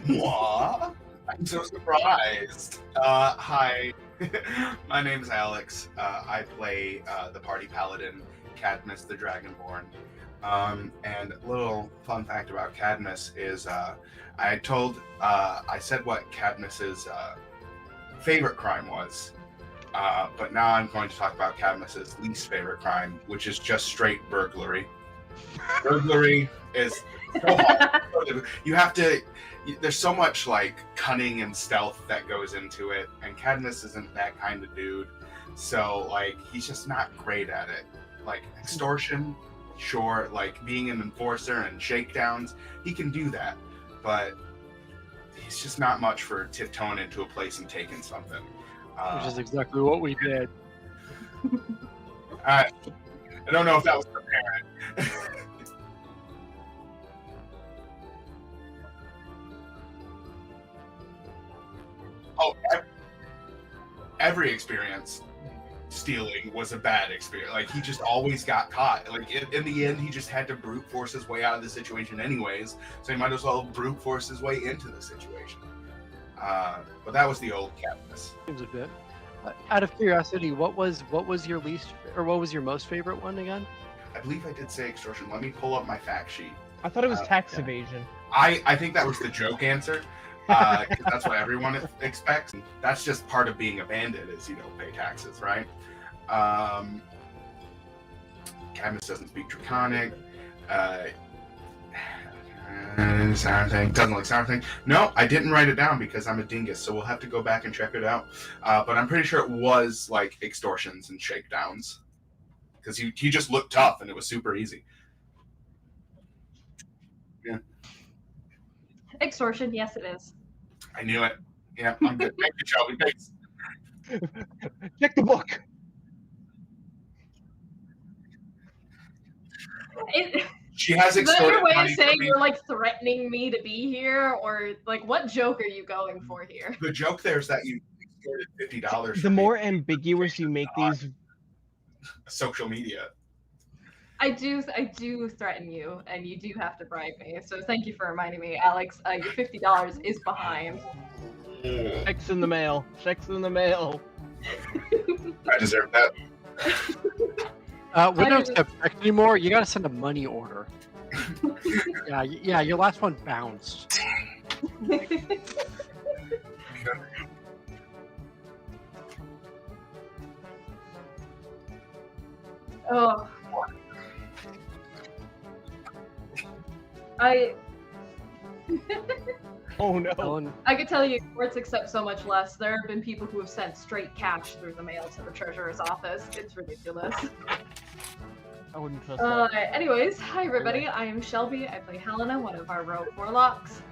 What? I'm so surprised. Hi, my name's Alex. I play the party paladin, Cadmus the Dragonborn. And a little fun fact about Cadmus is I said what Cadmus's favorite crime was, but now I'm going to talk about Cadmus's least favorite crime, which is just straight burglary. Burglary is so hard. You have to. There's so much like cunning and stealth that goes into it, and Cadmus isn't that kind of dude. So like he's just not great at it. Like extortion, sure. Like being an enforcer and shakedowns, he can do that, but he's just not much for tiptoeing into a place and taking something. Which is exactly what we did. I don't know if that was prepared. Oh, every experience stealing was a bad experience. Like he just always got caught. Like in the end, he just had to brute force his way out of the situation anyways. So he might as well brute force his way into the situation. But that was the old Cadmus. Seems a bit. Out of curiosity, what was your least or what was your most favorite one again? I believe I did say extortion. Let me pull up my fact sheet. I thought it was tax evasion. I think that was the joke answer. 'Cause that's what everyone expects. That's just part of being a bandit is you don't pay taxes, right? Cadmus doesn't speak Draconic. Doesn't like something. No, I didn't write it down because I'm a dingus, so we'll have to go back and check it out. But I'm pretty sure it was like extortions and shakedowns because he just looked tough and it was super easy. Yeah. Extortion, yes it is. I knew it. Yeah, I'm good. Thank you, Shelby. Thanks. Check the book. She has Is that extorted your way money of saying from me. you're like threatening me to be here, or like what joke are you going for here? The joke there is that you extorted $50. The more ambiguous you make these, social media. I do threaten you, and you do have to bribe me. So thank you for reminding me, Alex. Your $50 is behind. checks in the mail. Checks in the mail. I deserve that. We don't accept checks anymore. You gotta send a money order. Yeah, your last one bounced. Oh. Oh no. Helen, I could tell you, courts accept so much less. There have been people who have sent straight cash through the mail to the treasurer's office. It's ridiculous. I wouldn't trust that. Anyways, hi everybody. I am Shelby. I play Helena, one of our rogue warlocks.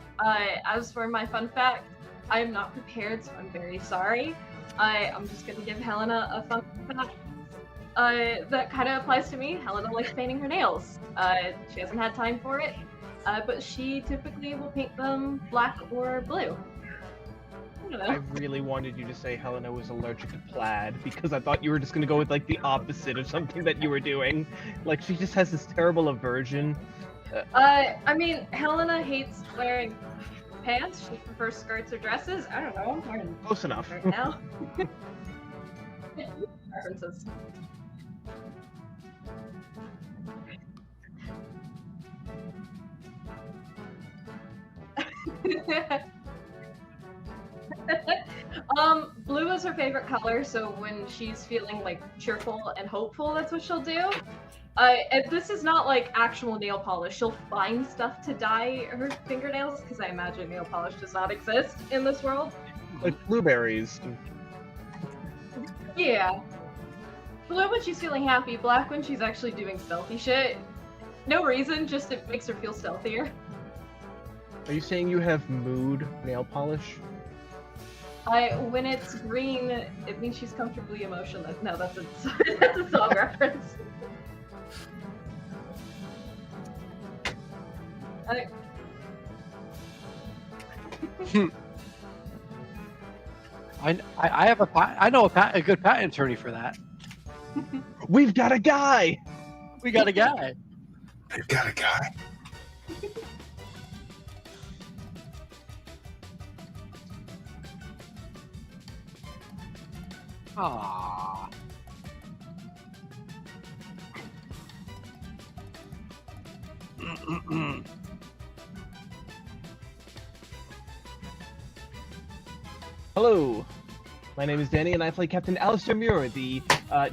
As for my fun fact, I am not prepared, so I'm very sorry. I'm just gonna give Helena a fun fact. That kind of applies to me. Helena likes painting her nails. She hasn't had time for it, but she typically will paint them black or blue. I don't I know. really wanted you to say Helena was allergic to plaid because I thought you were just gonna go with like the opposite of something that you were doing. Like she just has this terrible aversion. I mean, Helena hates wearing pants. She prefers skirts or dresses. I don't know. I'm wearing Close enough. right now. Preferences. Blue is her favorite color, so when she's feeling like cheerful and hopeful, that's what she'll do. And this is not like actual nail polish. She'll find stuff to dye her fingernails, because I imagine nail polish does not exist in this world. Like blueberries. Yeah. Blue when she's feeling happy, black when she's actually doing stealthy shit. No reason, just it makes her feel stealthier. Are you saying you have mood nail polish? When it's green, it means she's comfortably emotionless. No, that's a that's a song reference. I have I know a good patent attorney for that. We've got a guy! We got a guy. They've got a guy. Aww. Hello, my name is Danny and I play Captain Alistair Muir, the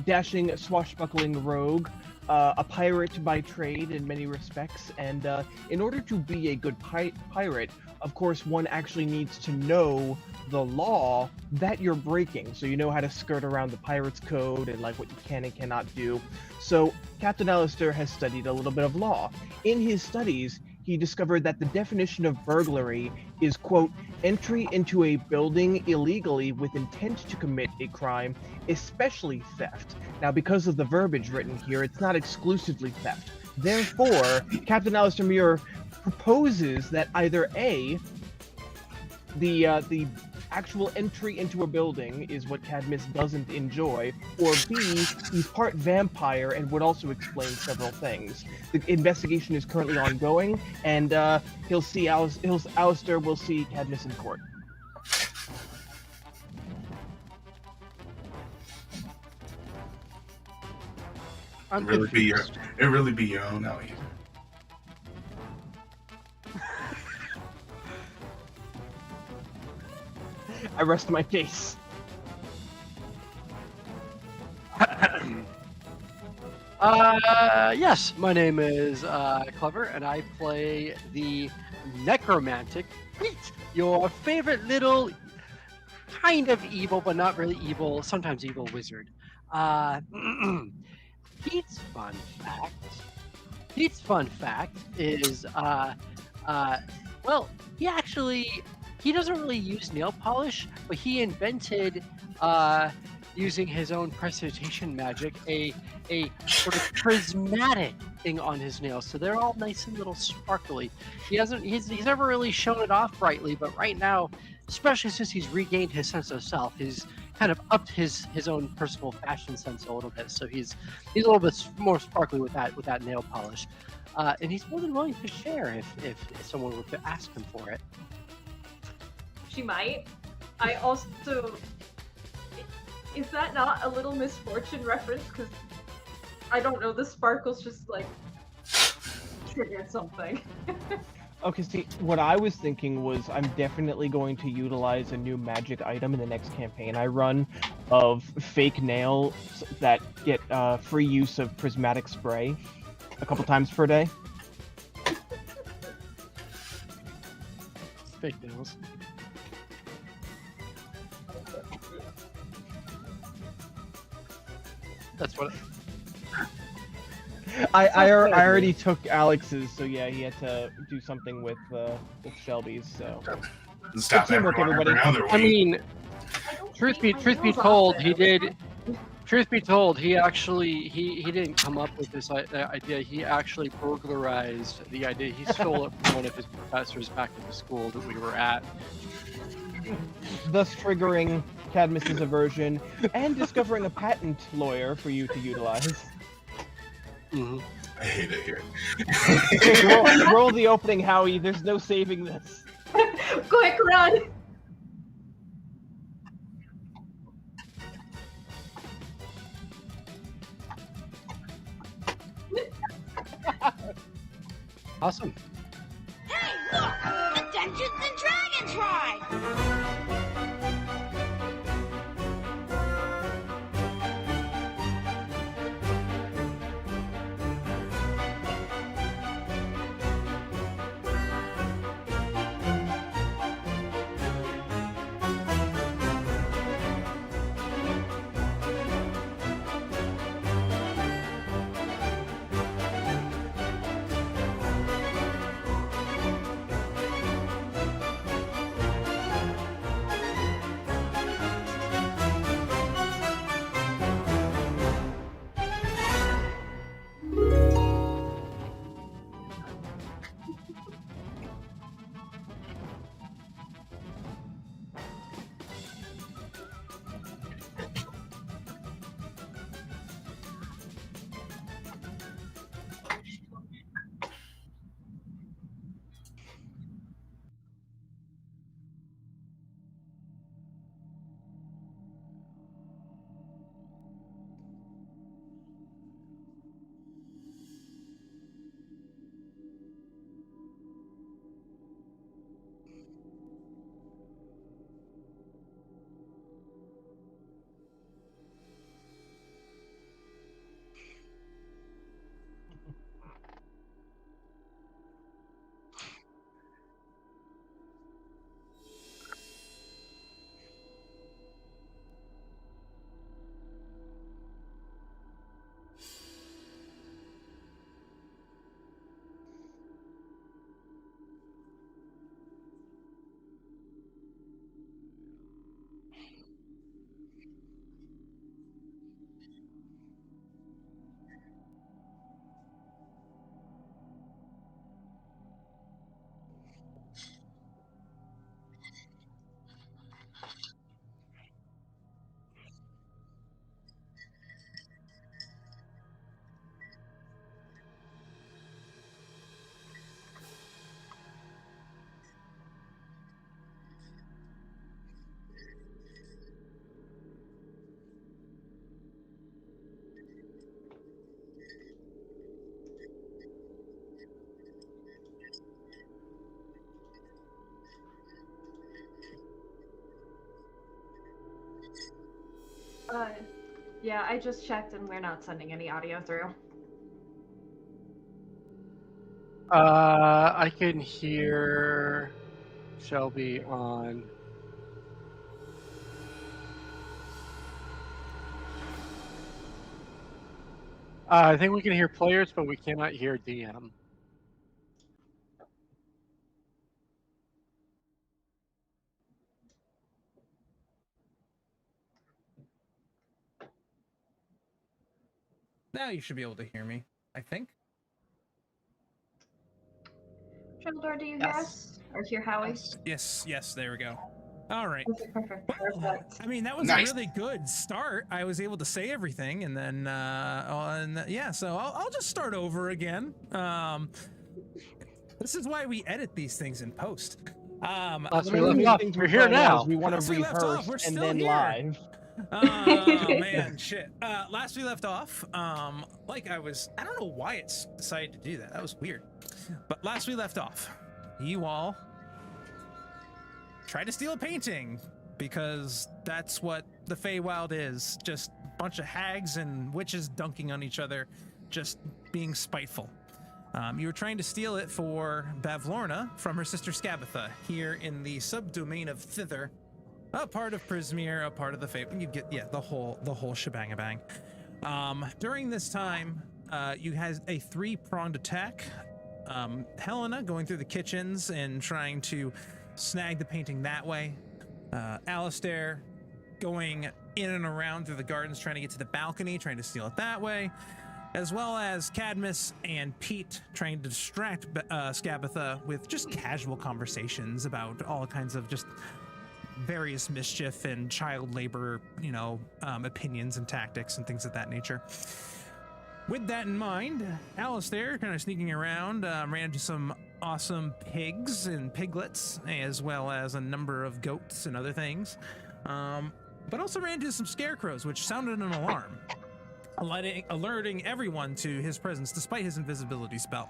dashing, swashbuckling rogue, a pirate by trade in many respects, and in order to be a good pirate, of course, one actually needs to know the law that you're breaking, so you know how to skirt around the pirate's code and like what you can and cannot do. So Captain Alistair has studied a little bit of law. In his studies, he discovered that the definition of burglary is, quote, entry into a building illegally with intent to commit a crime, especially theft. Now, because of the verbiage written here, it's not exclusively theft. Therefore, Captain Alistair Muir proposes that either A, the actual entry into a building is what Cadmus doesn't enjoy, or B, he's part vampire and would also explain several things. The investigation is currently ongoing, and Alistair will see Cadmus in court. I'm It confused. really be your own Ellie. I rest my case. Yes, my name is Clever, and I play the necromantic Pete, your favorite little kind of evil, but not really evil, sometimes evil wizard. Pete's fun fact. Pete's fun fact is, well, he doesn't really use nail polish, but he invented, using his own precipitation magic, a sort of prismatic thing on his nails, so they're all nice and little sparkly. He's never really shown it off brightly, but right now, especially since he's regained his sense of self, he's kind of upped his own personal fashion sense a little bit. So he's a little bit more sparkly with that nail polish, and he's more than willing to share if someone were to ask him for it. She might. I also. Is that not a little misfortune reference? Because I don't know, the sparkles just like triggered something. Okay, see, what I was thinking was I'm definitely going to utilize a new magic item in the next campaign I run of fake nails that get free use of prismatic spray a couple times per day. fake nails. That's what. I already took Alex's, so yeah, he had to do something with Shelby's. So Stop teamwork, everyone everybody. every other week. I mean, I don't truth take be my truth be nails off told, there. he did. Truth be told, he actually he didn't come up with this idea. He actually burglarized the idea. He stole it from one of his professors back at the school that we were at. Thus triggering Cadmus's aversion and discovering a patent lawyer for you to utilize. Mm-hmm. I hate it here. roll the opening, Howie. There's no saving this. Quick, run! Awesome. Hey, look! A Dungeons and Dragons ride! Yeah, I just checked and we're not sending any audio through. I can hear Shelby on. I think we can hear players, but we cannot hear DM. Now you should be able to hear me, I think. Trevor, do you hear Yes. us? Or hear Howie? Yes, there we go. All right. Perfect. Well, Perfect. I mean, that was Nice. a really good start. I was able to say everything, and then, yeah, so I'll just start over again. This is why we edit these things in post. Last One we of the left off. things We're we here find out now. is we want Last to we left off, rehearse we're and still then here. live. Oh man, shit. Last we left off, like I don't know why it's decided to do that. That was weird. But last we left off, you all tried to steal a painting because that's what the Feywild is. Just a bunch of hags and witches dunking on each other, just being spiteful. You were trying to steal it for Bavlorna from her sister Skabatha here in the subdomain of Thither, a part of Prismere, a part of the Fate. You get the whole shebang-a-bang. During this time, you had a 3-pronged attack. Helena going through the kitchens and trying to snag the painting that way. Alistair going in and around through the gardens, trying to get to the balcony, trying to steal it that way. As well as Cadmus and Pete trying to distract Skabatha with just casual conversations about all kinds of just various mischief and child labor, opinions and tactics and things of that nature. With that in mind, Alistair, kind of sneaking around, ran into some awesome pigs and piglets, as well as a number of goats and other things, but also ran into some scarecrows, which sounded an alarm, alerting everyone to his presence despite his invisibility spell.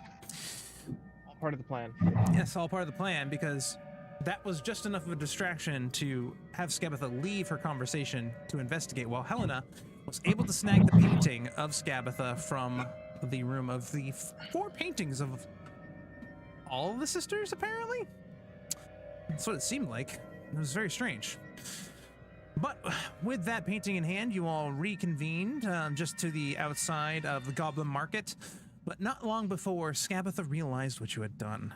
All part of the plan. Yes, all part of the plan, because that was just enough of a distraction to have Skabatha leave her conversation to investigate, while Helena was able to snag the painting of Skabatha from the room of the 4 paintings of all of the sisters, apparently? That's what it seemed like. It was very strange. But with that painting in hand, you all reconvened just to the outside of the Goblin Market, but not long before Skabatha realized what you had done.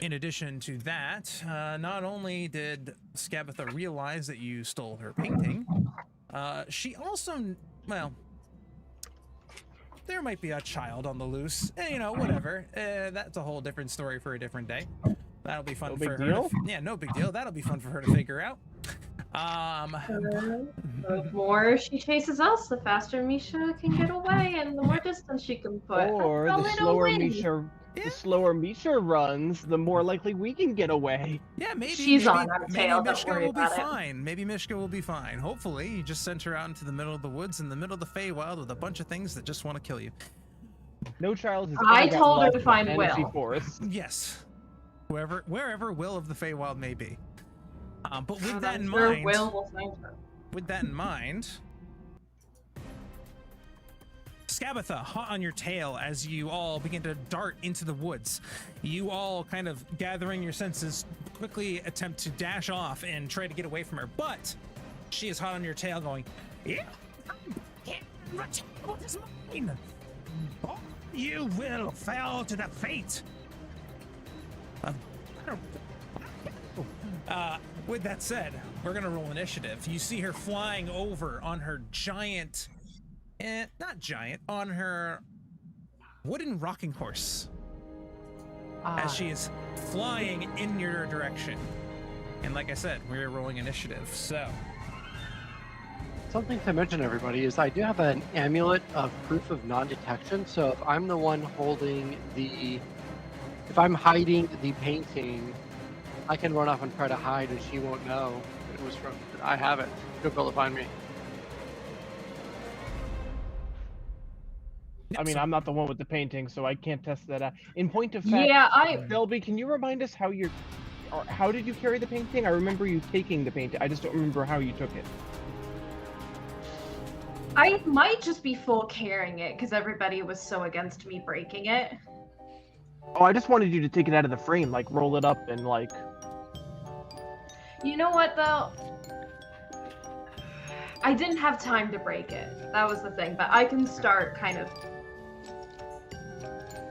In addition to that, not only did Skabatha realize that you stole her painting, she also, well, there might be a child on the loose. Whatever. That's a whole different story for a different day. That'll be fun for her. Yeah, no big deal. That'll be fun for her to figure out. The more she chases us, the faster Misha can get away, and the more distance she can put. Or the slower Misha runs, the more likely we can get away. Yeah, maybe she's on our tail. Don't Mishka worry will be about it. fine. Maybe Mishka will be fine. Hopefully, you just sent her out into the middle of the woods, in the middle of the Feywild, with a bunch of things that just want to kill you. No child has I ever got told her lost to in find the fantasy Will. forest. Yes, wherever Will of the Feywild may be. But with that in I'm sure mind, Will will find her. with that in mind, Skabatha, hot on your tail as you all begin to dart into the woods. You all, kind of gathering your senses, quickly attempt to dash off and try to get away from her, but she is hot on your tail going, "Yeah, what is mine? Oh, you will fall to the fate of..." With that said, we're gonna roll initiative. You see her flying over on her giant, on her wooden rocking horse as she is flying in your direction. And like I said, we're rolling initiative, so. Something to mention, everybody, is I do have an amulet of proof of non-detection, so if I'm the one holding if I'm hiding the painting, I can run off and try to hide, and she won't know that it was from. I have it. She'll be able to find me. I mean, I'm not the one with the painting, so I can't test that out. In point of fact, Yeah, Selby, can you remind us how did you carry the painting? I remember you taking the painting. I just don't remember how you took it. I might just be full carrying it because everybody was so against me breaking it. Oh, I just wanted you to take it out of the frame, like roll it up and like. You know what though? I didn't have time to break it. That was the thing, but I can start kind of.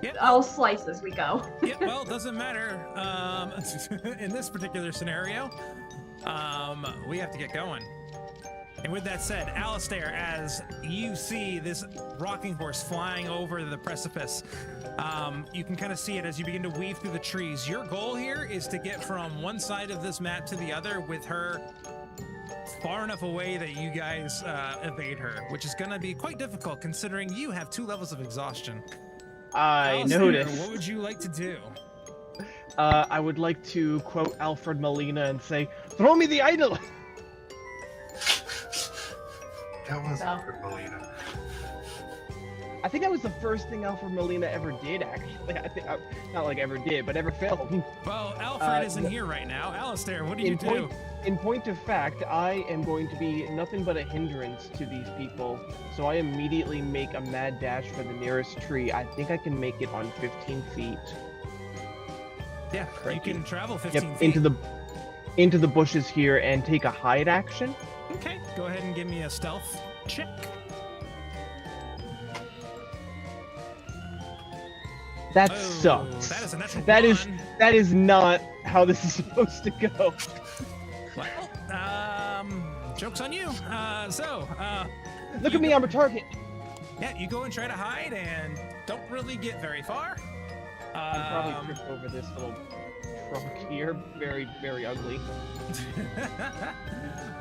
Yep. I'll slice as we go. Yeah, well, it doesn't matter. In this particular scenario, we have to get going. And with that said, Alistair, as you see this rocking horse flying over the precipice, you can kind of see it as you begin to weave through the trees. Your goal here is to get from one side of this map to the other with her far enough away that you guys evade her, which is going to be quite difficult considering you have 2 levels of exhaustion. I Alistair, noticed. What would you like to do? I would like to quote Alfred Molina and say, "Throw me the idol." That was Alfred Molina. I think that was the first thing Alfred Molina ever did, actually. I think, not like ever did, but ever filmed. Well, Alfred isn't here right now. Alistair, what do you do? In point of fact, I am going to be nothing but a hindrance to these people, so I immediately make a mad dash for the nearest tree. I think I can make it on 15 feet. Yeah, Thank you can travel 15 Yep, feet. into the bushes here and take a hide action. Okay, go ahead and give me a stealth check. That Oh, sucks. that is a natural one. That is not how this is supposed to go. Well, joke's on you. Look at me, I'm a target. Yeah, you go and try to hide and don't really get very far. I'm probably tripped over this little trunk here. Very, very ugly.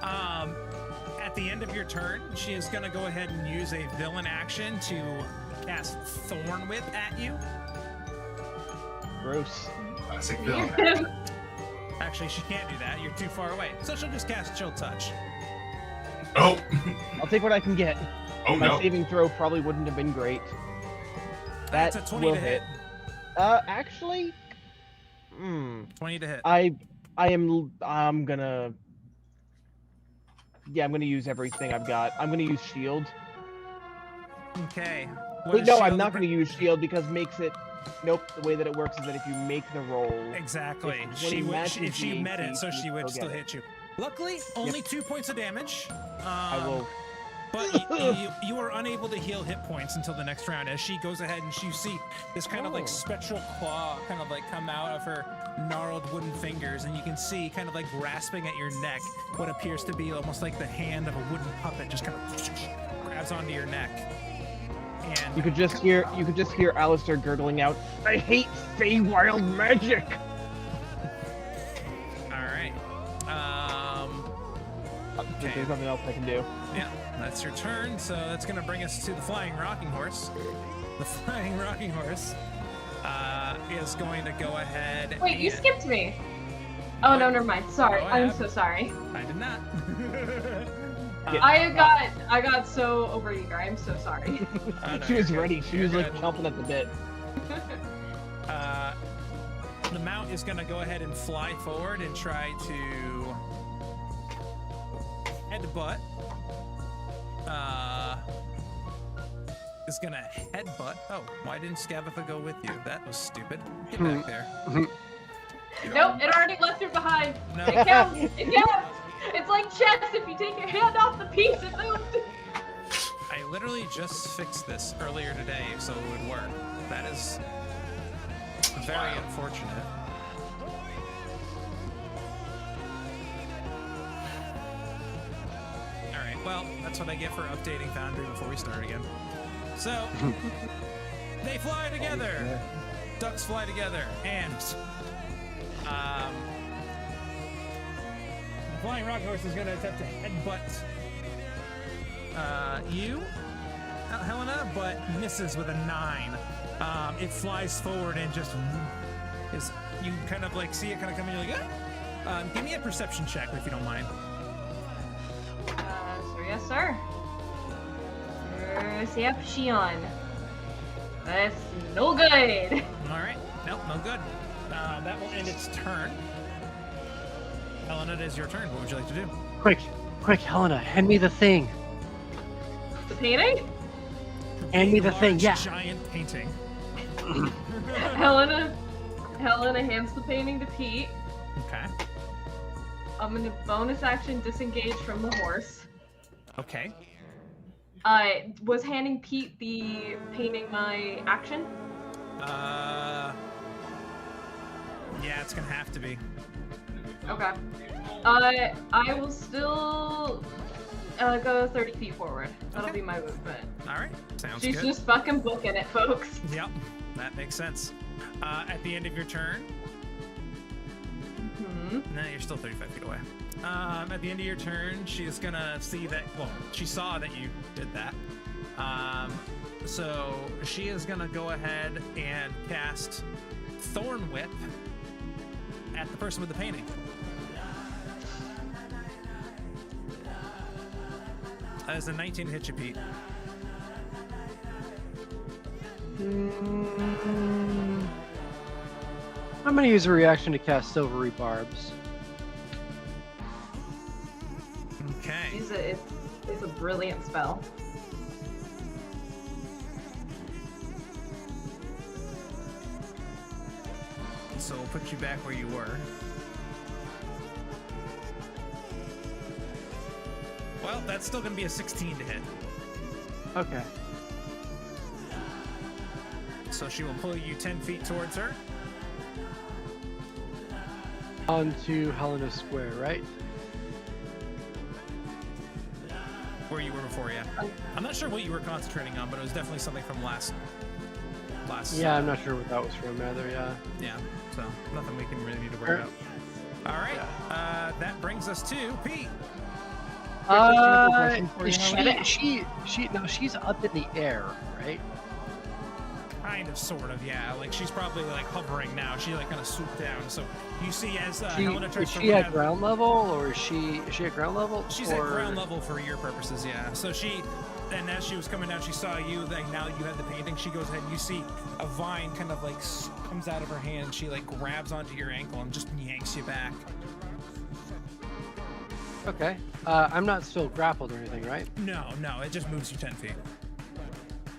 At the end of your turn, she is going to go ahead and use a villain action to cast Thorn Whip at you. Gross. Classic villain. Actually, she can't do that. You're too far away. So she'll just cast Chill Touch. Oh. I'll take what I can get. Oh My no. saving throw probably wouldn't have been great. That's That a 20 will to hit. Actually, 20 to hit. I'm gonna use everything I've got. I'm gonna use shield. Okay. Wait, no, I'm not gonna use shield because makes it. Nope. The way that it works is that if you make the roll, Exactly. If She would, matches if she the met it, AC, so she would you'll still get it. hit you. Luckily, only 2 points of damage. I will. But you are unable to heal hit points until the next round. As she goes ahead and you see this kind of like spectral claw kind of like come out of her gnarled wooden fingers, and you can see kind of like grasping at your neck what appears to be almost like the hand of a wooden puppet just kind of grabs onto your neck. And You could just hear Alistair gurgling out, "I hate Feywild magic." all right. Okay. There's nothing else I can do. Yeah, that's your turn. So that's going to bring us to the Flying Rocking Horse. The Flying Rocking Horse is going to go ahead. Wait, you and- skipped me. Oh no, never mind. Sorry, Go I'm ahead. so sorry. I did not. I got so overeager. I'm so sorry. Oh, no, She was you're ready. good. She You're was like good. chomping at the bit. The mount is going to go ahead and fly forward and try to headbutt. Is going to headbutt. Oh, why didn't Scabatha go with you? That was stupid. Get back there. Nope, it already left her behind. No. It counts. It counts. It's like chess. If you take your hand off the piece, it moved. I literally just fixed this earlier today so it would work. That is very unfortunate. Alright, well, that's what I get for updating Foundry before we start again. So, they fly together! Ducks fly together, and the Flying Rock Horse is going to attempt to headbutt you, Helena, but misses with a 9. It flies forward and just is. You kind of like see it kind of coming. You're like, ah! Give me a perception check if you don't mind. So yes, sir. Perception. That's no good. All right, nope, no good. That will end its turn. Helena, it is your turn. What would you like to do? Quick, Helena, hand me the thing. The painting? Hand me the Large, thing, yeah. Giant painting. Helena hands the painting to Pete. Okay. I'm gonna bonus action disengage from the horse. Okay. Was handing Pete the painting my action? Yeah, it's gonna have to be. Okay. I will still go 30 feet forward. That'll Okay. be my movement. All right, sounds She's good. just fucking booking it, folks. Yep, that makes sense. At the end of your turn, no, you're still 35 feet away. At the end of your turn, she is gonna see that. Well, she saw that you did that. So she is gonna go ahead and cast Thorn Whip at the person with the painting. That is a 19 to hit you, Pete. I'm gonna use a reaction to cast Silvery Barbs. Okay. It's a brilliant spell. So we'll put you back where you were. Well, that's still going to be a 16 to hit. Okay. So she will pull you 10 feet towards her. Onto Helena Square, right? Where you were before, yeah. I'm not sure what you were concentrating on, but it was definitely something from last. Yeah, I'm not sure what that was from either. Yeah. Yeah. So nothing we can really need to worry about. All right. Yeah. That brings us to Pete. She's up in the air, right? Kind of, sort of, yeah. Like she's probably like hovering now. She like kind of swooped down. So you see as Helena tries is to she run at ground level, or is she at ground level? She's at ground level for your purposes, yeah. So and as she was coming down, she saw you. Like now that you had the painting, she goes ahead and you see a vine kind of like comes out of her hand. She like grabs onto your ankle and just yanks you back. Okay. I'm not still grappled or anything, right? No, it just moves you 10 feet.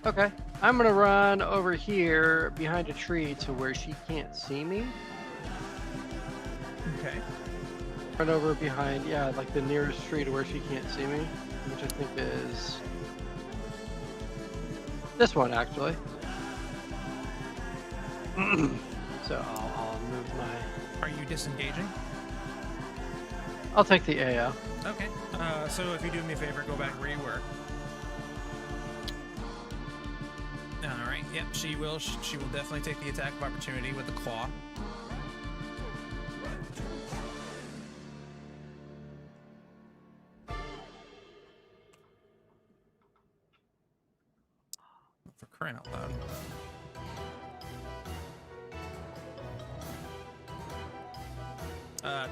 Okay. I'm gonna run over here behind a tree to where she can't see me. Okay. Run over behind, yeah, like the nearest tree to where she can't see me, which I think is this one, actually. So I'll move my... Are you disengaging? I'll take the AO. Okay. So if you do me a favor, go back where you were. All right. Yep. She will definitely take the attack of opportunity with the claw. For crying out loud.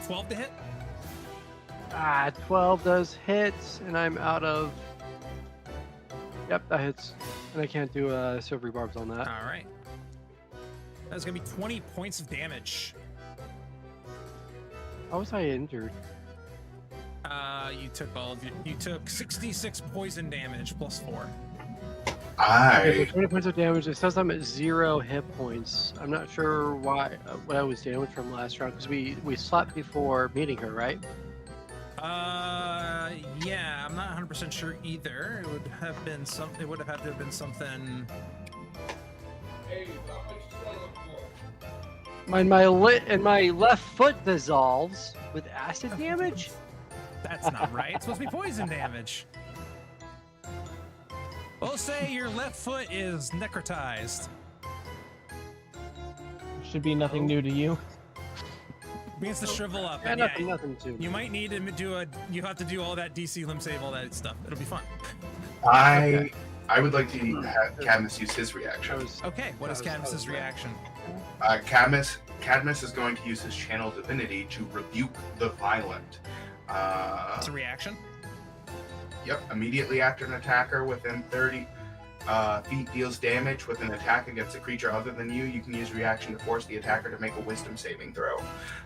12 to hit. 12 does hit, and I'm out of... Yep, that hits. And I can't do silvery barbs on that. All right. That's going to be 20 points of damage. How was I injured? You took you took 66 poison damage plus 4. Okay, 20 points of damage. It says I'm at 0 hit points. I'm not sure why what I was damaged from last round, because we slept before meeting her, right? Yeah, I'm not 100% sure either. It would have been it would have had to have been something. My left foot dissolves with acid damage. That's not right. It's supposed to be poison damage. We'll say your left foot is necrotized. Should be nothing new to you. Begins to shrivel up. Yeah, and nothing to. You might need to you have to do all that DC limb save, all that stuff. It'll be fun. I would like to have Cadmus use his reaction. Okay, what is Cadmus's reaction? Cadmus is going to use his channel divinity to rebuke the violent. It's a reaction? Yep, immediately after an attacker within 30 feet deals damage with an attack against a creature other than you, you can use reaction to force the attacker to make a wisdom saving throw.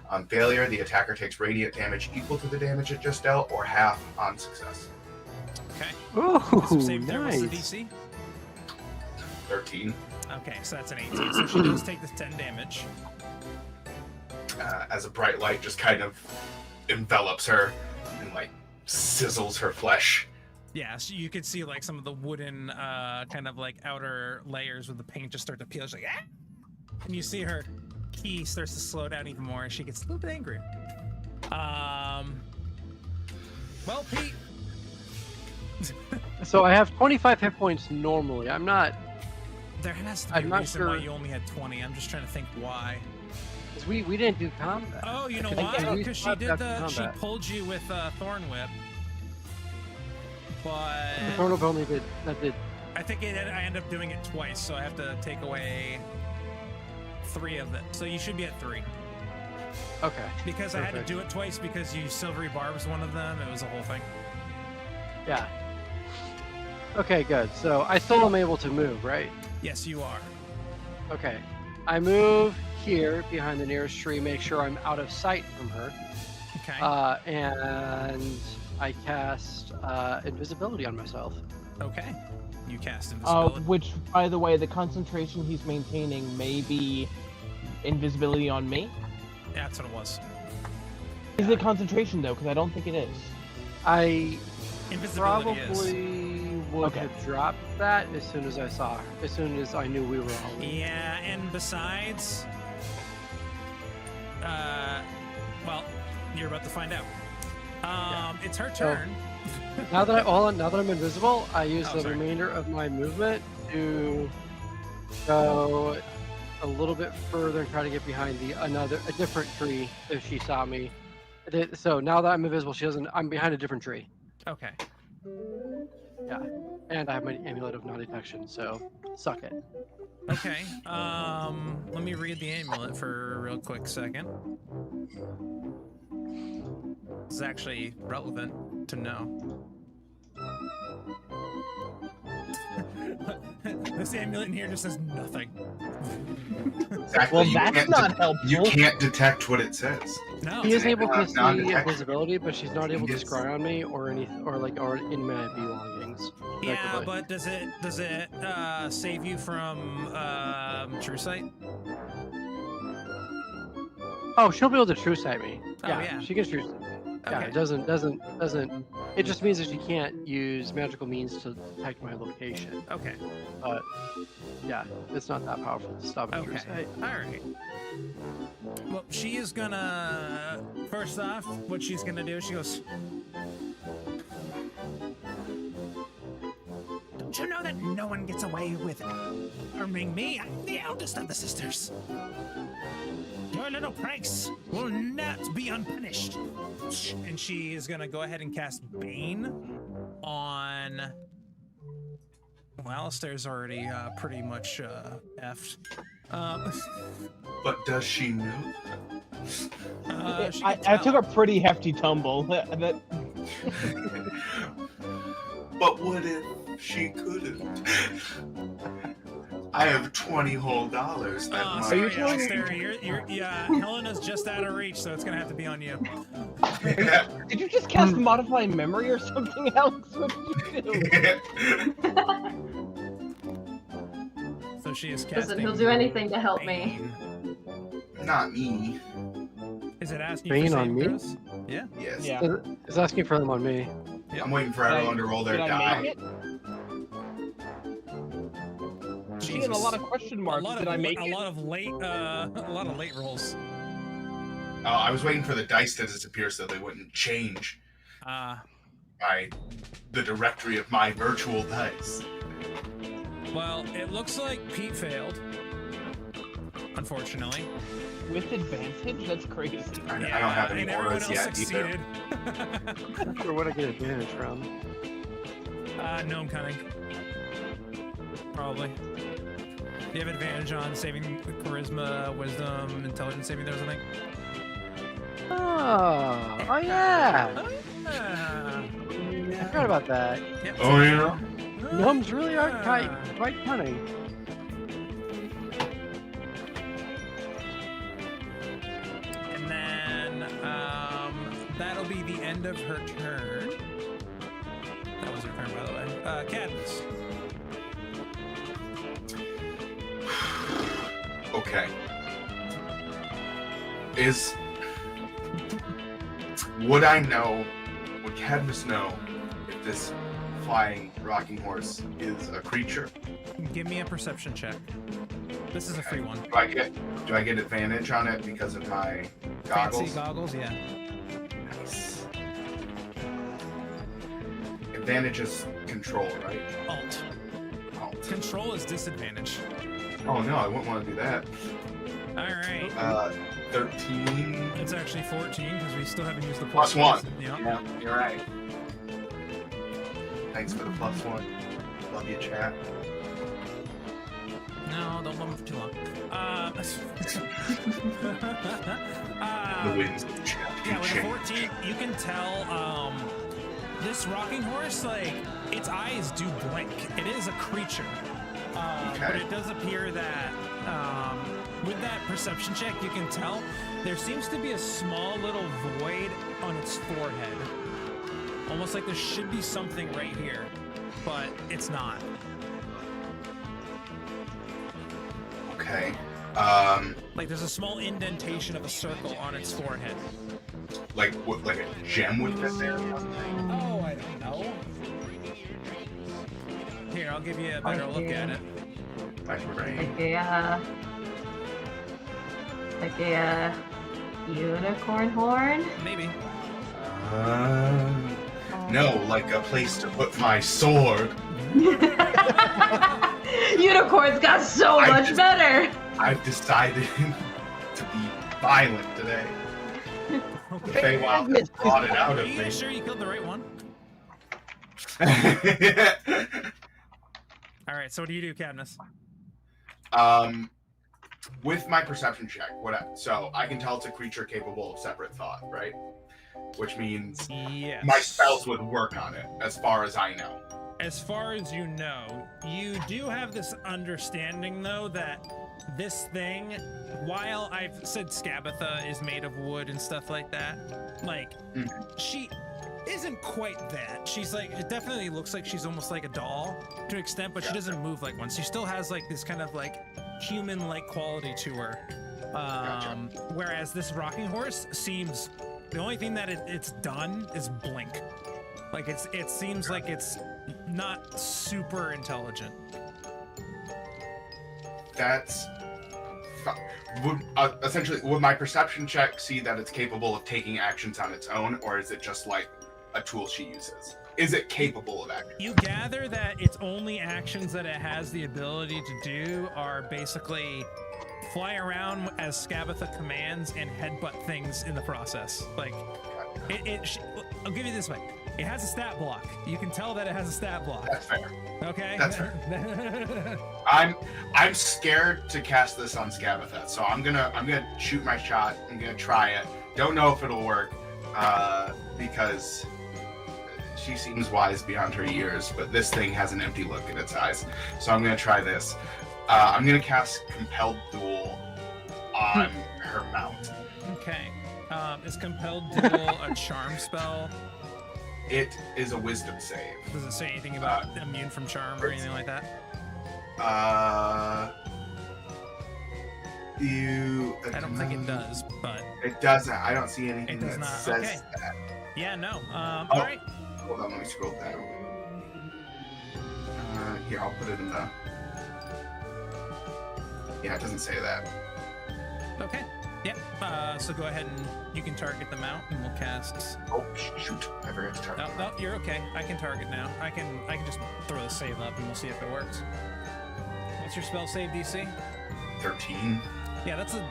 On failure, the attacker takes radiant damage equal to the damage it just dealt, or half on success. Okay. Ooh, Save there. What's the nice. DC? 13. Okay, so that's an 18. So she does take this 10 damage. As a bright light just kind of envelops her and like sizzles her flesh. Yeah, so you could see like some of the wooden kind of like outer layers with the paint just start to peel. She's like, ah! And you see her key starts to slow down even more, and she gets a little bit angry. Well, Pete. So I have 25 hit points normally. I'm not. There has to be I'm a not reason sure. why you only had 20. I'm just trying to think why. Because we didn't do combat. Oh, you know I think why? we Because she stopped did after she combat. pulled you with Thorn Whip. But Chrono only did that. Did I think I end up doing it twice, so I have to take away 3 of it. So you should be at 3. okay? Because I had to Perfect. do it twice because you silvery barbs one of them. It was a whole thing. Yeah. Okay, good. So I still am able to move, right? Yes, you are. Okay. I move here behind the nearest tree, make sure I'm out of sight from her. Okay. And I cast invisibility on myself. Okay. You cast invisibility. Which, by the way, the concentration he's maintaining may be invisibility on me. Yeah, that's what it was. Is it concentration though? Because I don't think it is. I Invisibility is. probably would have dropped that as soon as I saw her, as soon as I knew we were all. Yeah, and besides, well, you're about to find out. It's her turn. Now that I'm invisible, I use the sorry. remainder of my movement to go a little bit further and try to get behind a different tree if she saw me. So now that I'm invisible, she doesn't. I'm behind a different tree. Okay. Yeah, and I have my amulet of non-detection. So suck it. Okay. Let me read the amulet for a real quick second. This is actually relevant to know. This amulet in here just says nothing. Exactly. Well, you that's can't not helpful. You can't detect what it says. No. She is able to see non-detection. invisibility, but she's not able to Yes. scry on me or in my belongings. Yeah, effectively. but does it save you from true sight? Oh, she'll be able to true sight me. Oh, Yeah, yeah. she can true. Yeah, Okay. it doesn't. It just means that she can't use magical means to detect my location. Okay. But yeah, it's not that powerful to stop a true Okay. sight. All right. Well, she is gonna. First off, what she's gonna do, she goes. Don't you know that no one gets away with harming me? I'm the eldest of the sisters. Your little pranks will not be unpunished. And she is gonna go ahead and cast Bane on. Well, Alistair's already pretty much effed. But does she know? She I can took tell. a pretty hefty tumble. That But what if she couldn't? I have $20 whole that Oh, might- sorry, you telling me- Alistair, Helena's just out of reach, so it's gonna have to be on you. Did you just cast modify memory or something, Alex? What did you do? So she is Listen, casting. he'll do anything to help me. Bane. Not me. Is it asking Bane for on saving me? throws? Yeah. Yes. Yeah. It's asking for them on me. I'm waiting for everyone to roll their Did I die. make it? Seeing a lot of question marks. Did I make it? a lot of late rolls. Oh, I was waiting for the dice to disappear so they wouldn't change the directory of my virtual dice. Well, it looks like Pete failed. Unfortunately. With advantage? That's crazy. I don't have any and everyone auras else yet either. succeeded. I'm not sure what I get advantage from. Gnome cunning. Probably. Do you have advantage on saving charisma, wisdom, intelligence saving throws, I think? Oh yeah. Ah. I forgot about that. Yep. Oh, yeah? Gnomes really are quite cunning. And then that'll be the end of her turn. That was her turn, by the way. Cadmus. Okay. Would Cadmus know if this flying rocking horse is a creature? Give me a perception check. This is a free one. Do I get advantage on it because of my goggles? Fancy goggles, yeah. Nice. Advantage is control, right? Alt. Alt. Control is disadvantage. Oh no, I wouldn't want to do that. All right. 13. It's actually 14 because we still haven't used the Plus one. Yeah. Yeah, you're right. Thanks for the +1. Love you, chat. No, don't love them for too long. The winds of chat. Yeah, with a 14, you can tell this rocking horse, like, its eyes do blink. It is a creature. But it does appear that with that perception check, you can tell there seems to be a small little void on its forehead. Almost like there should be something right here, but it's not. Okay. Like there's a small indentation of a circle on its forehead. Like what? Like a gem would fit there? Oh, I don't know. Here, I'll give you a better look at it. My brain. Like a unicorn horn? Maybe. No, like a place to put my sword. Unicorns got so much better. I've decided to be violent today. The Feywild brought it out of Are you me. sure you killed the right one? All right, so what do you do, Cadmus? With my perception check, so I can tell it's a creature capable of separate thought, right? Which means Yes. my spells would work on it, as far as I know. As far as you know, you do have this understanding, though, that this thing, while I've said Scabatha is made of wood and stuff like that, like, she isn't quite that. She's like, it definitely looks like she's almost like a doll to an extent, but she doesn't move like one. She still has like this kind of like human-like quality to her. Whereas this rocking horse seems, the only thing that it's done is blink. Like it seems like it's not super intelligent. That's essentially, would my perception check see that it's capable of taking actions on its own, or is it just like a tool she uses? Is it capable of acting? You gather that its only actions that it has the ability to do are basically fly around as Scabatha commands and headbutt things in the process. Like, I'll give you this way. It has a stat block. You can tell that it has a stat block. That's fair. Okay? That's fair. I'm scared to cast this on Scabatha, so I'm gonna shoot my shot. I'm gonna try it. Don't know if it'll work, because she seems wise beyond her years, but this thing has an empty look in its eyes. So I'm gonna try this. I'm gonna cast Compelled Duel on her mount. Okay. Is Compelled Duel a charm spell? It is a wisdom save. Does it say anything about immune from charm or anything like that? I don't think it does, but it doesn't. I don't see anything it does that not. says Okay. that. Yeah, no. All right. Hold on, let me scroll down. Here, I'll put it in the. Yeah, it doesn't say that. Okay. Yep. So go ahead and you can target the mount, and we'll cast. Oh shoot! I forgot to target. No, you're okay. I can target now. I can just throw the save up, and we'll see if it works. What's your spell save DC? 13. Yeah, that's a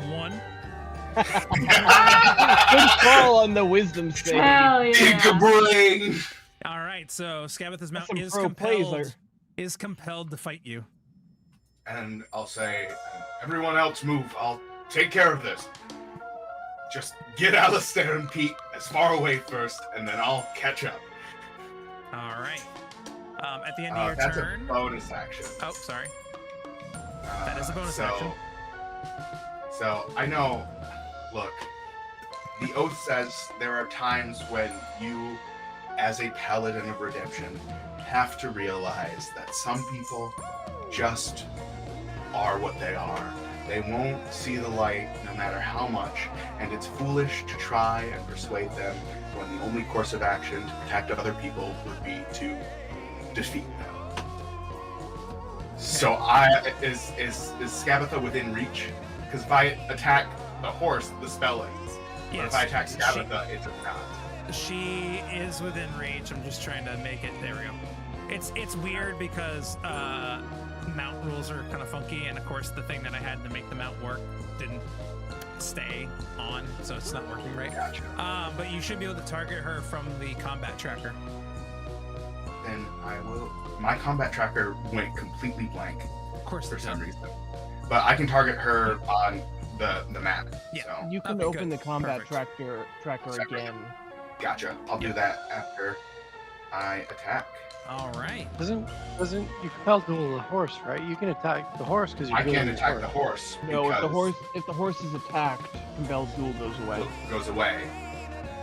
1. Good call on the wisdom save. Hell yeah. Brain. All right. So Scabatha's mount Some is pro plays there. compelled to fight you. And I'll say, everyone else move. I'll take care of this. Just get Alistair and Pete as far away first, and then I'll catch up. All right. At the end of your That's turn. a bonus action. Oh, sorry. That is a bonus so, action. So I know. Look, the oath says there are times when you, as a paladin of redemption, have to realize that some people just are what they are. They won't see the light no matter how much, and it's foolish to try and persuade them when the only course of action to protect other people would be to defeat them. So is Scabatha within reach? Because if I attack the horse, the spell ends. But if I attack Scabatha, it's not. She is within reach. I'm just trying to make it. There we go. It's weird because mount rules are kind of funky, and of course the thing that I had to make the mount work didn't stay on, so it's not working right. Gotcha. But you should be able to target her from the combat tracker. Then I will. My combat tracker went completely blank Of course, for it some did. reason. But I can target her on the map. Yeah. So. You can Okay, open good. the combat Perfect. tracker Separate. again. Gotcha. I'll do that after I attack. All right. Doesn't you compel duel the horse, right? You can attack the horse because you're I can't dueling attack the horse. No, because if the horse is attacked, compelled duel goes away. it goes away.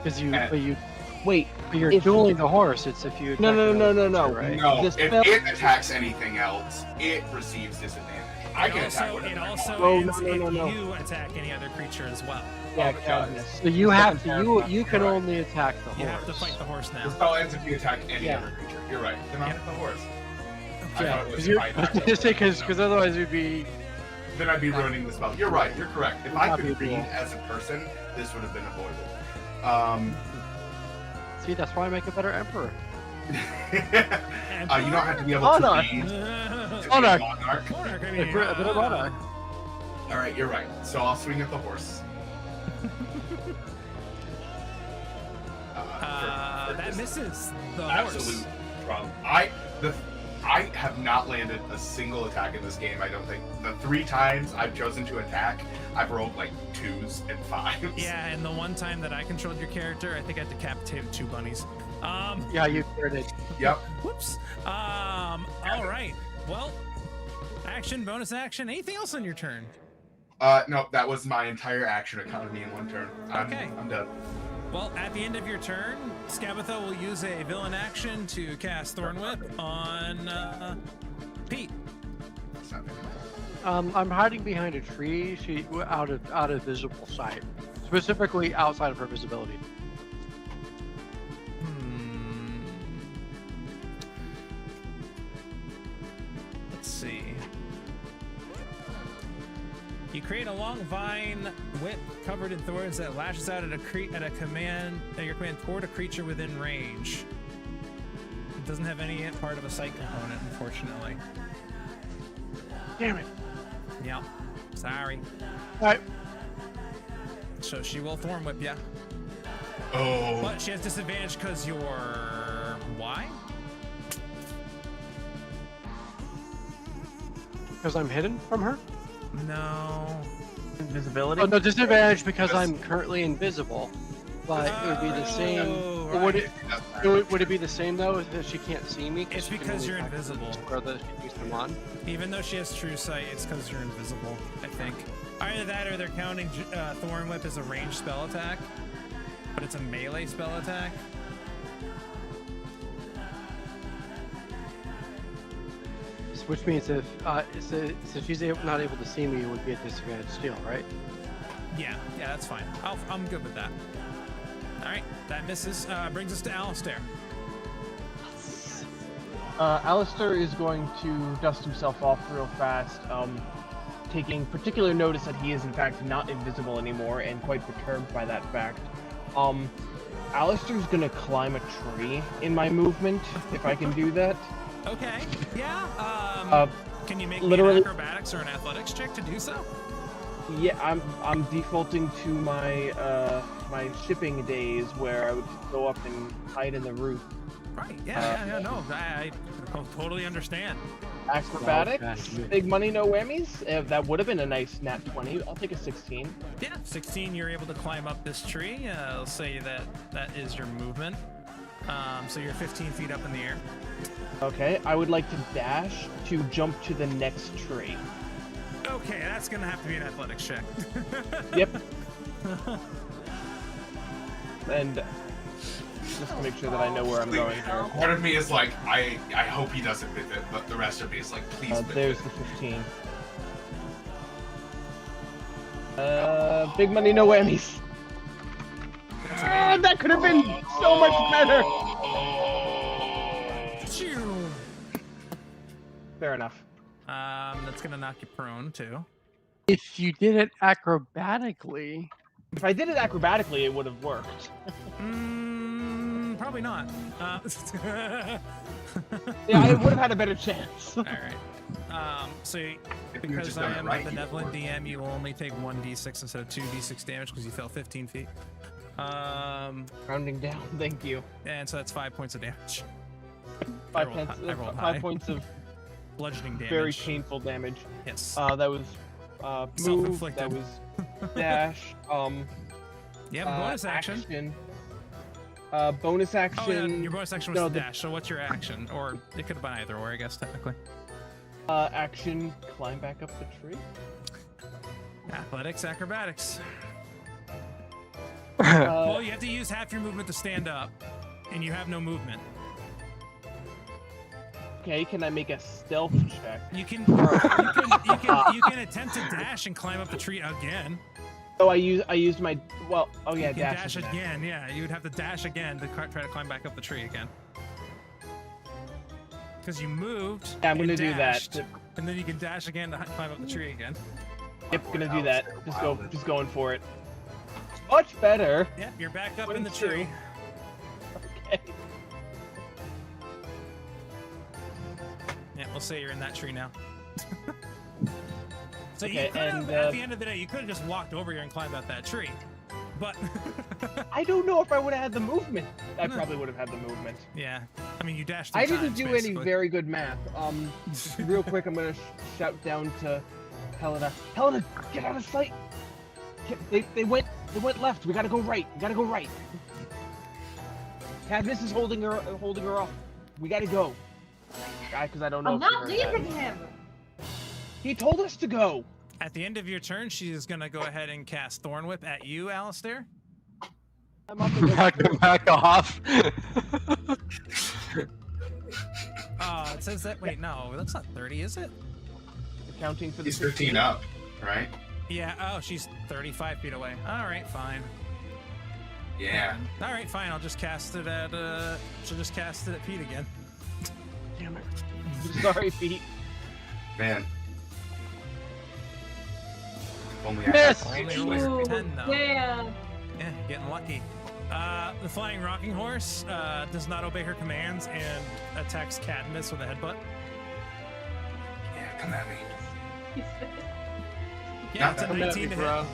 Because you, And- Wait, but you're if- dueling the horse. It's if you attack No, another no, creature, right? No, The if spell- it attacks anything else, it receives disadvantage. I can attack It whatever I also want. Oh, ends no, no. if you attack any other creature as well. yeah, it does. Cadmus. So you have to Second you paragraph. can Right. only attack the horse. You have to fight the horse The now. spell ends if you attack any Yeah. other creature. You're right. Then I'll hit the horse. I Yeah, thought it was because if you're I attacked the horse. because otherwise it'd be Then I'd be ruining the spell. You're right. You're correct. If Would I not could be read cool. as a person, this would have been avoided. see that's why I make a better emperor. You don't have to be able to Monarch. read to be a Monarch. monarch. Monarch, I A mean, bit of monarch. All right, you're right. So I'll swing at the horse. For that this misses the absolute horse. problem. I have not landed a single attack in this game. I don't think the 3 times I've chosen to attack, I've rolled like 2s and 5s. Yeah, and the one time that I controlled your character, I think I decapitated 2 bunnies. Yeah, you cleared it. Yep. Whoops. All right. Well, action, bonus action. Anything else on your turn? No, that was my entire action economy in one turn. Okay. I'm done. Well, at the end of your turn, Scabatha will use a villain action to cast Thorn Whip on Pete. It's not very nice. I'm hiding behind a tree. She out of visible sight, specifically outside of her visibility. Let's see. You create a long vine whip covered in thorns that lashes out at your command toward a creature within range. It doesn't have any part of a sight component, unfortunately. Damn it! Yep. Sorry. All right. So she will thorn whip ya. Oh. But she has disadvantage because you're why? Because I'm hidden from her. No. Invisibility. Oh no, disadvantage because I'm currently invisible. But it would be the same. Oh, Would right. it would it be the same though that she can't see me? It's she can because only you're attack invisible. Or that she used them on. Even though she has true sight, it's because you're invisible, I think. Either that or they're counting Thorn Whip as a ranged spell attack, but it's a melee spell attack. Which means if she's not able to see me, it would be a disadvantage still, right? Yeah, that's fine. I'm good with that. All right, that misses. Brings us to Alistair. Alistair is going to dust himself off real fast, taking particular notice that he is in fact not invisible anymore and quite perturbed by that fact. Alistair's gonna climb a tree in my movement, if I can do that. Okay. Yeah. Can you make me an literally- acrobatics or an athletics check to do so? Yeah, I'm defaulting to my my shipping days where I would go up and hide in the roof. Right. Yeah. No. I totally understand. Acrobatics, big money, no whammies. That would have been a nice nat 20. I'll take a 16. Yeah. 16. You're able to climb up this tree. I'll say that is your movement. So you're 15 feet up in the air. Okay, I would like to dash to jump to the next tree. Okay, that's gonna have to be an athletics check. Yep. And just to make sure that I know where I'm going here. Part of me is like, I hope he doesn't whip it, but the rest of me is like, please whip There's it. the 15. Big money, no whammies. That could have been so much better. Fair enough. That's gonna knock you prone too. If you did it acrobatically, If I did it acrobatically, it would have worked. Probably not. Yeah, I would have had a better chance. All right. So If you because just I done it am right, a you benevolent would. DM, you will only take 1d6 instead of 2d6 damage because you fell 15 feet. Rounding down, thank you. And so that's 5 points of damage. I rolled high. 5 points of Bludgeoning damage. very painful damage. Yes. That was move. Self-inflicted. That was dash. Yeah, bonus action. Bonus Oh, yeah, action. your bonus action was no, the the- dash. So what's your action? Or it could have been either or, I guess technically. Action. Climb back up the tree. Athletics, acrobatics. Uh, Well, you have to use half your movement to stand up, and you have no movement. okay. Can I make a stealth check? You can you can attempt to dash and climb up the tree again. Oh, I used my. Well. Oh yeah, You can dash is again. Yeah, you would have to dash again to try to climb back up the tree again. Because you moved. Yeah, I'm gonna and do that. dashed, and then you can dash again to climb up the tree again. Yep, gonna do that. Just going for it. Wilded. Much better. Yeah, you're back up in the 22. tree. Okay. Yeah, we'll say you're in that tree now. So Okay, you could have, and, at the end of the day, you could have just walked over here and climbed up that tree. But I don't know if I would have had the movement. I probably would have had the movement. yeah, I mean you dashed. I 3 didn't times, do basically. any very good math. Real quick, I'm gonna shout down to Helena. Helena, get out of sight! They went left. We gotta go right. We gotta go right. Cadmus is holding her off. We gotta go. Because I don't know. I'm if you not heard that. leaving him. He told us to go. At the end of your turn, she's gonna go ahead and cast Thorn Whip at you, Alistair. I'm up in the Back off. It says that. Wait, no, that's not 30, is it? counting for the. He's 15 up, right? Yeah. Oh, she's 35 feet away. All right, fine. Yeah. All right, fine. I'll just cast it at. She'll just cast it at Pete again. Damn it. Sorry, Pete. Man. Only Miss! I had Only to roll Ooh, 10 though. yeah. Yeah, getting lucky. The flying rocking horse does not obey her commands and attacks Cadmus with a headbutt. Yeah, come at me. Yeah, Not it's a that Come at 19 me, to bro.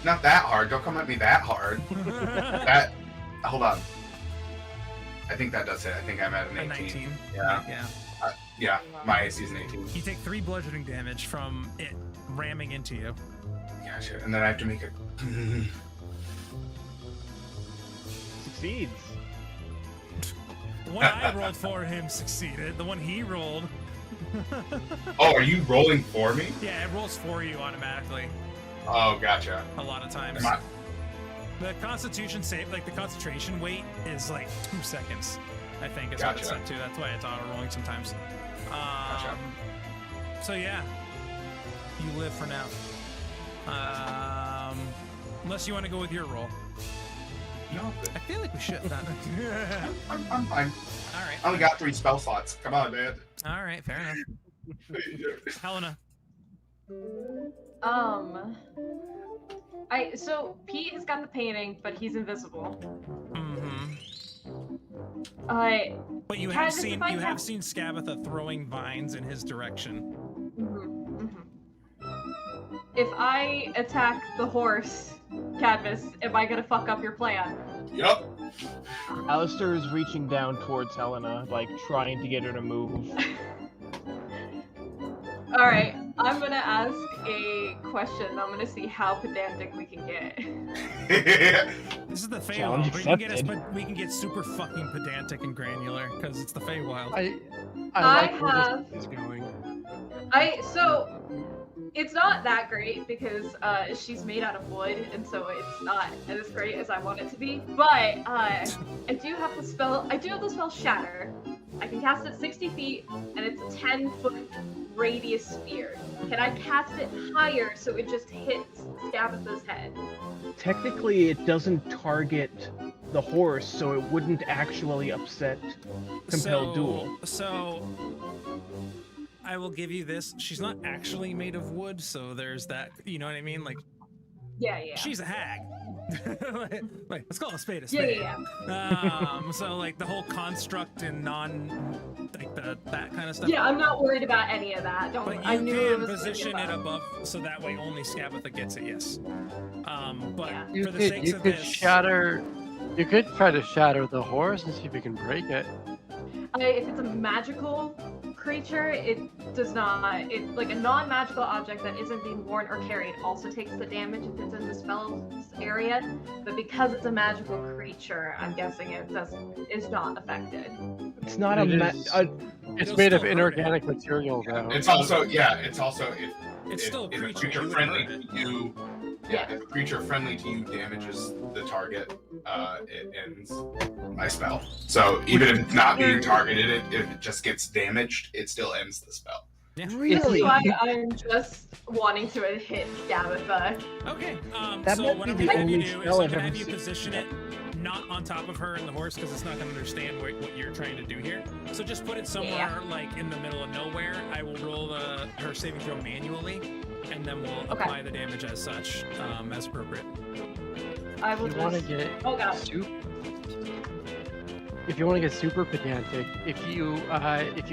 Not that hard. Don't come at me that hard. hit. That. Hold on. I think that does it. I think I'm at an A 18. 19. Yeah. Yeah. Yeah. My AC is an 18. You take 3 bludgeoning damage from it ramming into you. Gotcha. And then I have to make a. Succeeds. The one I rolled for him succeeded. The one he rolled. Oh, are you rolling for me? Yeah, it rolls for you automatically Oh, gotcha. a lot of times. Am I- The constitution save, like the concentration wait is like 2 seconds, I think is what it's Gotcha. set to. That's why it's auto rolling sometimes. Gotcha. So yeah, you live for now. Unless you want to go with your roll. No, I feel like we should. I'm fine. All right. I only got 3 spell slots. Come on, man. All right. Fair enough. Helena. So Pete has got the painting, but he's invisible. Mm-hmm. But you have Travis, seen if I have- seen Skabatha throwing vines in his direction. If I attack the horse, Cadmus, am I gonna fuck up your plan? Yup. Alistair is reaching down towards Helena, like trying to get her to move. Alright, I'm gonna ask a question. I'm gonna see how pedantic we can get. This is the Challenge Feywild. We can get accepted. we can get super fucking pedantic and granular because it's the Feywild. I I like where have- this is going. So it's not that great because she's made out of wood, and so it's not as great as I want it to be. But I do have the spell. I do have the spell Shatter. I can cast it 60 feet, and it's a 10-foot radius sphere. Can I cast it higher so it just hits Skabatha's head? Technically, it doesn't target the horse, so it wouldn't actually upset Compelled Duel. So I will give you this. She's not actually made of wood, so there's that. You know what I mean? Like Yeah, yeah. she's a hag. like, let's call a spade a Yeah, spade. yeah. So like the whole construct and that kind of stuff. Yeah, I'm not worried about any of that. Don't. But I you knew it can was position it above, so that way only Skabatha gets it. Yes. But Yeah. You for the could, sakes you of could this, shatter. You could try to shatter the horse and see if you can break it. If it's a magical creature, it does not. It like a non-magical object that isn't being worn or carried also takes the damage if it's in the spell's area. But because it's a magical creature, I'm guessing is not affected. It's not It a. is- It's It'll made of still hurt inorganic material, though. It's also It's still a if creature, you would friendly hurt it. to you. Yeah, if a creature friendly to you damages the target, it ends my spell. So even if it's not being targeted, if it just gets damaged, it still ends the spell. Yeah. Really? So I'm just wanting to hit Gabitha. Okay. That So might what I'm be gonna the have you only do is spell I'm I've gonna ever have you seen. position it not on top of her and the horse because it's not gonna understand what you're trying to do here. So just put it somewhere like in the middle of nowhere. I will roll her saving throw manually, and then we'll apply the damage as such, as appropriate. I will If you want to just. get Oh god. if you want to get super pedantic, if you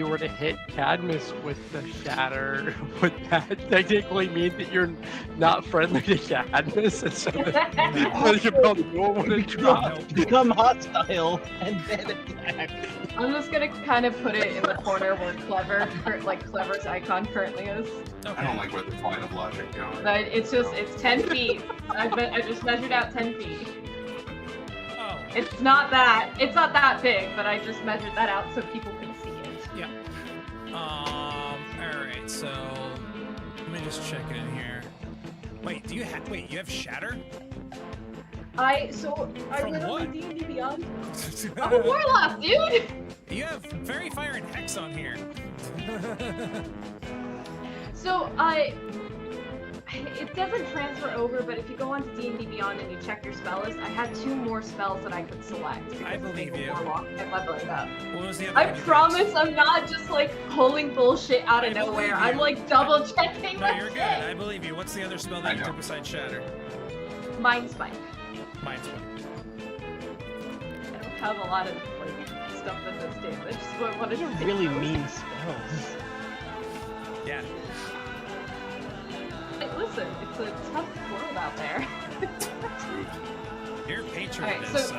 were to hit Cadmus with the shatter, would that technically mean that you're not friendly to Cadmus, and so that your probably wouldn't drop? Become hostile and then attack. I'm just gonna kind of put it in the corner where Clever's icon currently is. I don't like where the point of logic going. But it's 10 feet. I just measured out 10 feet. Oh. It's not that big, but I just measured that out so people can see it. Yeah. All right. So let me just check it in here. Wait, you have shatter? I From went what? on D&D Beyond. I'm a warlock, dude. You have Fairy Fire and Hex on here. So it doesn't transfer over, but if you go on to D&D Beyond and you check your spell list, I had 2 more spells that I could select. I believe you. Warlock and leveling up. What was the other I one you promise I'm not just like pulling bullshit out of I believe nowhere. you. I'm like double checking. No, my you're good. shit. I believe you. What's the other spell that I you know. took besides Shatter? Mind Spike. Mine's one. I don't have a lot of like stuff that does damage, so I wanted These to are take really those. mean spells. Yeah. Hey, listen, it's a tough world out there. Your patron Alright, is. so-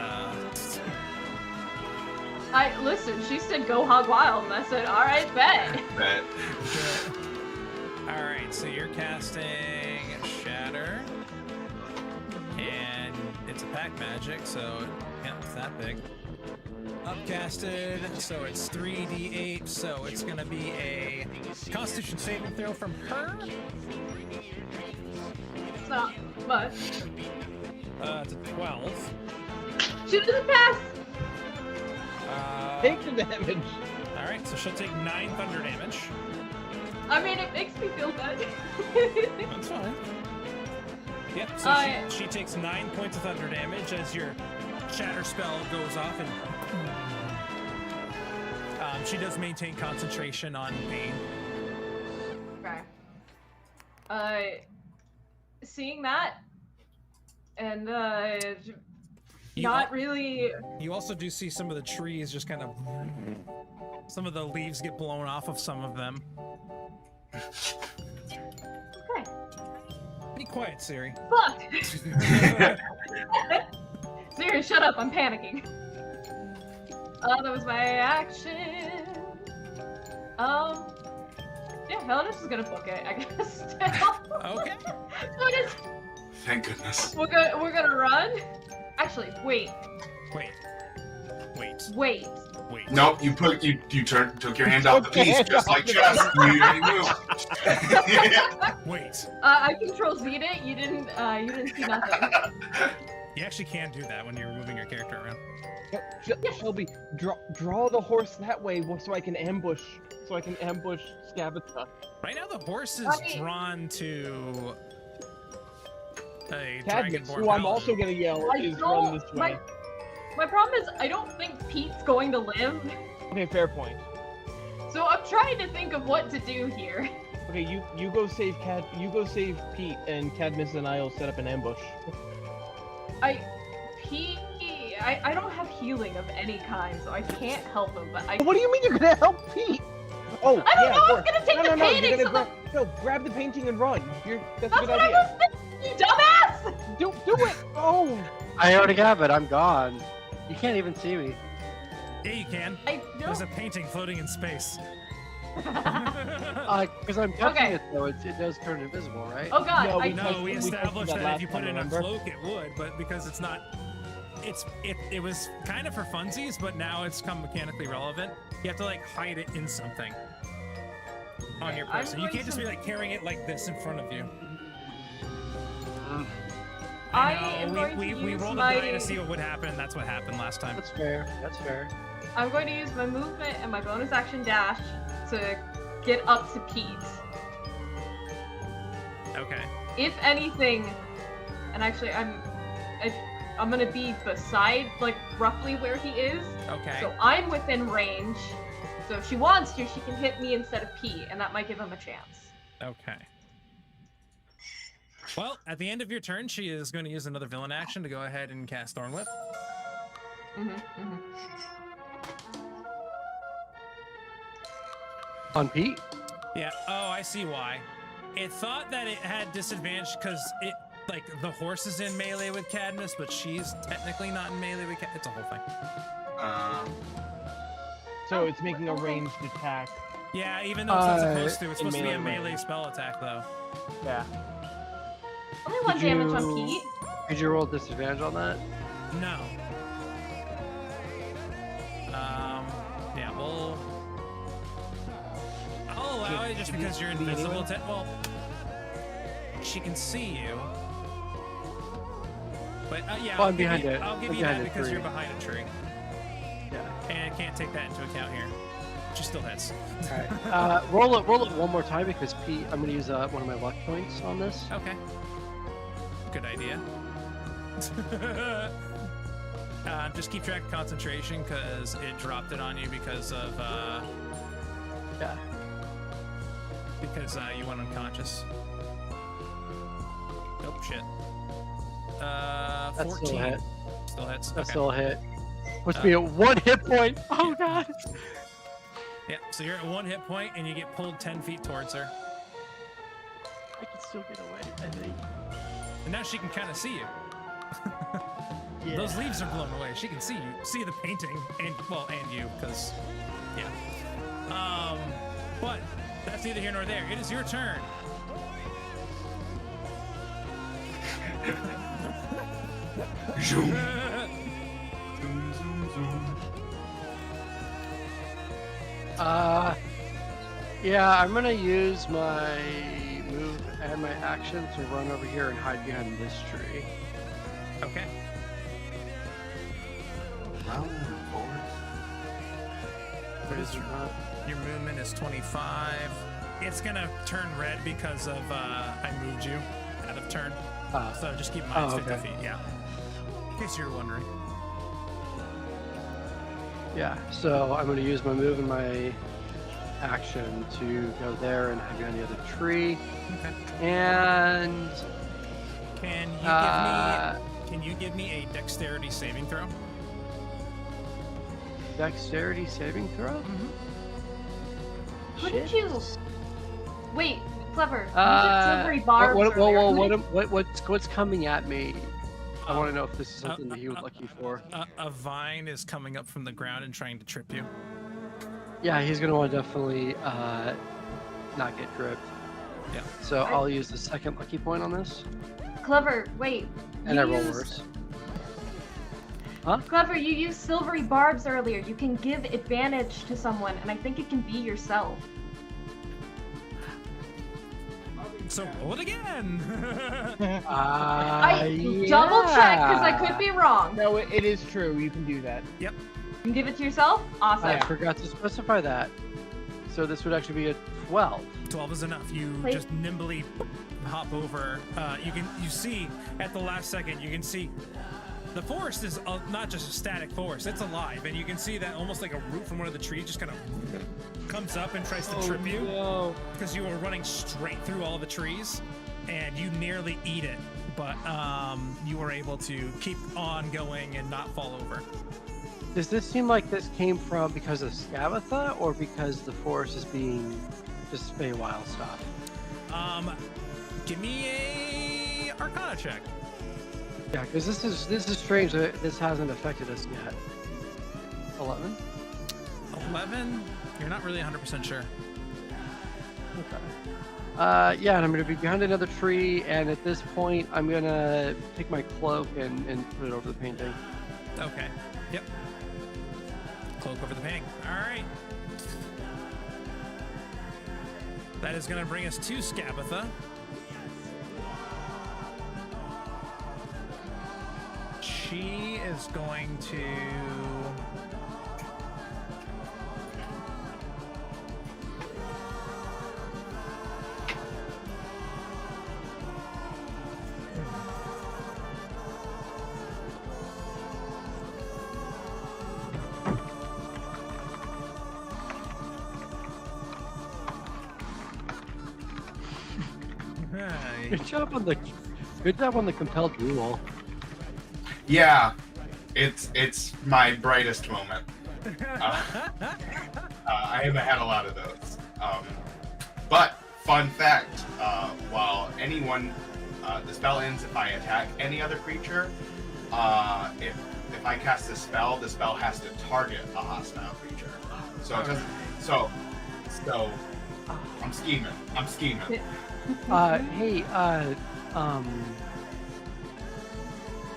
Listen, she said go hog wild, and I said, alright, bet. That All right. So you're casting Shatter, and it's a pack magic, so yeah, it's that big. Upcasted, so it's 3d8, so it's gonna be a Constitution saving throw from her. It's not much. It's a 12. She doesn't pass! Take the damage. All right, so she'll take 9 thunder damage. I mean, it makes me feel good. That's fine. Yep, so she takes 9 points of thunder damage as your shatter spell goes off, and she does maintain concentration on pain. Okay. Seeing that, and You not al- really. You also do see some of the trees just kind of, some of the leaves get blown off of some of them. Okay. Be quiet, Siri. Fuck! Siri, shut up! I'm panicking. That was my action. Yeah, Helena's just gonna book it, I guess. Okay. So it is. thank goodness. We're gonna run. Actually, wait. Wait. Nope, you took your hand off the piece just like chess. You move. Wait. I control Z'd it. You didn't see nothing. You actually can do that when you're moving your character around. Shelby, draw the horse that way so I can ambush Skabatha. Right now, the horse is I mean- drawn to a Cadmus, dragonborn who I'm paladin. also gonna yell I is don't- run this way. My problem is I don't think Pete's going to live. Okay, fair point. So I'm trying to think of what to do here. Okay, you go save Pete, and Cadmus and I'll set up an ambush. I don't have healing of any kind, so I can't help him. But I. What do you mean you're gonna help Pete? Oh, I don't yeah, know. of I was course. gonna take no, the no, painting. You're So gonna grab the painting and run. That's a that's good what I idea. was thinking, you dumbass. Do it. Oh. I already have it. I'm gone. You can't even see me. Yeah, you can. I There's don't. a painting floating in space. Because I'm touching Okay. it though, it does turn invisible, right? Oh god, No, I we No, we we tested established that that, last if you put time, it in a remember? cloak, it would, but because it's not, it was kind of for funsies, but now it's come mechanically relevant. You have to like hide it in something on your I'm person. You going can't just to- be like carrying it like this in front of you. I know, am going we to use rolled my... a die to see what would happen, and that's what happened last time. That's fair. That's fair. I'm going to use my movement and my bonus action dash to get up to Pete. Okay. If anything, and actually I'm gonna be beside, like, roughly where he is. Okay. So I'm within range. So if she wants to, she can hit me instead of Pete, and that might give him a chance. Okay. Well, at the end of your turn, she is going to use another villain action to go ahead and cast Thorn Whip. On Pete? Yeah. Oh, I see why. It thought that it had disadvantage because it, like, the horse is in melee with Cadmus, but she's technically not in melee with Cadmus. It's a whole thing. So it's making a ranged attack. Yeah, even though it's not supposed to. It's in supposed to be a melee melee range. spell attack, though. Yeah. Only one Did damage on you- Pete. Did you roll disadvantage on that? No. Yeah, well... I'll allow it just because you're invisible to... Well, she can see you. But, yeah, Oh, I'll I'm give behind you, it. I'll give I'm you that behind a because tree. you're behind a tree. Yeah. And can't take that into account here. She still hits. Alright. Roll it one more time because Pete, I'm gonna use one of my luck points on this. Okay. Good idea. Just keep track of concentration because it dropped it on you because of Yeah. because you went unconscious. Oh shit. That's 14. still a hit. Still hits. That's Okay. still a hit. Puts me at 1 hit point. Oh god. Yeah. So you're at 1 hit point and you get pulled 10 feet towards her, I can still get away, I think. and now she can kind of see you. Yeah. Those leaves are blown away. She can see you, see the painting, and well, and you, because yeah. But that's neither here nor there. It is your turn. Zoom. Zoom, zoom, zoom. Yeah, I'm gonna use my move and my action to run over here and hide behind this tree. Okay. Round forward. What is it not? Your movement is 25. It's gonna turn red because of I moved you out of turn. So just keep in mind it's 50 feet. Yeah. In case you're wondering. Yeah, so I'm gonna use my move and my action to go there and hide behind the other tree. Okay. And Can you give me a dexterity saving throw? dexterity saving throw? Couldn't Shit. you? Wait, clever. You did silvery barbs earlier. What's coming at me? I want to know if this is something that he would like you for. A vine is coming up from the ground and trying to trip you. Yeah, he's gonna want to definitely not get tripped. Yeah. So I'll use the second lucky point on this, Clever, wait. and you I roll used- worse. Clever, you used silvery barbs earlier. You can give advantage to someone, and I think it can be yourself. So roll it again. I double checked because I could be wrong. No, it is true. You can do that. You can give it to yourself? Awesome. I forgot to specify that. So this would actually be a 12. 12 is enough. You Wait. just nimbly hop over. You see at the last second, you can see the forest is not just a static forest, it's alive, and you can see that almost like a root from one of the trees just kind of comes up and tries to trip you because you were running straight through all the trees and you nearly eat it, but you were able to keep on going and not fall over. Does this seem like this came from because of Skabatha or because the forest is being just Feywild stuff? Give me a Arcana check. Yeah, because this is strange that this hasn't affected us yet. 11? 11? You're not really 100% sure. Yeah, and I'm gonna be behind another tree, and at this point, I'm gonna take my cloak and put it over the painting. Okay. Yep. Cloak over the painting. All right. That is going to bring us to Scabatha. She is going to... Good job on the compelled rule. Yeah, it's my brightest moment. I haven't had a lot of those. But fun fact: while anyone, the spell ends if I attack any other creature. If I cast a spell, the spell has to target a hostile creature. So it doesn't. So I'm scheming. Hey,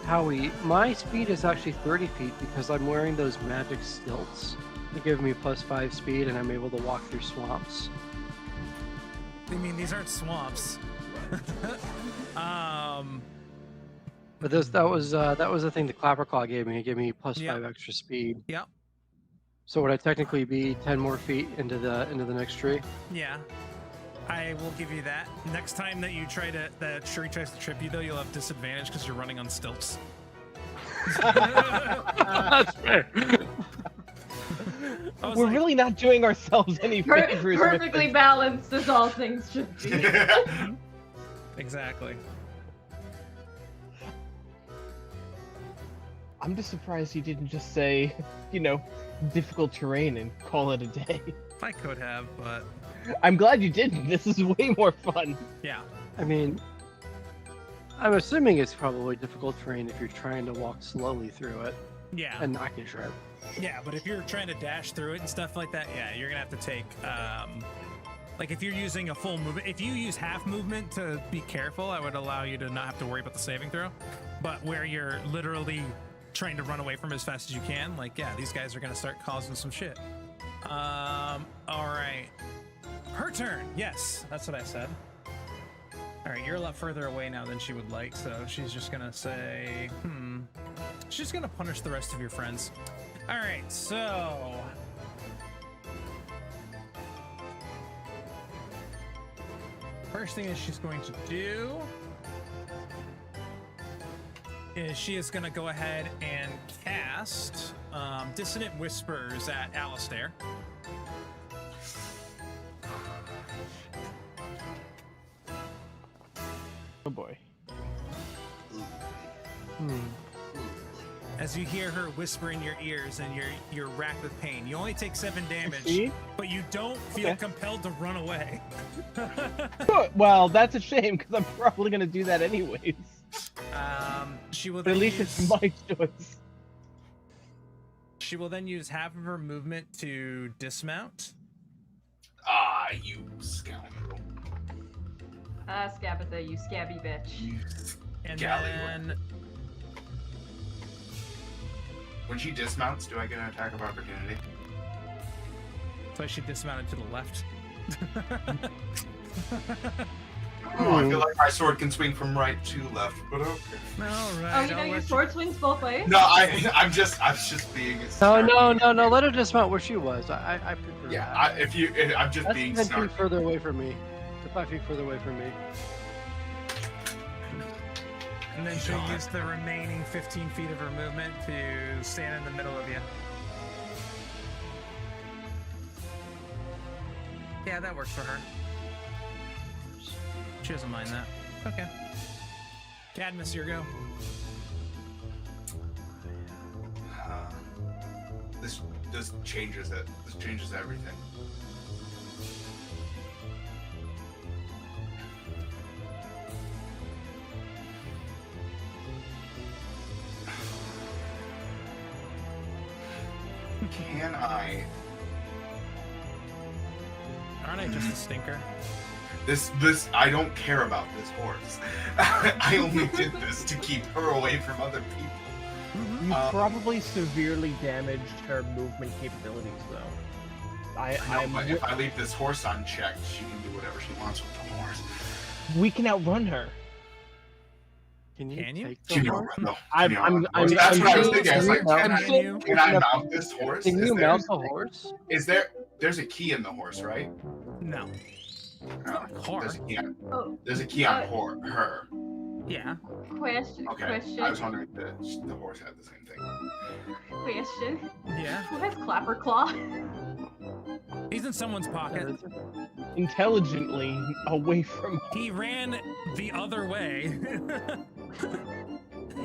Howie, my speed is actually 30 feet because I'm wearing those magic stilts. They give me +5 speed, and I'm able to walk through swamps. I mean, these aren't swamps. But that was the thing the Clapperclaw gave me. It gave me +5 extra speed. Yep. So would I technically be 10 more feet into the next tree? Yeah. I will give you that. Next time that that tree tries to trip you, though, you'll have disadvantage because you're running on stilts. That's fair. We're really not doing ourselves any favors. Perfectly balanced as all things should be. Exactly. I'm just surprised he didn't just say, difficult terrain and call it a day. I could have, but... I'm glad you didn't. This is way more fun. Yeah. I mean, I'm assuming it's probably difficult terrain if you're trying to walk slowly through it. Yeah. And not get sharp. Yeah, but if you're trying to dash through it and stuff like that, yeah, you're gonna have to take, like if you're using a full movement, if you use half movement to be careful, I would allow you to not have to worry about the saving throw. But where you're literally trying to run away from it as fast as you can, like, yeah, these guys are gonna start causing some shit. All right. Her turn. Yes, that's what I said. All right, you're a lot further away now than she would like, so she's just gonna say, she's gonna punish the rest of your friends. All right, so first thing is she's going to do is she is gonna go ahead and cast Dissonant Whispers at Alistair. Oh boy. As you hear her whisper in your ears and you're racked with pain. You only take 7 damage, but you don't feel compelled to run away. Well, that's a shame because I'm probably gonna do that anyways. She will. But at least it's my choice. She will then use half of her movement to dismount. Ah, you scoundrel. Scabatha, you scabby bitch. And Scallywag. then When she dismounts, do I get an attack of opportunity? so she dismounted to the left. Oh, I feel like my sword can swing from right to left, but okay. All Oh, right. you know your sword swings both ways? No, I was just being. No. Let her dismount where she was. I prefer Yeah, that. I'm just That's being 10 snarky. feet further away from me. 5 feet further away from me. And then she'll use the remaining 15 feet of her movement to stand in the middle of you. Yeah, that works for her. She doesn't mind that. Okay. Cadmus, your go. This changes it. This changes everything. Can I? Aren't I just a stinker? This I don't care about this horse. I only did this to keep her away from other people. You probably severely damaged her movement capabilities, though. But if I leave this horse unchecked, she can do whatever she wants with the horse. We can outrun her. Can you? Can you? Take the Can you horse? outrun the- I'm- can you outrun the I'm- horse? That's what I was I'm- thinking. I was like, I'm- can I mount this horse? Can you mount the horse? There's a key in the horse, right? No. No, not a car. There's a key on her. Yeah. Question. Okay. Question. I was wondering if the horse had the same thing. Question. Yeah. Who has Clapper Claw? He's in someone's pocket. Intelligently away from. He ran the other way.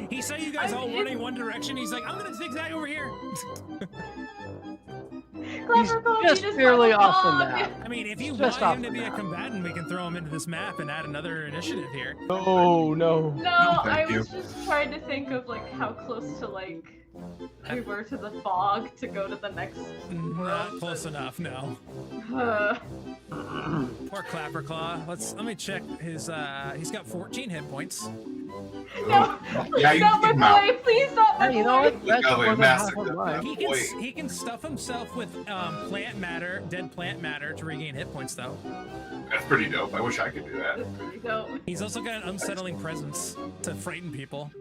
He saw you guys all running one direction. He's like, I'm gonna zigzag over here. Clapper Claw, just you just barely left off the dog. map. I mean, if you Just want off him to the be a map. combatant, we can throw him into this map and add another initiative here. Oh no. No, No, I thank was just trying to think of like how close to like we were to the fog to go to the next Not world. close enough, no. Poor Clapperclaw. Let me check his he's got 14 hit points. No, Yeah, you not my can mount. boy, please not my Hey, you know boy. what? That's Go more away, than half massacre of mine. them. He can stuff himself with plant matter, dead plant matter to regain hit points though. That's pretty dope. I wish I could do that. That's pretty dope. He's also got an unsettling presence to frighten people.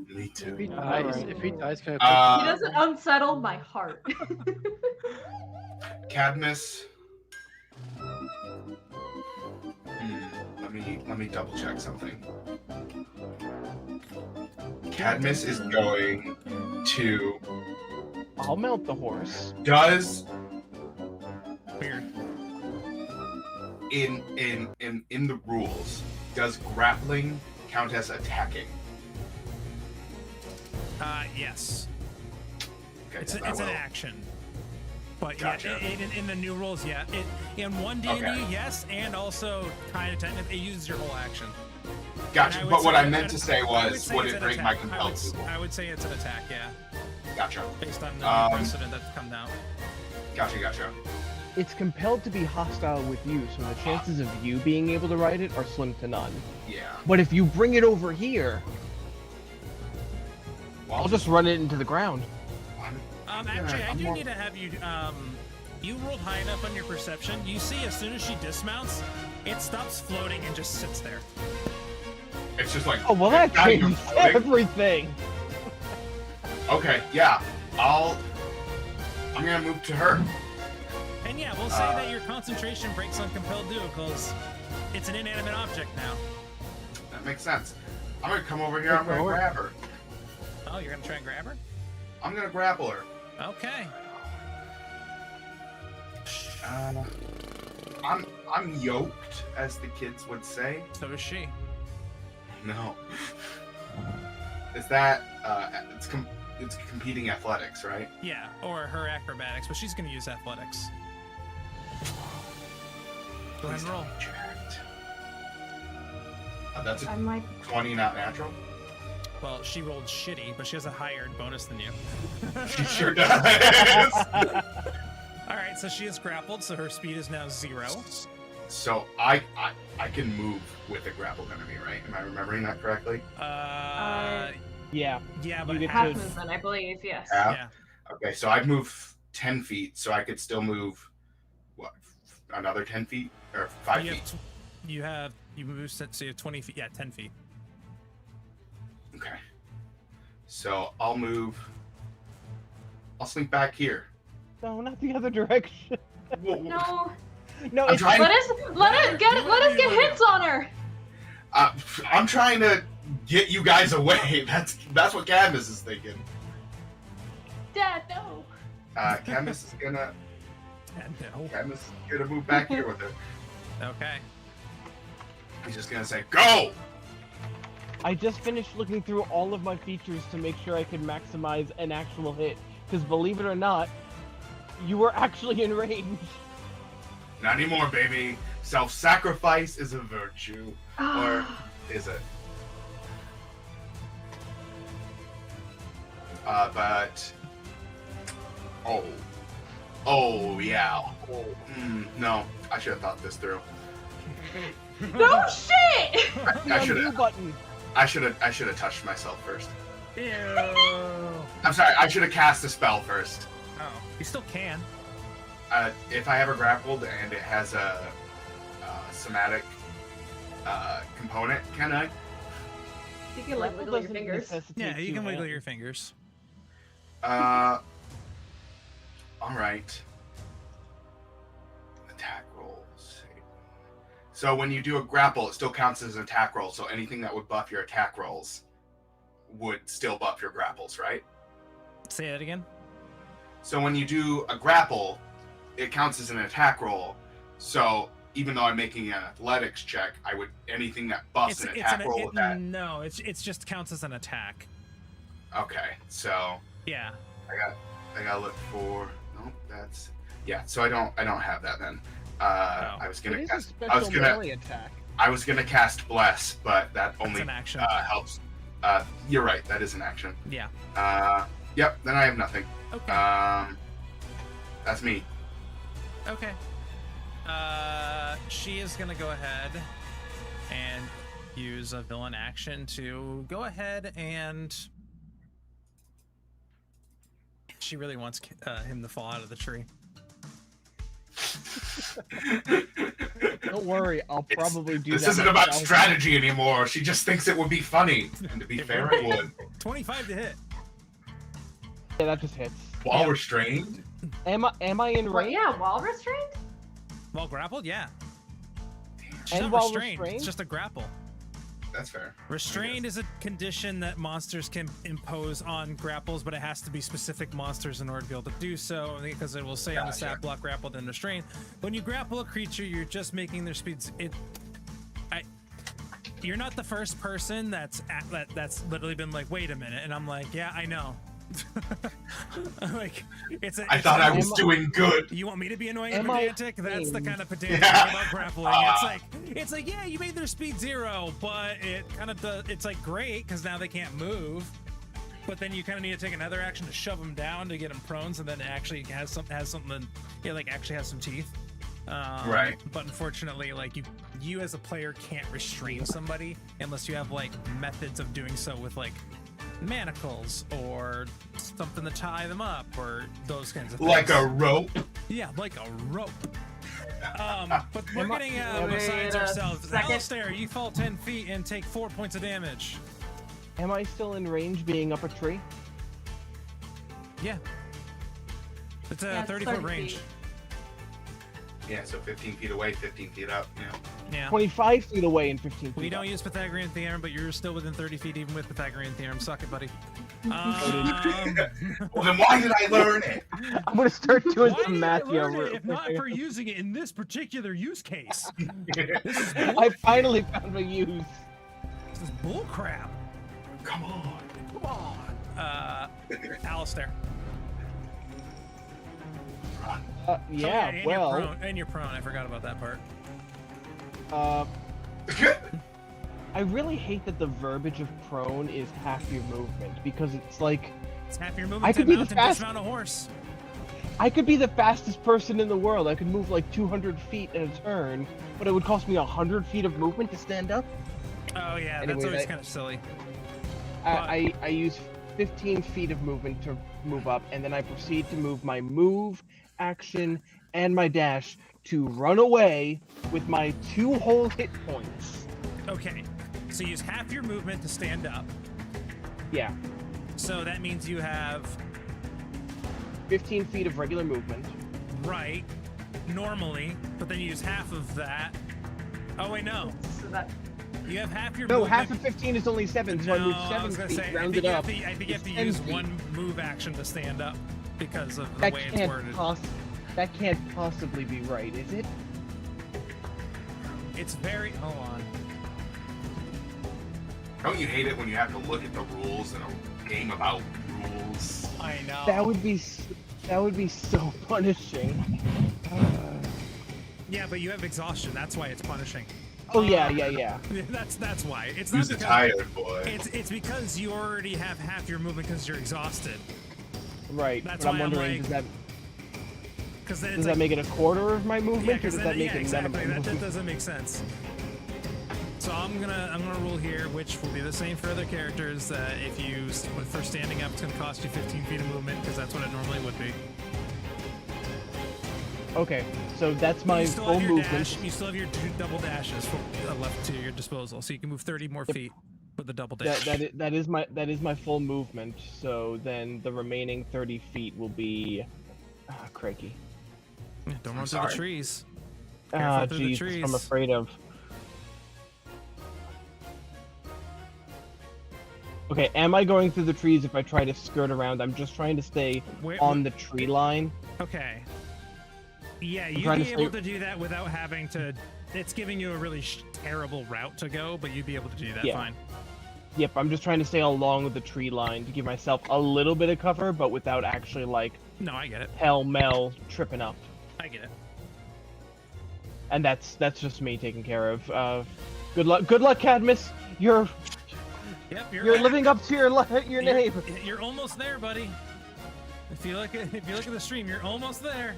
Me If he too. dies, can He Uh, doesn't unsettle my heart. Cadmus. Let me double check something. Cadmus is going to I'll mount the horse. does Weird. in the rules does grappling count as attacking? Yes. Okay, It's then I an will. action. But Gotcha. yeah, in the new rules, yeah. In 1D&D, Okay. yes, and also kind of technically, it uses your whole action. Gotcha. And I would But what say I that- meant to say was, say would it's it an break attack. my compelled people? I would say it's an attack, yeah, Gotcha. based on the precedent that's come out. Gotcha. It's compelled to be hostile with you, so the chances of you being able to ride it are slim to none. Yeah. But if you bring it over here, Well, I'll just run it into the ground. Actually, I I'm do more- need to have you. You rolled high enough on your perception. You see, as soon as she dismounts, it stops floating and just sits there. It's just like. Oh well, that not even changes floating. everything. Okay. Yeah. I'm gonna move to her. And yeah, we'll say that your concentration breaks on compelled duo because it's an inanimate object now. That makes sense. I'm gonna come over here. I'm gonna Forward. grab her. Oh, you're gonna try and grab her? I'm gonna grapple her. Okay. I'm yoked, as the kids would say. So is she. No. Is that it's competing athletics, right? Yeah, or her acrobatics, but she's gonna use athletics. Go ahead and roll. Checked. That's a I'm like, 20, not natural. Well, she rolled shitty, but she has a higher bonus than you. She sure does. All right, so she is grappled, so her speed is now 0. So I can move with a grappled enemy, right? Am I remembering that correctly? Yeah. Yeah, but You get half. half movement, I believe, yes. Yeah. Okay, so I'd move 10 feet, so I could still move what? Another 10 feet or 5 feet? You move so you have 20 feet. Yeah, 10 feet. Okay. So I'll slink back here. No, not the other direction. No, No, I'm it's trying- let us get hits on her. I'm trying to get you guys away. That's what Cadmus is thinking. Dad, no. Cadmus is gonna No. move back here with her. Okay. He's just gonna say, "Go!" I just finished looking through all of my features to make sure I could maximize an actual hit. Because believe it or not, you were actually in range. Not anymore, baby. Self-sacrifice is a virtue, or is it? But oh yeah. No, I should have thought this through. No shit! The undo button. I should have touched myself first. Ew. I'm sorry. I should have cast a spell first. Oh, you still can. If I ever grappled and it has a somatic component, can I? You can like wiggle your Doesn't fingers. necessitate Yeah, you two can wiggle hands. your fingers. All right. Attack rolls. So when you do a grapple, it still counts as an attack roll. So anything that would buff your attack rolls would still buff your grapples, right? Say that again. So when you do a grapple, it counts as an attack roll. So even though I'm making an athletics check, I would anything that buffs an attack roll with that. No, it's just counts as an attack. Okay, so Yeah. I gotta look for. Nope, that's yeah. So I don't have that then. I was It gonna is a cast. special melee attack. I was gonna cast bless, but that only an action. helps. You're right. That is an action. Yeah. Yep. Then I have nothing. Okay. That's me. Okay. She is gonna go ahead and use a villain action to go ahead and. She really wants him to fall out of the tree. Don't worry, I'll probably do that. This isn't about myself. strategy anymore. She just thinks it would be funny, and to be fair, it would. 25 to hit. Yeah, that just hits. While restrained. Am I in Well, range? yeah, while restrained? While grappled, yeah. She's And not while restrained. restrained? It's just a grapple. That's fair. Restrained is a condition that monsters can impose on grapples, but it has to be specific monsters in order to be able to do so, because it will say on the stat block grappled and restrained. When you grapple a creature, you're just making their speeds. You're not the first person that's literally been like, wait a minute, and I'm like, yeah, I know. Like, I thought I was doing good. You want me to be annoying and Am I pedantic? That's the kind of pedantic Yeah. thing about grappling. It's like, yeah, you made their speed 0, but it kind of does. It's like great because now they can't move. But then you kind of need to take another action to shove them down to get them prone, so then it actually has something, yeah, like actually has some teeth. Right. But unfortunately, like you as a player can't restrain somebody unless you have like methods of doing so with like manacles or something to tie them up or those kinds of things. Like a rope. Yeah, like a rope. But we're getting besides Wait a ourselves. second. Alistair, you fall 10 feet and take 4 points of damage. Am I still in range being up a tree? Yeah. It's a Yeah, it's 30-foot 30 range. feet. Yeah, so 15 feet away, 15 feet up. Yeah. 25 feet away and 15 feet We don't up. use Pythagorean theorem, but you're still within 30 feet even with Pythagorean theorem. Suck it, buddy. Well, then why did I learn it? I'm gonna start doing Why some did math I here. learn it if not for using it in this particular use case? This is bull, I finally found a use. this is bull crap. Come on. Come on. Alistair. Yeah, and well, you're prone. I forgot about that part. I really hate that the verbiage of prone is half your movement because it's like It's half your I movement to could be mount the and fast- dismount a horse. I could be the fastest person in the world. I could move like 200 feet in a turn, but it would cost me 100 feet of movement to stand up. Oh yeah, Anyway, that's always that- kind of silly. I use 15 feet of movement to move up, and then I proceed to move my move, action, and my dash to run away with my 2 whole hit points. Okay, so use half your movement to stand up. Yeah, So that means you have 15 feet of regular movement. right normally, but then you use half of that. Oh wait, no. So that You have half your No, movement. half of 15 is only 7, so I No, move I 7 was gonna feet, say, rounded up. I think you have to It's 10 use feet. one move action to stand up because of the That way it's can't worded. that can't possibly be right, is it? It's very. Hold on. Don't you hate it when you have to look at the rules in a game about rules? I know. That would be so punishing. Yeah, but you have exhaustion. That's why it's punishing. Oh yeah. That's why. It's Who's not the because tired boy? it's because you already have half your movement because you're exhausted. Right. That's but I'm why I'm wondering, like- Because then does it's that like, make it a quarter of my movement, yeah, or 'cause does then, that make yeah, it none of exactly. my That movement? doesn't make sense. So I'm gonna rule here, which will be the same for other characters. That if you for standing up, it's gonna cost you 15 feet of movement because that's what it normally would be. Okay, so that's my You still full have your movement. dash. You still have your 2 double dashes left to your disposal, so you can move 30 more feet with the double dash. That is my full movement. So then the remaining 30 feet will be cranky. Yeah, don't run through the trees. Ah, Careful through the jeez, trees. I'm afraid of. Okay, am I going through the trees if I try to skirt around? I'm just trying to stay on the tree line. Okay. Yeah, you'd trying be to able stay- to do that without having to. It's giving you a really terrible route to go, but you'd be able to do that Yeah. fine. Yep, I'm just trying to stay along the tree line to give myself a little bit of cover, but without actually like No, I get it. pell-mell tripping up. I get it. And that's just me taken care of. Good luck, Cadmus. You're Yep, living up to your name. You're almost there, buddy. If you look at the stream, you're almost there.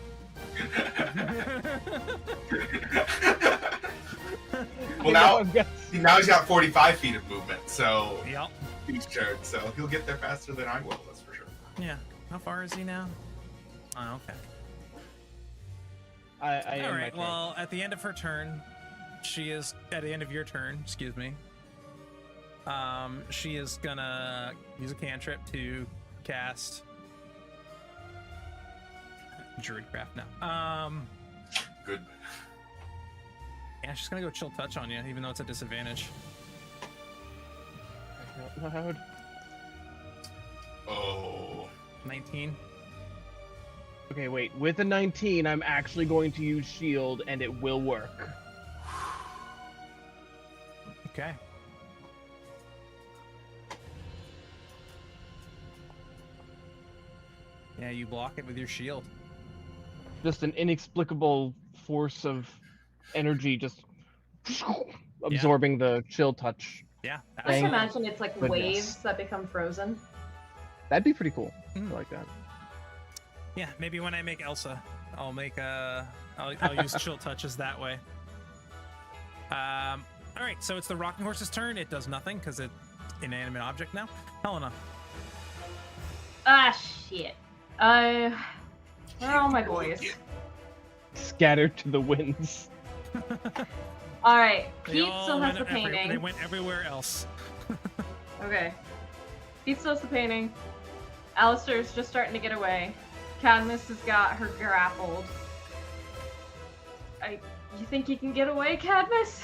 Well, now he's got 45 feet of movement, so Yep. each turn, so he'll get there faster than I will. That's for sure. Yeah. How far is he now? Oh, okay. I All am my right. turn. Well, at the end of her turn, she is at the end of your turn. Excuse me. She is gonna use a cantrip to cast Druidcraft now. Good. Yeah, she's gonna go chill touch on you, even though it's a disadvantage. Not loud. Oh. 19. Okay, wait. With a 19, I'm actually going to use shield, and it will work. Okay. Yeah, you block it with your shield. Just an inexplicable force of energy just absorbing the chill touch. Yeah. I can Thank imagine it's like goodness. waves that become frozen. That'd be pretty cool. Mm. I like that. Yeah, maybe when I make Elsa, I'll make I'll use chill touches that way. All right, so it's the rocking horse's turn. It does nothing because it's inanimate object now. Helena. Ah, shit. Where are all my boys? Scattered to the winds. Alright, They Pete all still has went the painting. They went everywhere else. Okay. Pete still has the painting. Alistair's just starting to get away. Cadmus has got her grappled. You think you can get away, Cadmus?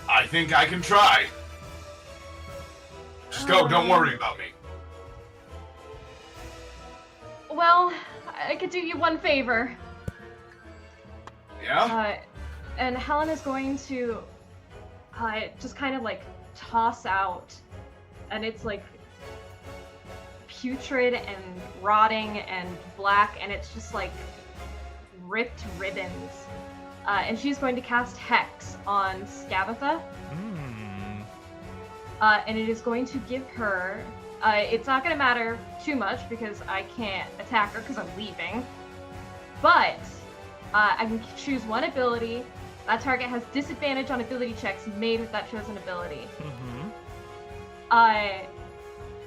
I think I can try. Just go. Don't worry about me. Well, I could do you one favor. Yeah? And Helen is going to just kind of like toss out, and it's like putrid and rotting and black, and it's just like ripped ribbons. And she's going to cast Hex on Scabatha. And it is going to give her... it's not going to matter too much because I can't attack her because I'm leaving. But I can choose one ability. That target has disadvantage on ability checks made with that chosen ability.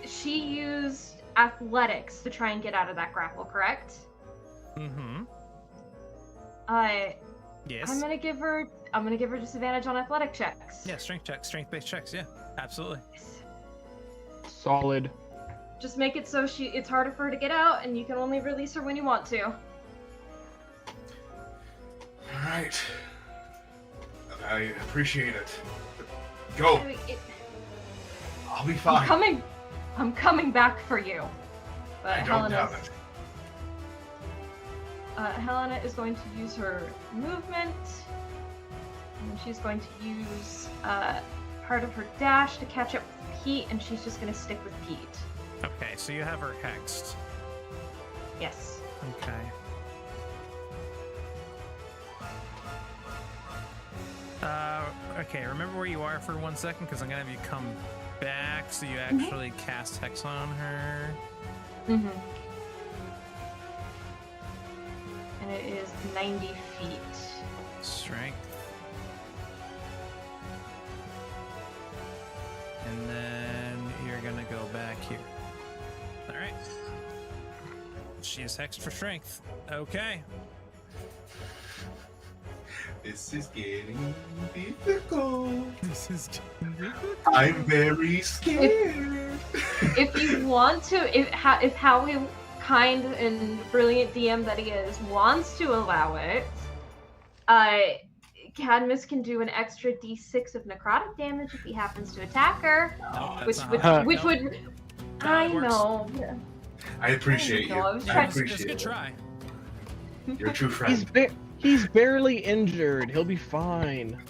She used athletics to try and get out of that grapple, correct? Yes. I'm gonna give her disadvantage on athletic checks. Yeah, strength-based checks. Yeah, absolutely. Solid. Just make it so it's harder for her to get out, and you can only release her when you want to. Alright. I appreciate it. Go. I mean, I'll be fine. I'm coming back for you. But I don't doubt it. Helena is going to use her movement, and she's going to use part of her dash to catch up with Pete, and she's just going to stick with Pete. Okay, so you have her hexed. Yes. Okay. Okay, remember where you are for 1 second, because I'm gonna have you come back so you actually cast Hex on her. And it is 90 feet. Strength. And then you're gonna go back here. All right. She is hexed for strength. Okay. This is getting difficult. This is. I'm very scared. If you want to, if Howie, kind and brilliant DM that he is, wants to allow it, Cadmus can do an extra d6 of necrotic damage if he happens to attack her, No, which that's would, not- which no. would. How I it works. know. I appreciate you. I was I trying- It's a appreciate good it. try. You're a true He's friend. he's barely injured. He'll be fine.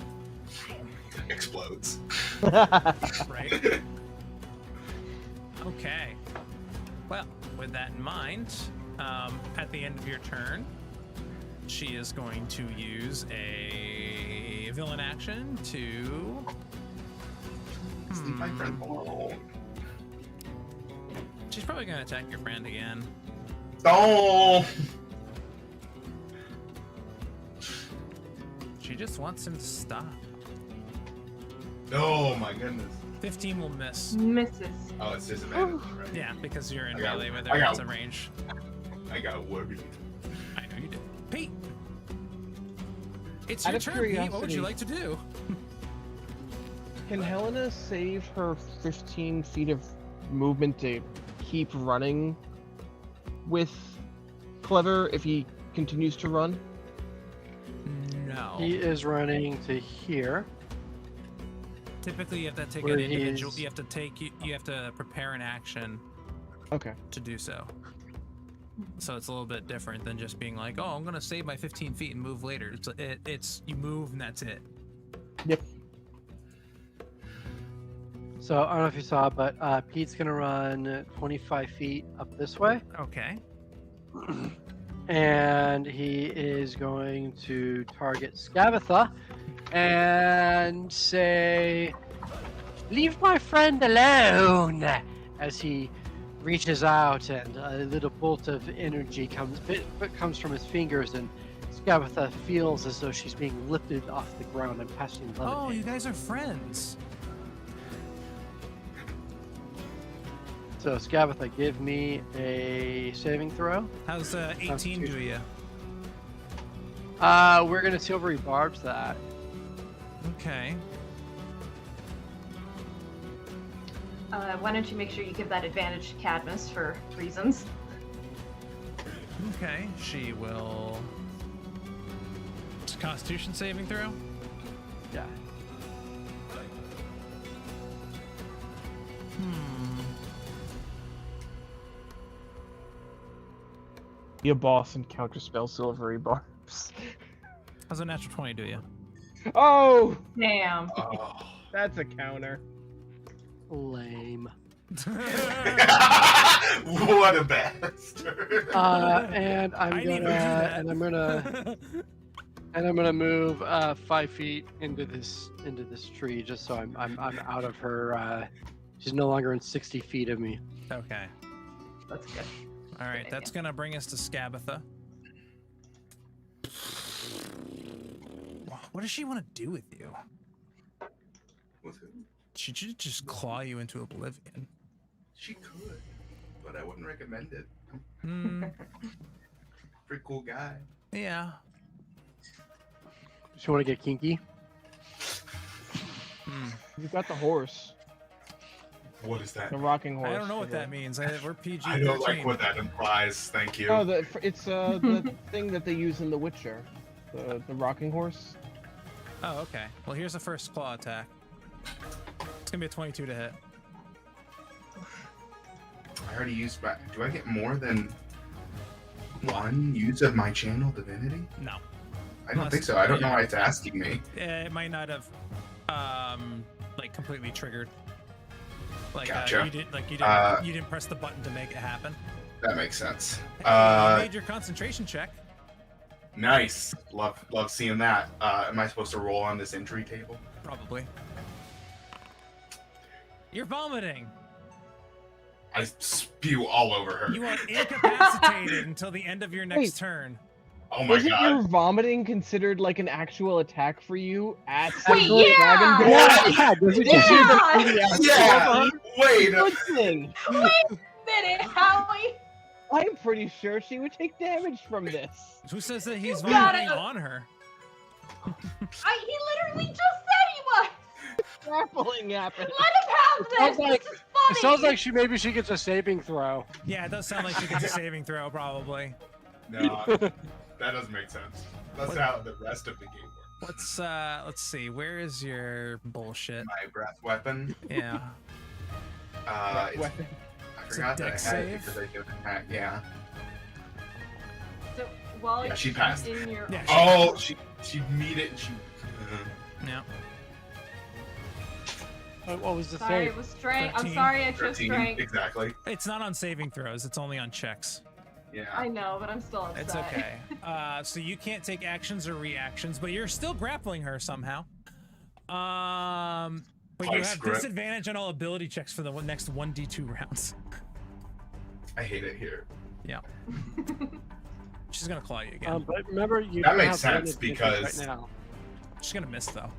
Explodes. Right. Okay. Well, with that in mind, at the end of your turn, she is going to use a villain action to. Leave my friend alone. She's probably going to attack your friend again. Oh! She just wants him to stop. Oh my goodness. 15 will miss. Misses. Oh, it's disadvantage, right? Yeah, because you're in I got- melee with I her. got- It's a range. I got worried. I know you did. Pete! It's Out your of turn, Pete. What would you curiosity- like to do? Can Helena save her 15 feet of movement to keep running with Clever if he continues to run? No. He is running to here. Typically, you have to take Where an individual. he's- You have to take. You have to prepare an action Okay. to do so. So it's a little bit different than just being like, "Oh, I'm gonna save my 15 feet and move later." It's you move and that's it. Yep. So I don't know if you saw, but Pete's gonna run 25 feet up this way, Okay. and he is going to target Skabatha and say, "Leave my friend alone!" As he reaches out, and a little bolt of energy comes from his fingers, and Skabatha feels as though she's being lifted off the ground and passing Oh, levitate. you guys are friends. So Skabatha, give me a saving throw. How's 18 do you? We're gonna silvery barbs that. Okay. Why don't you make sure you give that advantage to Cadmus for reasons? Okay. She will. It's a Constitution saving throw. Yeah. Be a boss and counterspell silvery barbs. How's a natural 20 do you? Oh! Damn. Oh. That's a counter. Lame. What a bastard. And I'm I didn't even do gonna that. and I'm gonna move 5 feet into this tree just so I'm out of her. She's no longer in 60 feet of me. Okay. That's good. All right. That's gonna bring us to Skabatha. What does she want to do with you? With who? She should just claw you into oblivion. She could, but I wouldn't recommend it. Hmm. Pretty cool guy. Yeah. She want to get kinky? Hmm. You've got the horse. What is that? The rocking horse. I don't know what that means. We're PG. I don't like what that implies. Thank you. Oh, it's the thing that they use in The Witcher. The rocking horse. Oh, okay. Well, here's the first claw attack. It's gonna be a 22 to hit. I already used my. Do I get more than one use of my channel divinity? No. I don't think so. I don't know why it's asking me. It might not have, like completely triggered. Like Gotcha. you didn't press the button to make it happen. That makes sense. Hey, you made your concentration check. Nice. Love seeing that. Am I supposed to roll on this injury table? Probably. You're vomiting. I spew all over her. You are incapacitated until the end of your next turn. Oh my Isn't god. your vomiting considered like an actual attack for you at Wait, Central yeah! Dragon Yeah, yeah, does it just use Yeah! the Yeah. Wait. Good thing. Minute, Howie! I'm pretty sure she would take damage from this. Who says that he's You gotta- vomiting on her? He literally just said he was! Grappling happened. Let him have this! sounds like- This is funny! It sounds like maybe she gets a saving throw. Yeah, it does sound like she gets a saving throw, probably. No, that doesn't make sense. That's how the rest of the game works. Let's see. Where is your bullshit? My breath weapon. Yeah. Weapon. I forgot that I had dex it save? because I did attack. Yeah. So, while Yeah, she she's passed. in your... Yeah. Oh, she meet it. And she. Yeah. What was the Sorry, save? it was strength. I'm 13. sorry, I chose 13, strength. exactly. It's not on saving throws. It's only on checks. Yeah. I know, but I'm still upset. It's okay. So you can't take actions or reactions, but you're still grappling her somehow. But you Vice have grip. disadvantage on all ability checks for the next 1d2 rounds. I hate it here. Yeah. She's gonna claw you again. But remember, you That don't makes have sense advantage because- right now. She's gonna miss though.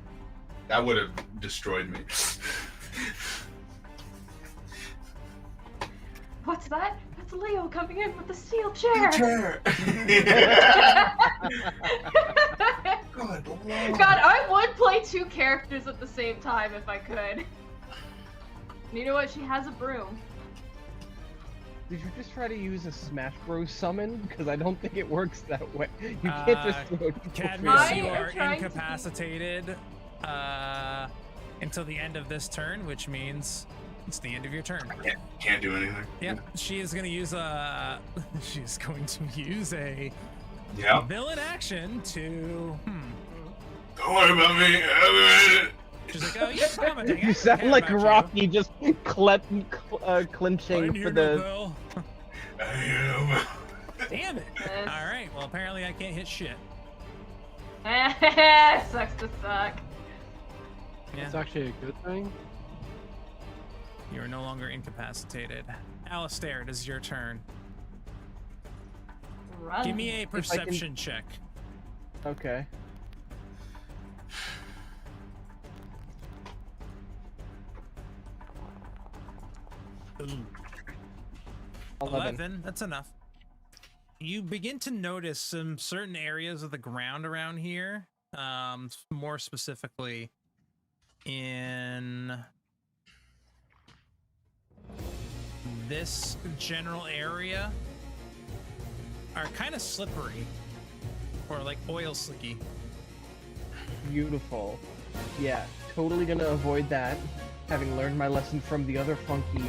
That would have destroyed me. What's that? That's Leo coming in with the steel chair. Good lord. God, I would play two characters at the same time if I could. And you know what? She has a broom. Did you just try to use a Smash Bros summon? Because I don't think it works that way. You can't just throw people Cadmus, through you the I am are trying to be- incapacitated until the end of this turn, which means it's the end of your turn. Can't do anything. Yeah, she is going to use a. She's going to use a Yeah. villain action to. Don't worry about me. She's like, oh, you're vomiting. I You don't sound care like about you." Rocky just clenching I'm for here, the. Bill. Damn it! Yes. All right. Well, apparently I can't hit shit. Sucks to suck. Yeah. It's actually a good thing. You are no longer incapacitated. Alistair, it is your turn. Run. Give me a I can- perception check. Okay. Ooh. 11. 11. That's enough. You begin to notice some certain areas of the ground around here. More specifically in this general area are kind of slippery or like oil slicky. Beautiful. Yeah, totally gonna avoid that. Having learned my lesson from the other funky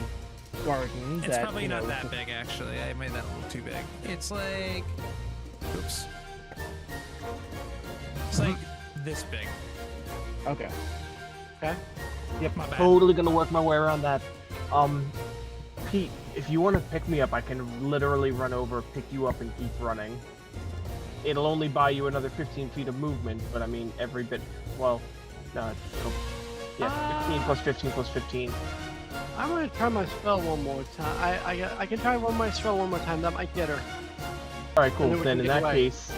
garden. It's that, probably you not know, that big, actually. I made that a little too big. It's like, oops. It's like this big. Okay. Okay. Yep. My bad. Totally gonna work my way around that. Pete, if you want to pick me up, I can literally run over, pick you up, and keep running. It'll only buy you another 15 feet of movement, but I mean, every bit. Well, no, yeah, 15 plus 15 plus 15. I'm gonna try my spell one more time. I can try my spell one more time. That might get her. All right, cool. And then we Then can in get that away. case,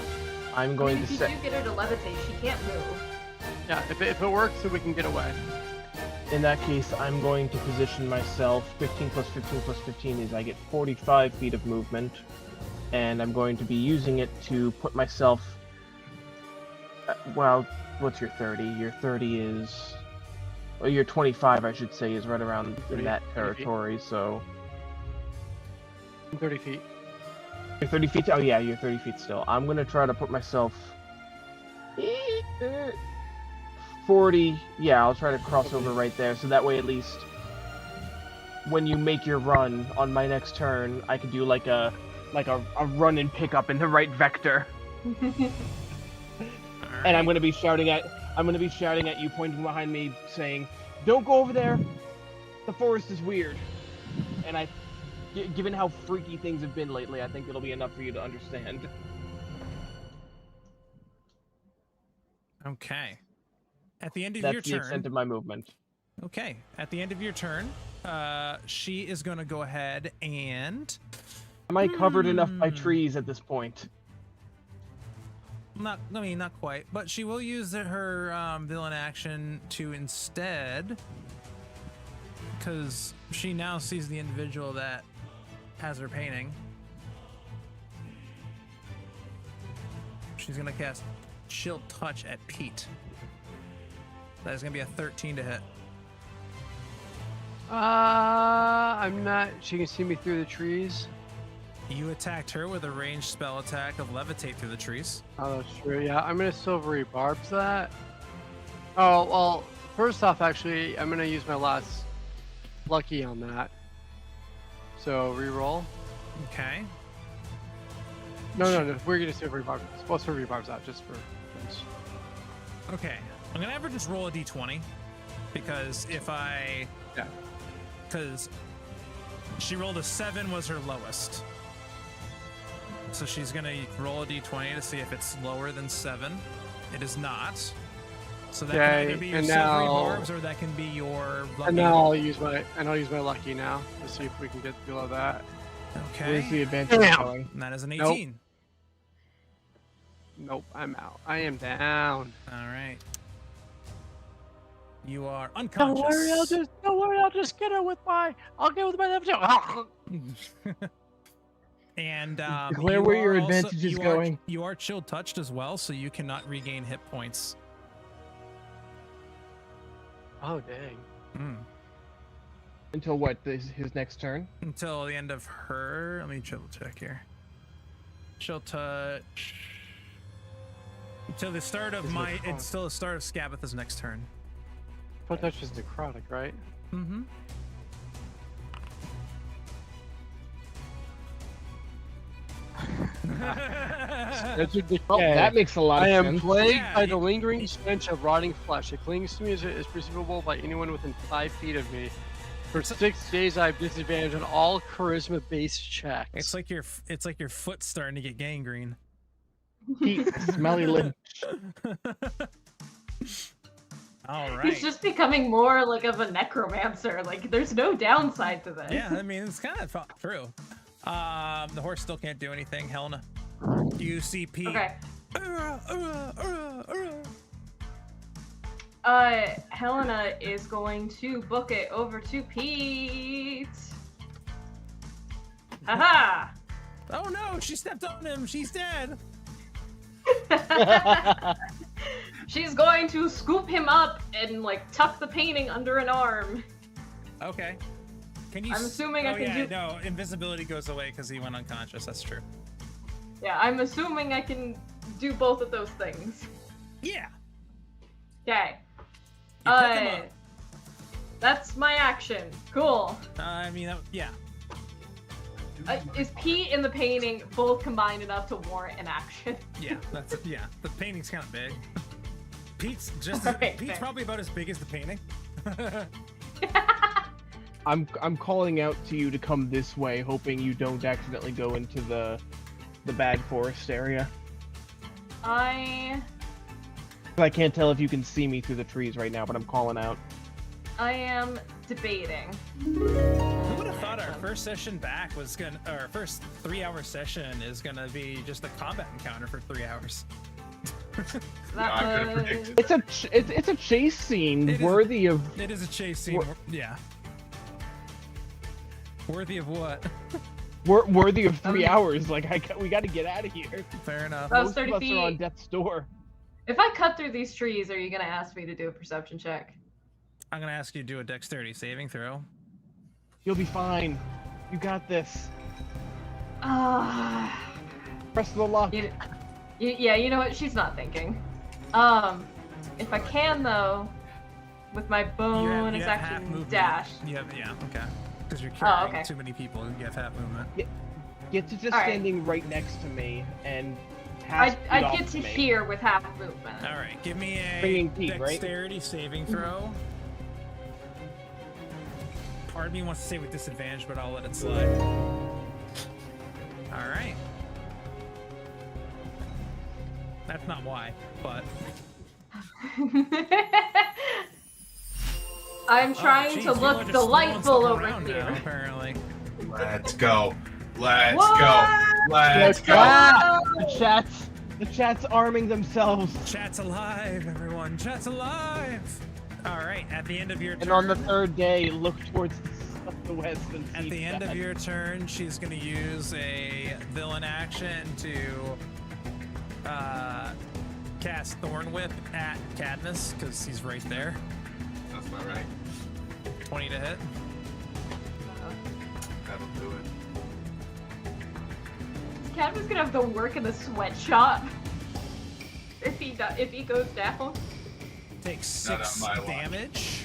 I'm going to If you set. do get her to levitate, she can't move. Yeah, if it works, then we can get away. In that case, I'm going to position myself. 15 plus 15 plus 15 is I get 45 feet of movement, and I'm going to be using it to put myself. Well, what's your 30? Your 30 is. Well, your 25, I should say, is right around 30 in that 30 feet. territory. So 30 feet. you're 30 feet. Oh yeah, you're 30 feet still. I'm gonna try to put myself. 40. Yeah, I'll try to cross over right there, so that way at least when you make your run on my next turn, I could do like a run and pick up in the right vector. And I'm gonna be shouting at you, pointing behind me, saying, "Don't go over there. The forest is weird." And given how freaky things have been lately, I think it'll be enough for you to understand. Okay. At the end of That's your the turn. extent of my movement. Okay. At the end of your turn, she is going to go ahead and. Am I covered enough by trees at this point? not quite, but she will use her villain action to instead, because she now sees the individual that has her painting. She's gonna cast Chill Touch at Pete. That is gonna be a 13 to hit. I'm not. She can see me through the trees. You attacked her with a ranged spell attack of Levitate through the trees. Oh, that's true. Yeah, I'm gonna silvery barbs that. Oh well. First off, actually, I'm gonna use my last lucky on that. So reroll. Okay. No. We're gonna silvery barbs. Well, silvery barbs out just for. Okay. I'm gonna have her just roll a d20 because if I. Yeah. Because she rolled a 7 was her lowest. So she's gonna roll a d20 to see if it's lower than 7. It is not. So that can either be your silvery barbs or that can be your lucky. And now I'll use my lucky now to see if we can get below that. Okay. Where's the advantage going? And that is an 18. Nope, I'm out. I am down. All right. You are unconscious. Don't worry, I'll just get her with my. I'll get with my left toe. And Declare where your advantage is going. You are chill touched as well, so you cannot regain hit points. Oh dang. Until what? His next turn? Until the end of her. Let me chill check here. Chill touch. Until the start of my. It's still the start of Scabatha's next turn. Chill touch is necrotic, right? Mm-hmm. Oh, that makes a lot of sense. I am plagued by Yeah, the lingering stench of rotting flesh. It clings to me as it is perceivable by anyone within 5 feet of me. For 6 days, I have disadvantage on all charisma-based checks. It's like your foot's starting to get gangrene. Pete, smelly lip. All right. He's just becoming more like of a necromancer. Like, there's no downside to this. Yeah, I mean it's kind of true. The horse still can't do anything. Helena, you see Pete. Okay. Helena is going to book it over to Pete. Haha! Oh no, she stepped on him. She's dead. She's going to scoop him up and like tuck the painting under an arm. Okay. Can you? I'm assuming I can do. No, invisibility goes away because he went unconscious. That's true. Yeah, I'm assuming I can do both of those things. Yeah. Okay. You pick him up. That's my action. Cool. I mean, yeah. Is Pete and the painting both combined enough to warrant an action? Yeah, that's it. Yeah, the painting's kind of big. Pete's just Alright, Pete's fair. probably about as big as the painting. I'm calling out to you to come this way, hoping you don't accidentally go into the bad forest area. I can't tell if you can see me through the trees right now, but I'm calling out. am debating. Who would have thought our first session back was our first 3-hour session is gonna be just a combat encounter for 3 hours? That I could have was- predicted. It's a chase scene It is- worthy of It is a chase scene. Yeah. Worthy of what? worthy of 3 hours. Like we got to get out of here. Fair enough. That was Most of 30 us feet. are on death's door. If I cut through these trees, are you gonna ask me to do a perception check? I'm gonna ask you to do a dexterity saving throw. You'll be fine. You got this. Ah. Press the luck. Yeah, you know what? She's not thinking. If I can though, with my bonus you have half action movement. dash. You have, yeah, okay. Because you're carrying okay. too many people, you have half movement. Get to just All right. standing right next to me and I pass get to here with half movement. All right, give me a Bringing Pete, right? dexterity saving throw. Part of me wants to say with disadvantage, but I'll let it slide. All right. That's not why, but I'm trying geez, to people are look just delightful throwing over stuff around here. now, apparently. Let's go. Let's What? go. Let's go. Ah, the chat. The chat's arming themselves. Chat's alive, everyone. Chat's alive. All right. At the end of your turn. And on the third day, look towards the west and see At the end chat. of your turn, she's going to use a villain action to cast Thorn Whip at Cadmus, because he's right there. That's about right. 20 to hit. That'll do it. Cadmus gonna have to work in the sweatshop if he goes down. Takes Not 6 on my watch. damage.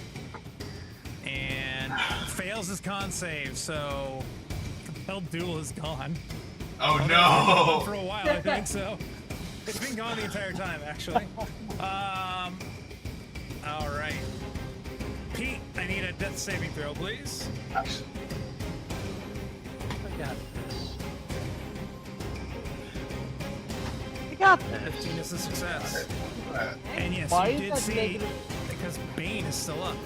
And fails his con save, so Compelled Duel is gone. Oh For no! a while, I think so. It's been gone the entire time, actually. All right. Pete, I need a death saving throw, please. Actually, I got this. I got this. 15 is a success. uh, And yes, Why you is did that see, negative? because Bane is still up.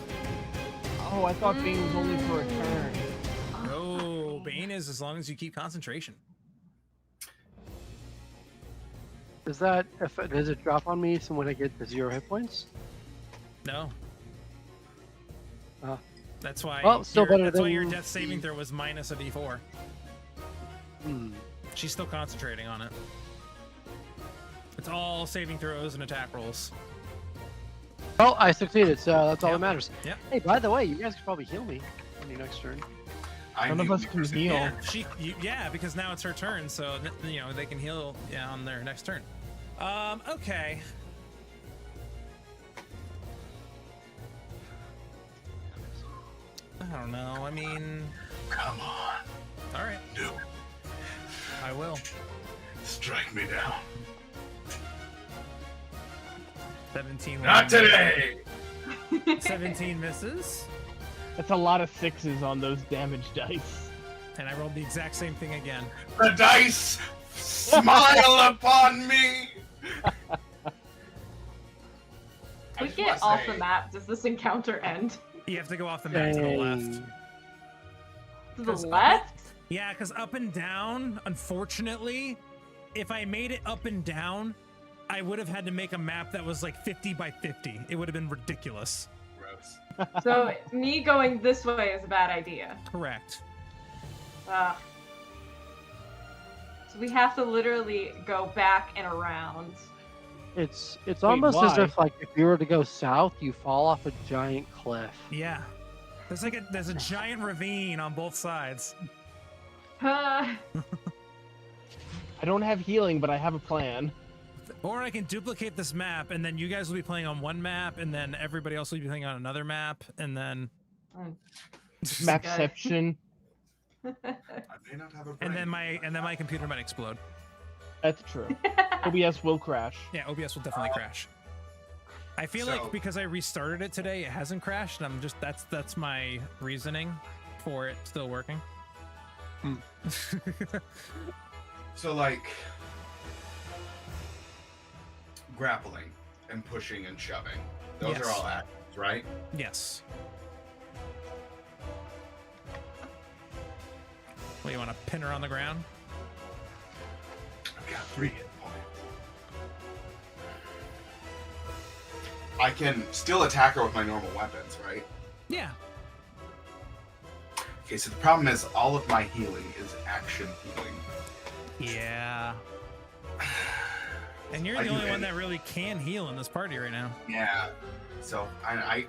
Oh, I thought Bane was only for a turn. No, Bane is as long as you keep concentration. Does it drop on me so when I get to 0 hit points? No. That's why. Well, still better that's why than- your death saving throw was minus a d4. Hmm. She's still concentrating on it. It's all saving throws and attack rolls. Well, I succeeded, so that's all Yep. that matters. Yep. Hey, by the way, you guys could probably heal me on your next turn. None of us can heal. Yeah, because now it's her turn, so they can heal on their next turn. Okay. I don't know. I mean, Come on, all right, do it. I will. Strike me down. 17. Not today. 17 misses, That's a lot of 6s on those damage dice. and I rolled the exact same thing again. The dice smile upon me. If we get off the map, does this encounter end? You have to go off the map to the left. Dang. To the Because- left? Yeah, because up and down, unfortunately, if I made it up and down, I would have had to make a map that was like 50 by 50. It would have been ridiculous. Gross. So me going this way is a bad idea. Correct. So we have to literally go back and around. It's almost as why? if like if you were to go south, you fall off a giant cliff. Yeah. There's a giant ravine on both sides. I don't have healing, but I have a plan. Or I can duplicate this map, and then you guys will be playing on one map, and then everybody else will be playing on another map, and then Mapception. I may not have a brain. and then my computer might explode. That's true. OBS will crash. Yeah, OBS will definitely crash. I feel So- like because I restarted it today, it hasn't crashed, and I'm just that's my reasoning for it still working. So like grappling and pushing and shoving. Those Yes. are all actions, right? Yes. What, you want to pin her on the ground? I've got 3 hit points. I can still attack her with my normal weapons, right? Yeah. Okay, so the problem is all of my healing is action healing. Yeah. And you're I the do only one any- that really can heal in this party right now. Yeah. So I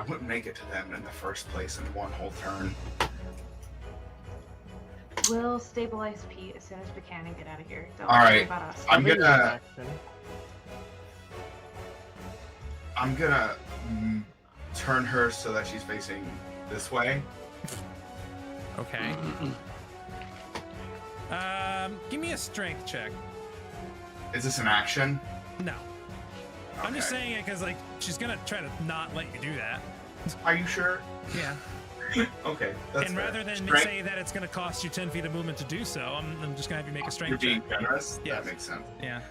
wouldn't make it to them in the first place in one whole turn. We'll stabilize Pete as soon as we can and get out of here. Don't All worry right. about us. I'm Maybe gonna action. turn her so that she's facing this way. Okay. Give me a strength check. Is this an action? No. I'm just Okay. saying it because like she's gonna try to not let you do that. Are you sure? Yeah. Okay. That's And fair. rather than Strength- say that it's gonna cost you 10 feet of movement to do so, I'm just gonna have you make a You're strength being check. generous. Yes. That makes sense. Yeah.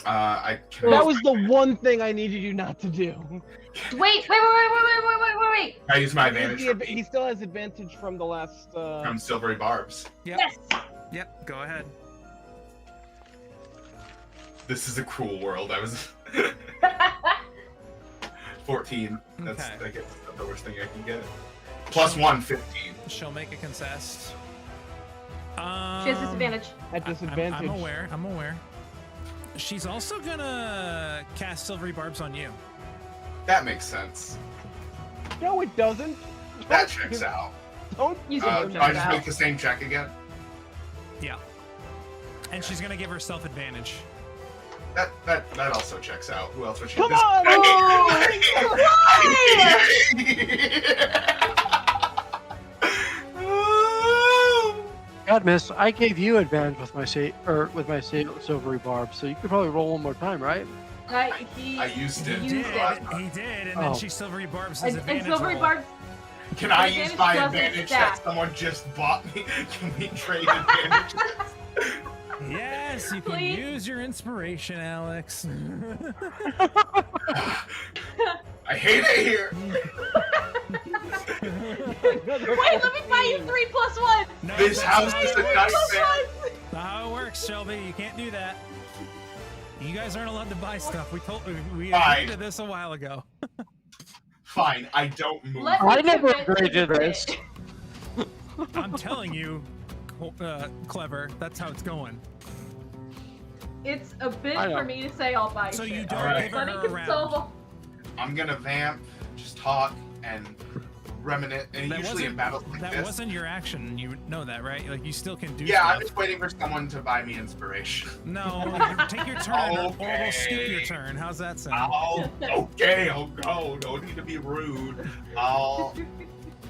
I can That was the one thing I needed you not to do. Wait! I use my He has advantage the from, he still has advantage from the last. from silvery barbs. Yep. Yes! Yep. Go ahead. This is a cruel world. I was 14. That's Okay. I guess that's the worst thing I can get. Plus 1, 15. She'll make a contest. She has disadvantage. At disadvantage. I'm aware. I'm aware. She's also gonna cast Silvery Barbs on you. That makes sense. No, it doesn't. That checks out. Don't Use Do it. I just make the same check again? Yeah. And she's gonna give herself advantage. That also checks out. Who else would she? Come on! God, miss, I gave you advantage with my silvery barb, so you could probably roll one more time, right? I used it. He Used did, it. he did, and then Oh. she Silvery Barbs his And advantage Silvery roll. Barbs. Can I Advantage use my doesn't advantage stack. that someone just bought me? Can we trade advantages? Yes, you can Please. use your inspiration, Alex. I hate it here. Wait, let me buy you 3 + 1. No, This that's house not is how a it works. nightmare. Not how it works, Shelby. You can't do that. You guys aren't allowed to buy stuff. We Fine. agreed to this a while ago. Fine, I don't move. Let I me never commit to agreed to the this. bit. I'm telling you, Clever, that's how it's going. It's a bit I know. for me to say I'll buy So shit. you don't Alright. give her Sunny a can round. solve all- I'm gonna vamp, just talk, and reminisce. And That usually in battles like That this, wasn't your action. You know that, right? Like, you still can do yeah, I'm stuff. just waiting for someone to buy me inspiration. No, take your turn, or we'll skip your Okay. turn. How's that sound? Okay, I'll go. No need to be rude.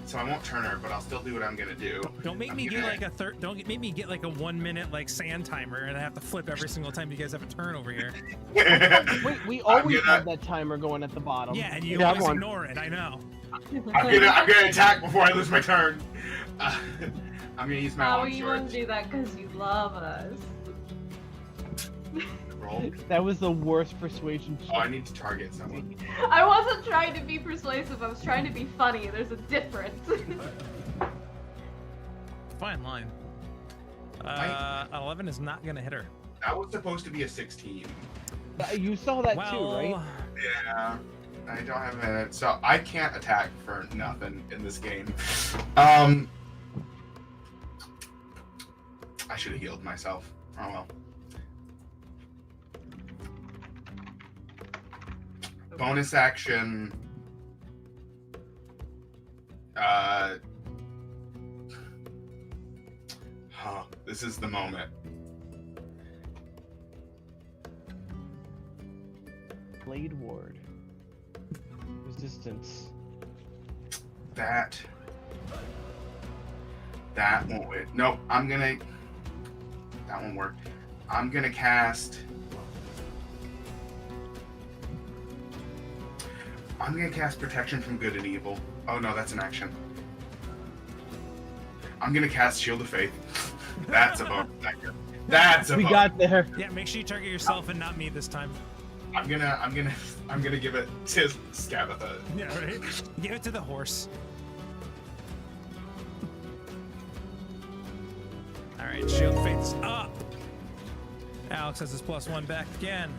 So I won't turn her, but I'll still do what I'm gonna do. Don't make I'm me get gonna- like a make me get like a 1 minute like sand timer, and I have to flip every single time you guys have a turn over here. Wait, we always gonna- have that timer going at the bottom. Yeah, and you Yeah, always I'm on. ignore it. I know. I'm gonna attack before I lose my turn. I'm gonna use my How long you wouldn't sword. do that because you love us. Roll. That was the worst persuasion Oh, I check. need to target someone. I wasn't trying to be persuasive, I was trying to be funny. There's a difference. Fine line. 11 is not gonna hit her. That was supposed to be a 16. You saw that Well, too, right? Yeah, I don't have it, so I can't attack for nothing in this game. I should have healed myself. Oh well. Bonus action. This is the moment. Blade Ward. Resistance. That won't win. Nope, that won't work. I'm gonna cast Protection from Good and Evil. Oh no, that's an action. I'm gonna cast Shield of Faith. That's a bonus action. That's a We bonus. got there. yeah, make sure you target yourself and not me this time. I'm gonna give it to Scabatha. Yeah, right. Give it to the horse. All right, shield faith's up. Alex has his +1 back again.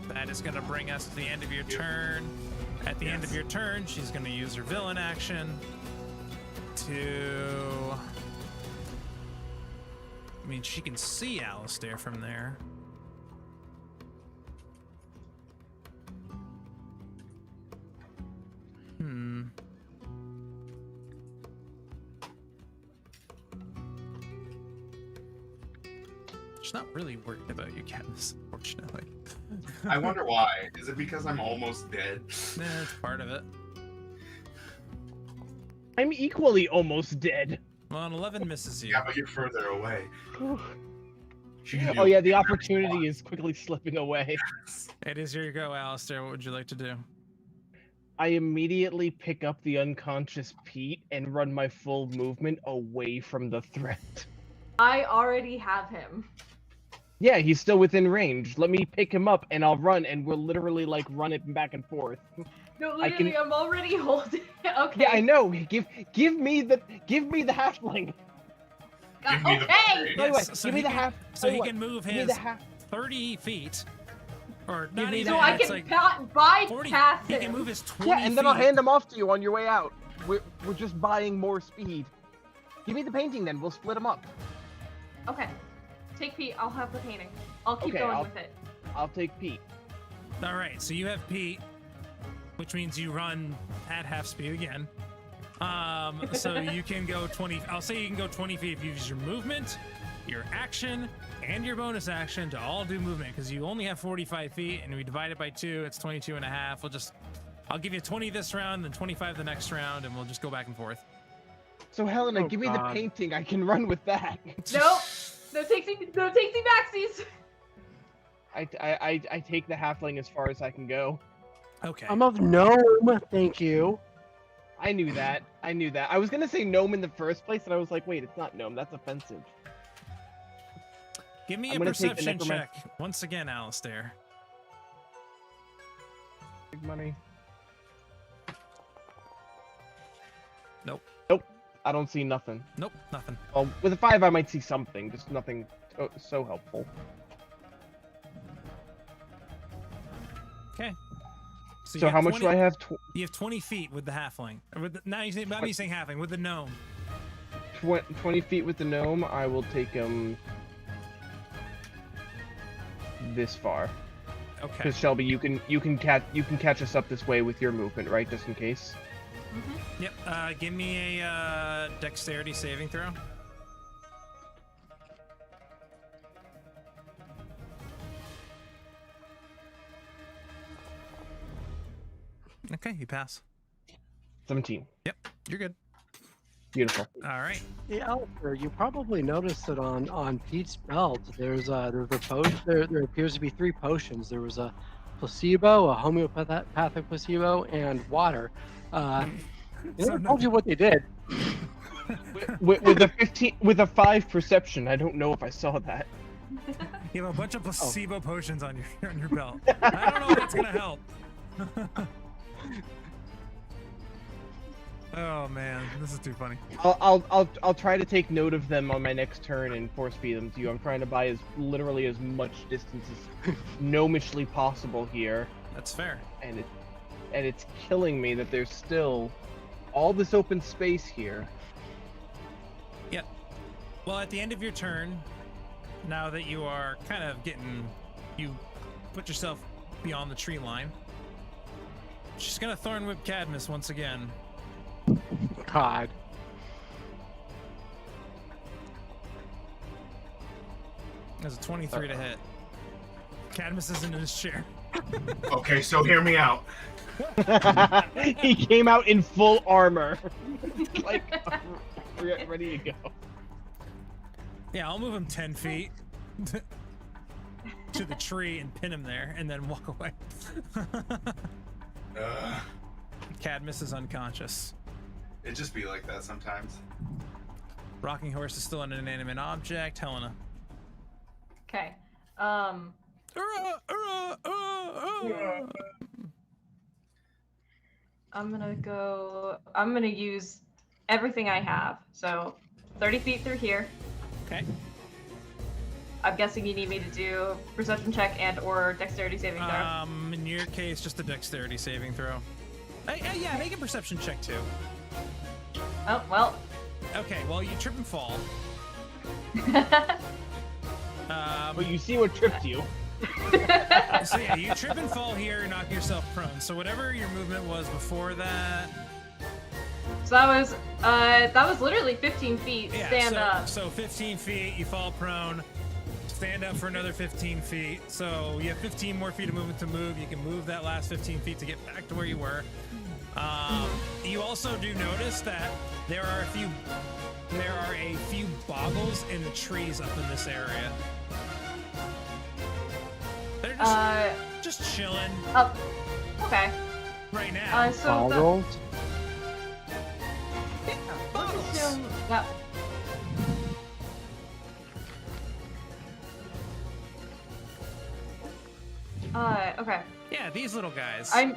That is going to bring us to the end of your turn. At the end of your turn, she's going to use her villain action to... I mean, she can see Alistair from there. She's not really worried about you, Katniss, unfortunately. I wonder why. Is it because I'm almost dead? Nah, it's part of it. I'm equally almost dead. Well, an 11 misses you. Yeah, but you're further away. She can do Oh yeah, the whatever she opportunity wants. is quickly slipping away. It is your go, Alistair. What would you like to do? I immediately pick up the unconscious Pete and run my full movement away from the threat. I already have him. Yeah, he's still within range. Let me pick him up and I'll run, and we'll literally like run it back and forth. No, I can- literally, I'm already holding. Okay. Yeah, I know. Give me the halfling. Give me the Okay. Wait, Yes, wait, so give me he the can- half. So wait, he wait, can move give me his. the half. 30 feet. Or Give not me even. So I it's can like bypass he can him. move his 20 Yeah, and then I'll feet. hand them off to you on your way out. We're just buying more speed. Give me the painting then. We'll split them up. Okay. Take Pete. I'll have the painting. I'll keep Okay, going I'll- with it. I'll take Pete. All right, so you have Pete, which means you run at half speed again. So you can go 20. I'll say you can go 20 feet if you use your movement, your action, and your bonus action to all do movement, because you only have 45 feet, and we divide it by 2, it's 22 and a half. I'll give you 20 this round, then 25 the next round, and we'll just go back and forth. So Helena, Oh, give me the God. painting. I can run with that. Nope. No takesy backsies. I take the halfling as far as I can go. Okay. I'm of gnome, thank you. I knew that. I was gonna say gnome in the first place, and I was like, wait, it's not gnome. That's offensive. Give me I'm a gonna take the perception necroman- check once again, Alistair. Big money. Nope. I don't see nothing. Nope, nothing. Well, with a 5, I might see something. Just nothing so helpful. Okay. So you how have much 20 do I have? You have 20 feet with the halfling. Or with the, now you say, not me saying halfling, with the gnome. 20 feet with the gnome. I will take him this far. Okay. Because Shelby, you can catch us up this way with your movement, right? Just in case. Yep. Give me a dexterity saving throw. Okay, you pass. 17. Yep, you're good. Beautiful. All right. Hey, Alistair, you probably noticed that on Pete's belt, there's a potion. There appears to be 3 potions. There was a placebo, a homeopathic placebo, and water. They never told you what they did. with a 5 perception, I don't know if I saw that. You have a bunch of placebo potions on your belt. I don't know if that's gonna help. Oh man, this is too funny. I'll try to take note of them on my next turn and force feed them to you. I'm trying to buy literally as much distance as gnomishly possible here, That's fair. and it's killing me that there's still all this open space here. Yep. Well, at the end of your turn, now that you are kind of you put yourself beyond the tree line, she's gonna Thorn Whip Cadmus once again. God. There's a 23 to hit. Cadmus isn't in his chair. Okay, so hear me out. He came out in full armor, like ready to go. Yeah, I'll move him 10 feet to the tree and pin him there, and then walk away. Cadmus is unconscious. It just be like that sometimes. Rocking horse is still an inanimate object. Helena. Okay. I'm gonna use everything I have. So 30 feet through here. Okay. I'm guessing you need me to do perception check and or dexterity saving throw. In your case, just a dexterity saving throw. Yeah, make a perception check too. Oh, well. Okay, well, you trip and fall. But you see what tripped you. So yeah, you trip and fall here, knock yourself prone. So whatever your movement was before that. So that was literally 15 feet. Yeah, Stand up. So 15 feet, you fall prone. Stand up for another 15 feet. So you have 15 more feet of movement to move. You can move that last 15 feet to get back to where you were. You also do notice that there are a few boggles in the trees up in this area. They're just chilling Up. Okay. right now. So Boggles? Boggles. assume that. Okay. Yeah, these little guys. I'm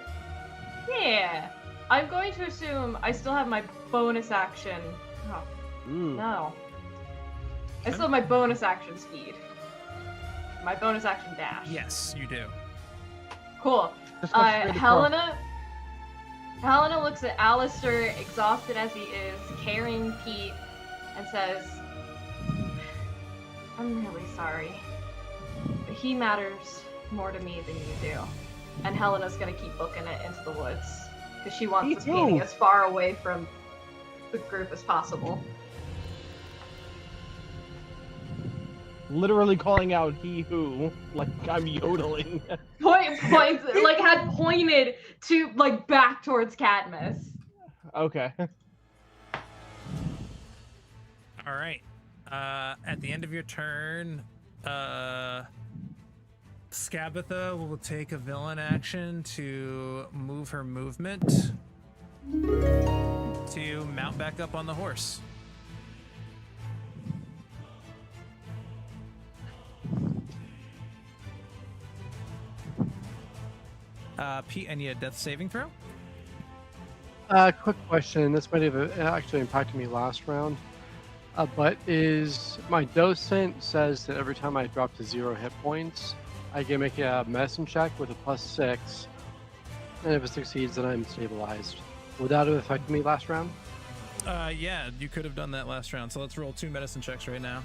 going to assume I still have my bonus action. Oh, Mm. no. I still have my bonus action speed. my bonus action dash. Yes, you do. Cool. Just go straight across. Helena looks at Alistair, exhausted as he is, carrying Pete, and says, I'm really sorry, but he matters more to me than you do. And Helena's gonna keep booking it into the woods, because she wants this painting as far away from the group as possible. Literally calling out he who, like I'm yodeling. Points, like had pointed to, like, back towards Cadmus. Okay. All right. At the end of your turn, Scabatha will take a villain action to move her movement to mount back up on the horse. Pete, I need a death saving throw. Quick question. This might have actually impacted me last round. But is my docent says that every time I drop to 0 hit points, I can make a medicine check with a +6, and if it succeeds, then I'm stabilized. Would that have affected me last round? Yeah, you could have done that last round. So let's roll 2 medicine checks right now.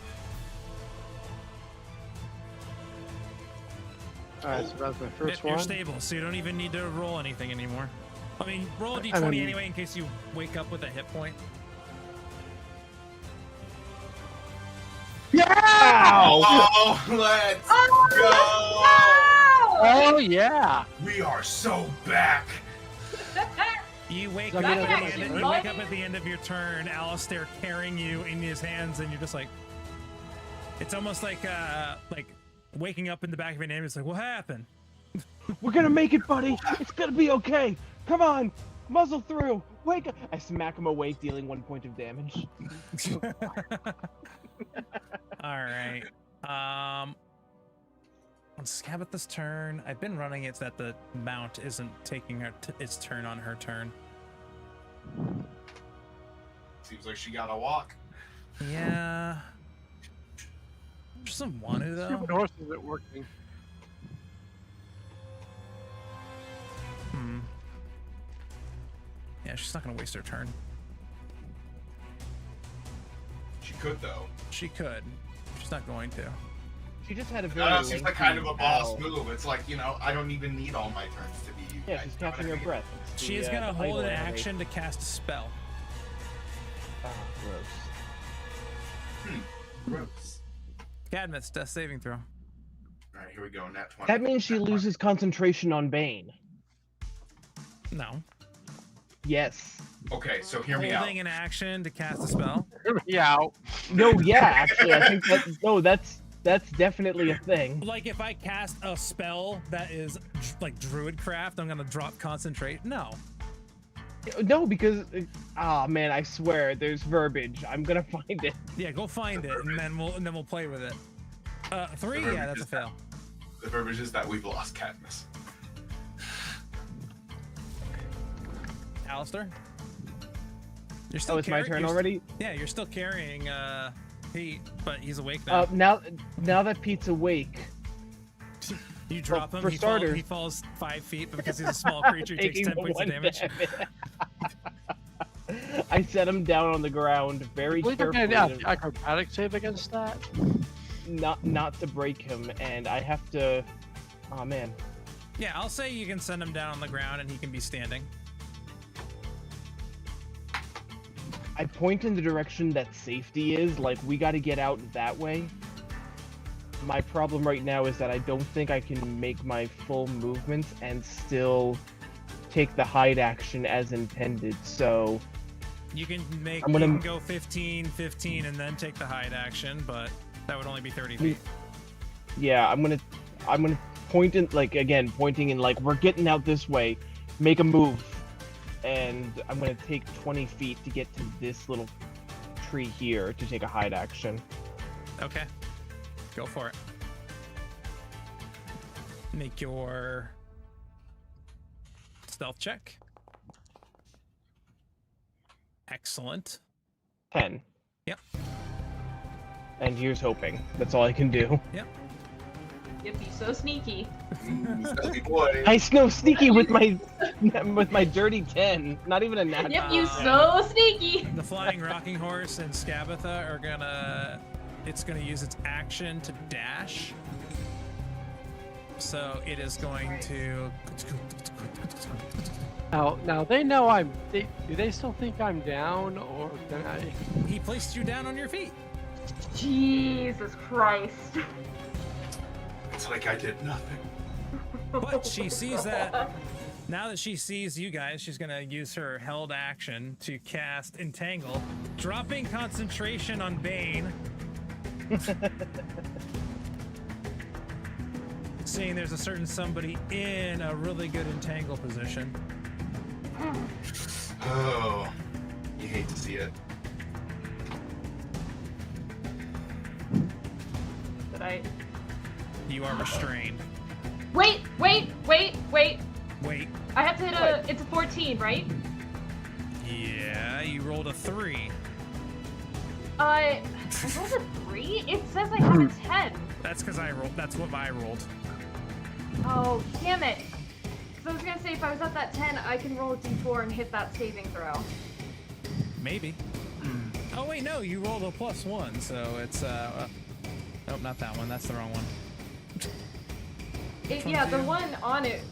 Alright, so that's my first You're one. stable, so you don't even need to roll anything anymore. I mean, roll a And d20 then- anyway in case you wake up with a hit point. Oh, let's go! Oh yeah! We are so back. You wake Does up that mean at I the get end, my you turn? wake up at the end of your turn, Alistair carrying you in his hands, and you're just like, it's almost like waking up in the back of your name. It's like, what happened? We're gonna make it, buddy. It's gonna be okay. Come on, muzzle through. Wake up. I smack him awake, dealing 1 point of damage. All right. On Scabatha's turn, I've been running it so that the mount isn't taking its turn on her turn. Seems like she got a walk. Yeah. She doesn't want to, though. Stupid horse isn't working. Yeah, she's not going to waste her turn. She could though. She could. She's not going to. She just had a I very. don't know, seems like kind of a boss battle. move. It's like, I don't even need all my turns to be you. Yeah, guys, she's you know what catching I her mean? breath. It's She the, is going to the hold an idle animation. action to cast a spell. Ah, gross. Gross. Cadmus, death saving throw. All right, here we go. Nat 20. That means she Nat 20. loses concentration on Bane. No. Yes. Okay, so hear me out. Holding an action to cast a spell. Yeah. No, yeah, actually, I think that's definitely a thing. Like if I cast a spell that is like druidcraft, I'm going to drop concentrate. No. No, because man, I swear there's verbiage. I'm gonna find it. Yeah, go find it, and then we'll play with it. 3, The yeah, that's a verbiage is fail. The verbiage is that we've lost Cadmus. Alistair, you're still. Oh, it's my turn already. Yeah, you're still carrying Pete, but he's awake now. Now that Pete's awake, You drop him. for starters- he falls 5 feet, but because he's a small creature, he takes taking 10 points of 1 damage. I set him down on the ground very Believe I'm carefully, gonna do an acrobatic save against that. not to break him, and I have to. Oh man, Yeah, I'll say you can send him down on the ground, and he can be standing. I point in the direction that safety is. Like we got to get out that way. My problem right now is that I don't think I can make my full movements and still take the hide action as intended. So You can make. I'm gonna- You can go 15, 15, and then take the hide action, but that would only be 30 feet. yeah, I'm gonna point in, like, again, pointing in, like, we're getting out this way, make a move, and I'm gonna take 20 feet to get to this little tree here to take a hide action. Okay. Go for it. Make your stealth check. Excellent. 10. Yep. And here's hoping. That's all I can do. Yep. Yep, he's so sneaky. Stealthy boy. I snow sneaky with my dirty 10. Not even a nat. Yep, you so sneaky. The flying rocking horse and Skabatha are gonna. It's gonna use its action to dash. So it is going to. Now they know I'm. Do they still think I'm down, or can I? He placed you down on your feet. Jesus Christ. It's like I did nothing. But she sees that. Now that she sees you guys, she's gonna use her held action to cast Entangle, dropping concentration on Bane. Seeing there's a certain somebody in a really good entangle position. Oh, you hate to see it. Did I? You are restrained. Wait. Wait. I have to hit a. It's a 14, right? Yeah, you rolled a 3. I rolled a 3. It says I have a 10. That's because I rolled. That's what I rolled. Oh, damn it. So I was gonna say if I was at that 10, I can roll a d4 and hit that saving throw. Maybe. Oh wait, no, you rolled a +1, so it's nope, not that one. That's the wrong one. Yeah, the one on it.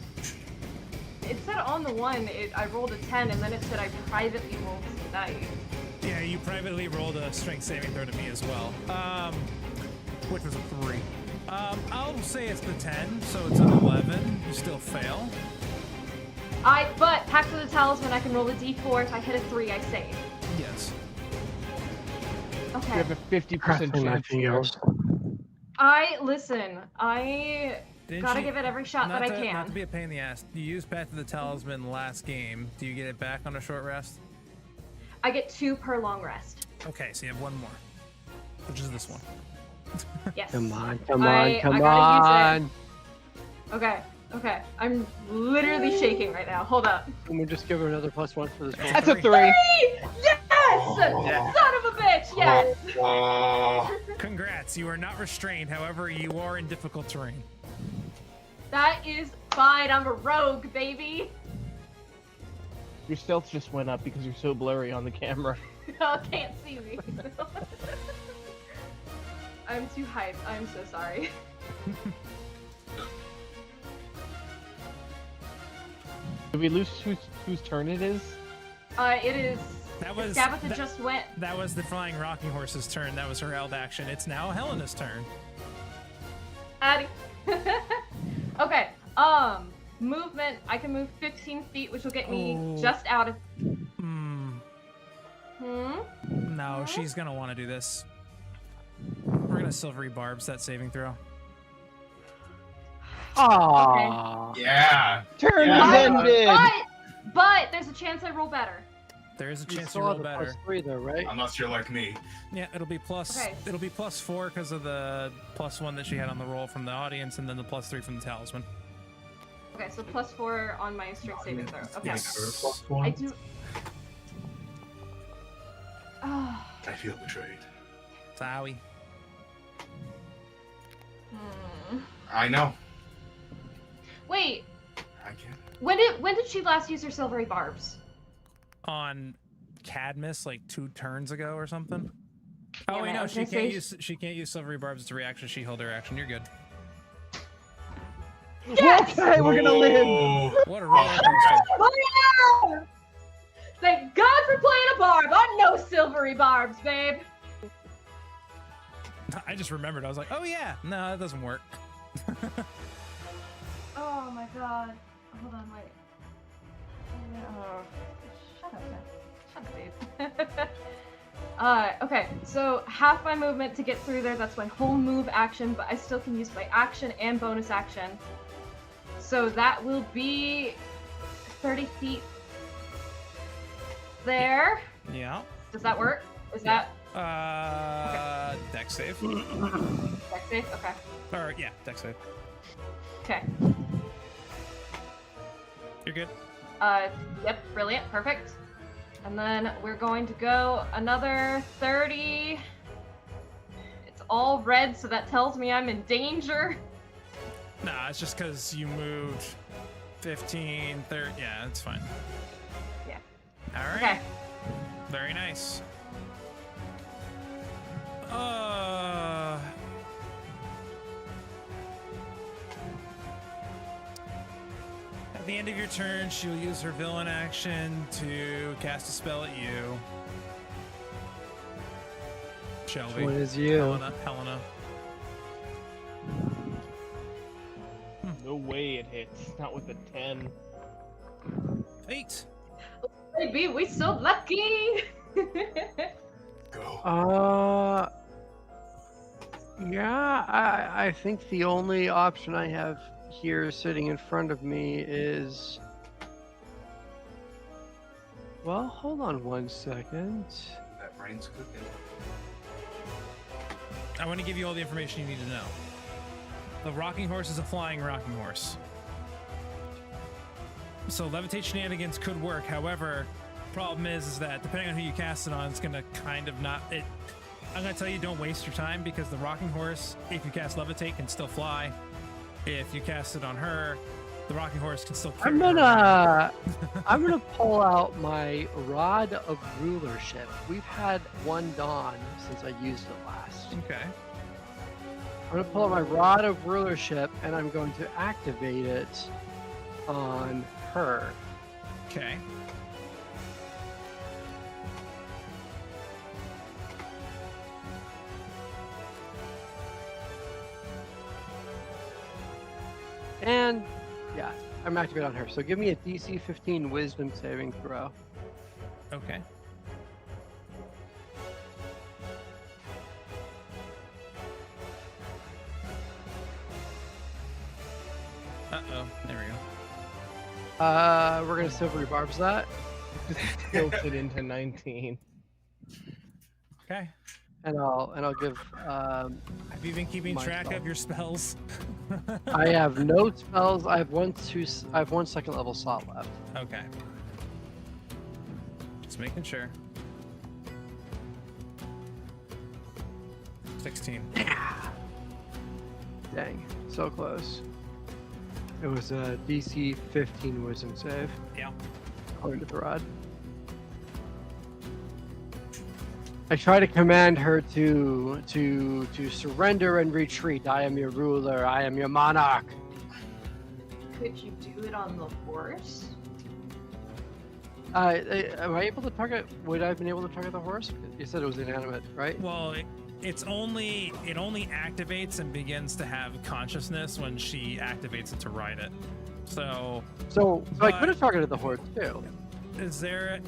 It said on the one, I rolled a 10, and then it said I privately rolled a 9. Yeah, you privately rolled a strength saving throw to me as well. Which was a 3. I'll say it's the 10, so it's an 11. You still fail. But Pact of the Talisman, I can roll a d4. If I hit a 3, I save. Yes. You Okay. have a 50% chance here. Listen, I gotta give it every shot that I can. Not to be a pain in the ass. You used Path of the Talisman last game. Do you get it back on a short rest? I get 2 per long rest. Okay, so you have 1 more, which is this one. Yes. Come on! I gotta use it. Okay. I'm literally shaking right now. Hold up. Can we just give her another +1 for this one? That's a 3. Yes! Oh. Son of a bitch! Yes! Oh. Congrats, you are not restrained. However, you are in difficult terrain. That is fine. I'm a rogue, baby. Your stealth just went up because you're so blurry on the camera. Y'all can't see me. I'm too hyped. I'm so sorry. Did we lose whose turn it is? It is. That was Skabatha just went. That was the flying rocking horse's turn. That was her held action. It's now Helena's turn. Addie. Okay. Movement. I can move 15 feet, which will get me just out of. No, she's gonna want to do this. We're gonna silvery barbs that saving throw. Aww. Yeah. Turn Yeah. is ended! But there's a chance I roll better. There is a You chance you still roll have the better. +3 though, right? Unless you're like me. Yeah, it'll be plus. Okay. It'll be +4 because of the +1 that she had on the roll from the audience, and then the +3 from the talisman. Okay, so +4 on my strength saving throw. Okay. Yes. I do. Oh. I feel betrayed. Sorry. I know. Wait. I can't. When did she last use her silvery barbs? On Cadmus, like 2 turns ago or something. Damn Oh wait, it, I no, was she gonna can't say use silvery barbs as a reaction. She held her action. You're good. Yes! Okay, we're gonna live! Oh. What a roller coaster. Oh, yeah! Thank God for playing a barb. I'm no silvery barbs, babe. I just remembered. I was like, oh yeah, no, that doesn't work. Oh my God. Hold on, wait. Oh, shut up, babe. Okay, so half my movement to get through there, that's my whole move action, but I still can use my action and bonus action. So that will be 30 feet there. Yeah. Does that work? Is that Dex save. dex save? Okay. Or yeah, Dex save. Okay. You're good. Yep, brilliant, perfect. And then we're going to go another 30. It's all red, so that tells me I'm in danger. Nah, it's just because you moved 15, 30. Yeah, it's fine. Yeah. All right. Okay. Very nice. At the end of your turn, she'll use her villain action to cast a spell at you. Shelby. What is you? Helena. No way it hits. Not with a 10. 8. Baby, we so lucky. Go. Yeah, I think the only option I have here sitting in front of me is... Well, hold on one second. That brain's cooking. I want to give you all the information you need to know. The rocking horse is a flying rocking horse. So levitate shenanigans could work. However, problem is that depending on who you cast it on, it's gonna kind of not. I'm gonna tell you, don't waste your time because the rocking horse, if you cast levitate, can still fly. If you cast it on her, the rocking horse can still. I'm gonna pull out my rod of rulership. We've had one dawn since I used it last. Okay. I'm gonna pull out my rod of rulership and I'm going to activate it on her. Okay. And yeah, I'm activated on her. So give me a DC 15 Wisdom saving throw. Okay. Uh-oh, there we go. We're gonna silvery barbs that, Just tilted into 19. Okay. and I'll give. Have you been keeping My track spell. of your spells? I have no spells. I have one second level slot left. Okay. Just making sure. 16. Dang, so close. It was a DC 15 Wisdom save. Yeah. According to the rod. I try to command her to surrender and retreat. I am your ruler. I am your monarch. Could you do it on the horse? Am I able to target? Would I have been able to target the horse? You said it was inanimate, right? Well, it only activates and begins to have consciousness when she activates it to ride it. So I could have targeted the horse too. is it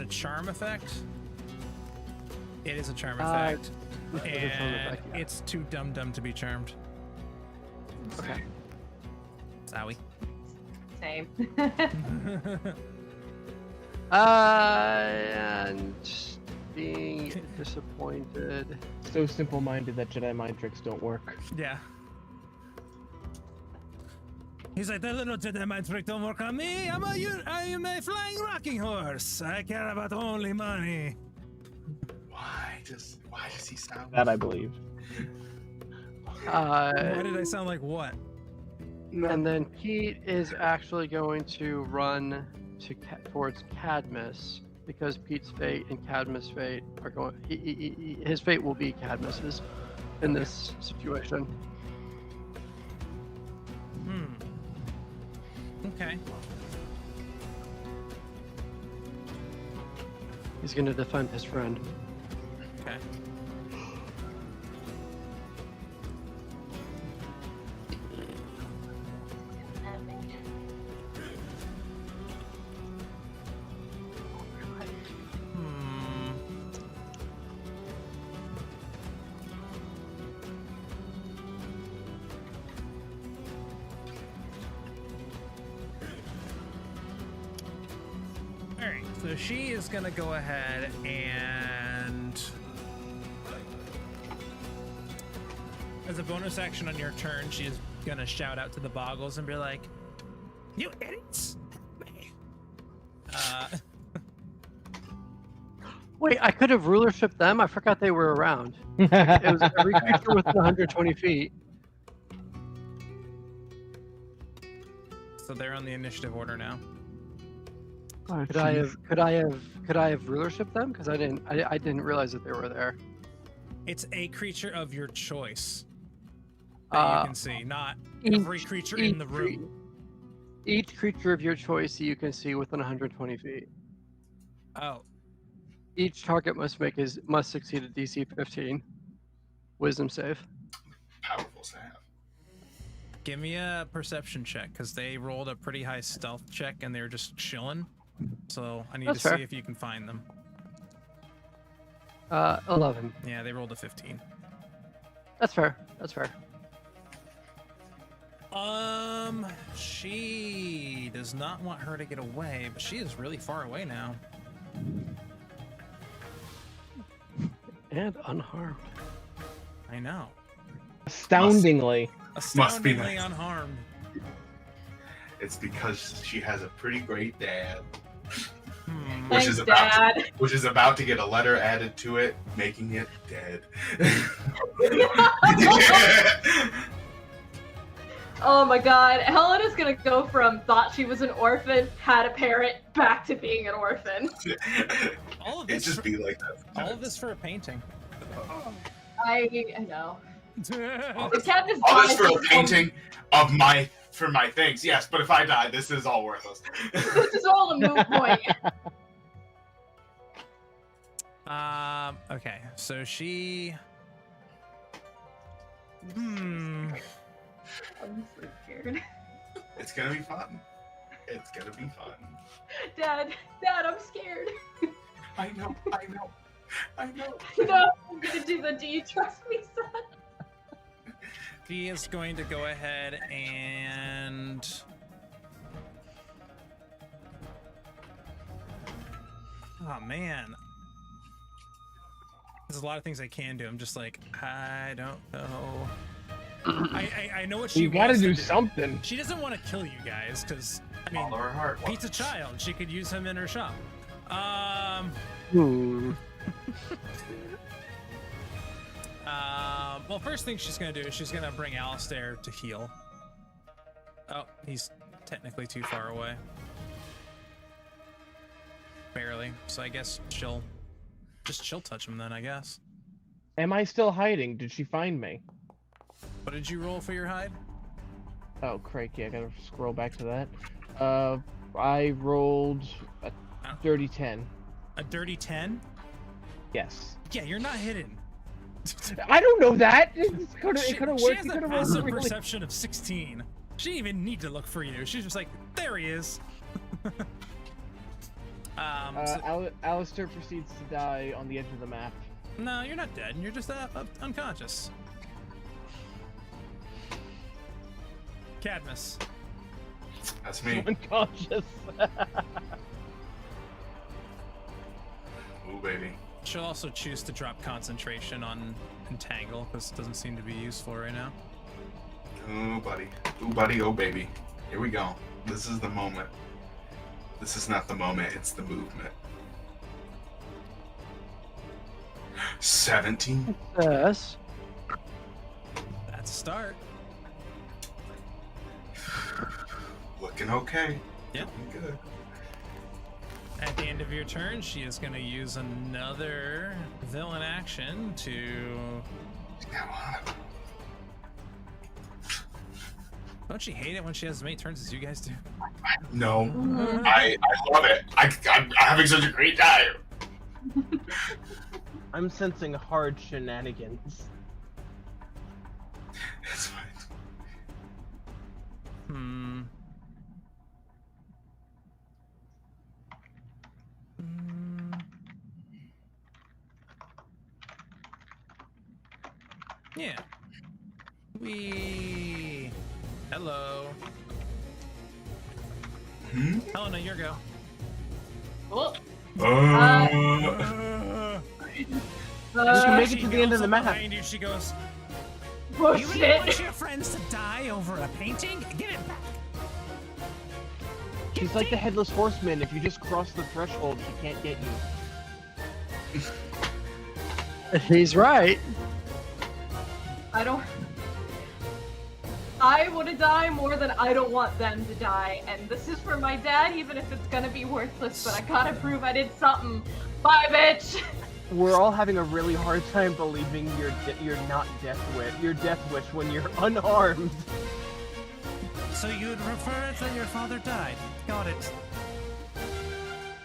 a charm effect? It is a charm effect. It's a charm effect, yeah. It's too dumb to be charmed. Okay. Zowie. Same. And being disappointed. So simple-minded that Jedi mind tricks don't work. Yeah. He's like, that little Jedi mind trick don't work on me. I am a flying rocking horse. I care about only money. Why does he sound That I believe. Why did I sound like what? And then Pete is actually going to run towards Cadmus because Pete's fate and Cadmus' fate are going. His fate will be Cadmus's in this situation. Okay. He's going to defend his friend. Okay. Alright, so she is gonna go ahead and as a bonus action on your turn, she is gonna shout out to the boggles and be like, "You idiots!" Wait, I could have rulership them. I forgot they were around. It was every creature within 120 feet. So they're on the initiative order now. Oh, Could I have rulership them? Because I didn't realize that they were there. It's a creature of your choice that you can see, not every creature in the room. Each creature of your choice you can see within 120 feet. Oh, Each target must succeed a DC 15 Wisdom save. Powerful save. give me a perception check because they rolled a pretty high stealth check and they're just chilling. So I need That's to fair. see if you can find them. 11. Yeah, they rolled a 15. That's fair. That's fair. She does not want her to get away, but she is really far away now. And unharmed. I know. Astoundingly. Must be Astoundingly nice. unharmed. It's because she has a pretty great dad, Hmm. which Thanks, is about Dad. which is about to get a letter added to it, making it dead. Oh my god, Helena's gonna go from thought she was an orphan, had a parent, back to being an orphan. All of It this just for, be like that. all of this for a painting. I know. All The cat just all this dies for a just painting of my things. Yes, but if I die, this is all worthless. This is all a moot point. Okay, so she. I'm so scared. It's gonna be fun. It's gonna be fun. Dad, I'm scared. I know. No, I'm gonna do the do you trust me, son? She is going to go ahead and. Oh man. There's a lot of things I can do. I'm just like, I don't know. I know what she You gotta wants to do something. She doesn't want to kill you guys, because, I mean, Follow her heart. Pete's a child. She could use him in her shop. Well, first thing she's gonna do is she's gonna bring Alistair to heal. Oh, he's technically too far away. Barely. So I guess she'll touch him then, I guess. Am I still hiding? Did she find me? What did you roll for your hide? Oh, crikey, I gotta scroll back to that. I rolled a dirty 10. A dirty 10? Yes. Yeah, you're not hidden. I don't know that! It could She have has worked. It a could have passive worked really. perception of 16. She didn't even need to look for you. She's just like, there he is. Alistair proceeds to die on the edge of the map. No, you're not dead. You're just unconscious. Cadmus. That's me. Unconscious. Ooh, baby. She'll also choose to drop concentration on Entangle, because it doesn't seem to be useful right now. Ooh, buddy. Ooh, buddy. Oh, baby. Here we go. This is the moment. This is not the moment. It's the movement. 17. Yes. That's a start. Looking okay. Yeah. Looking good. At the end of your turn, she is going to use another villain action to... Come on. Don't you hate it when she has as many turns as you guys do? No. I love it. I'm having such a great time. I'm sensing hard shenanigans. It's fine. Yeah. Hello. Helena, your go. Oh, You can make it to the end of the map. Behind you, she goes, oh you really shit. want your friends to die over a painting? Give it back. She's like the headless horseman. If you just cross the threshold, she can't get you. He's right. I don't. I want to die more than I don't want them to die, and this is for my dad, even if it's gonna be worthless, but I gotta prove I did something. Bye, bitch! We're all having a really hard time believing you're not your death wish when you're unarmed. So you'd refer it that your father died. Got it.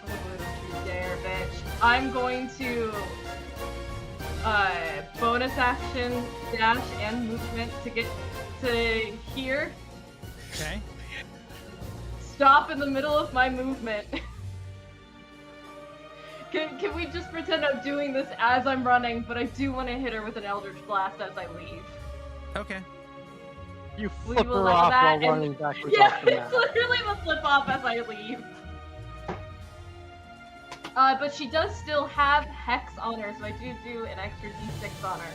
Oh, don't you dare, bitch. I'm going to bonus action, dash, and movement to get to here. Okay. Stop in the middle of my movement. Can we just pretend I'm doing this as I'm running, but I do want to hit her with an Eldritch Blast as I leave. Okay. You We flip will her allow off that, while and- running backwards Yeah, off the it's map. literally the flip off as I leave. But she does still have Hex on her, so I do an extra D6 on her.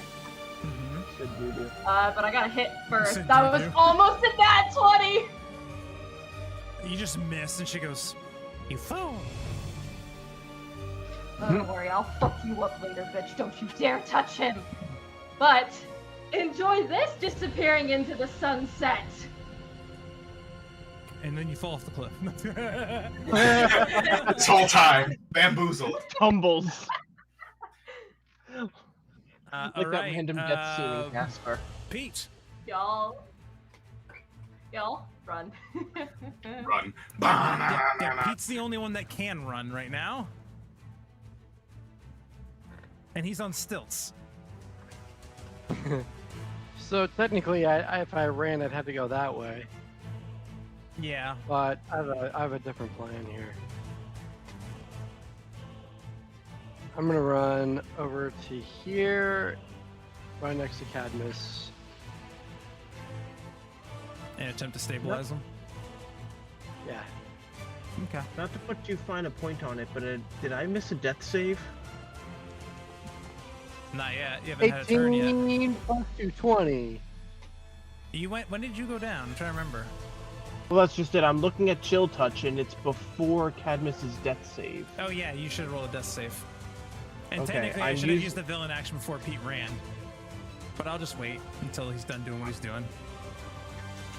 Mm-hmm. Should you do? But I got to hit first. Said That was doo-doo. almost a nat 20! You just miss, and she goes, "You fool!" Oh, don't worry, I'll fuck you up later, bitch. Don't you dare touch him! But, enjoy this disappearing into the sunset! And then you fall off the cliff. This whole time, bamboozled. Tumbles. All Like that right, random death scene in Casper. Pete. Y'all, run. Run. Yeah, Pete's the only one that can run right now. And he's on stilts. So technically, if I ran, I'd have to go that way. Yeah. But I have a different plan here. I'm gonna run over to here, right next to Cadmus. And attempt to stabilize him. Yeah. Okay. Not to put too fine a point on it, but did I miss a death save? Not yet. You haven't had a turn yet. 18 plus 220. You went. When did you go down? I'm trying to remember. Well, that's just it. I'm looking at Chill Touch, and it's before Cadmus's death save. Oh yeah, you should roll a death save. And Okay, technically, I I'm should have us- used the villain action before Pete ran. But I'll just wait until he's done doing what he's doing.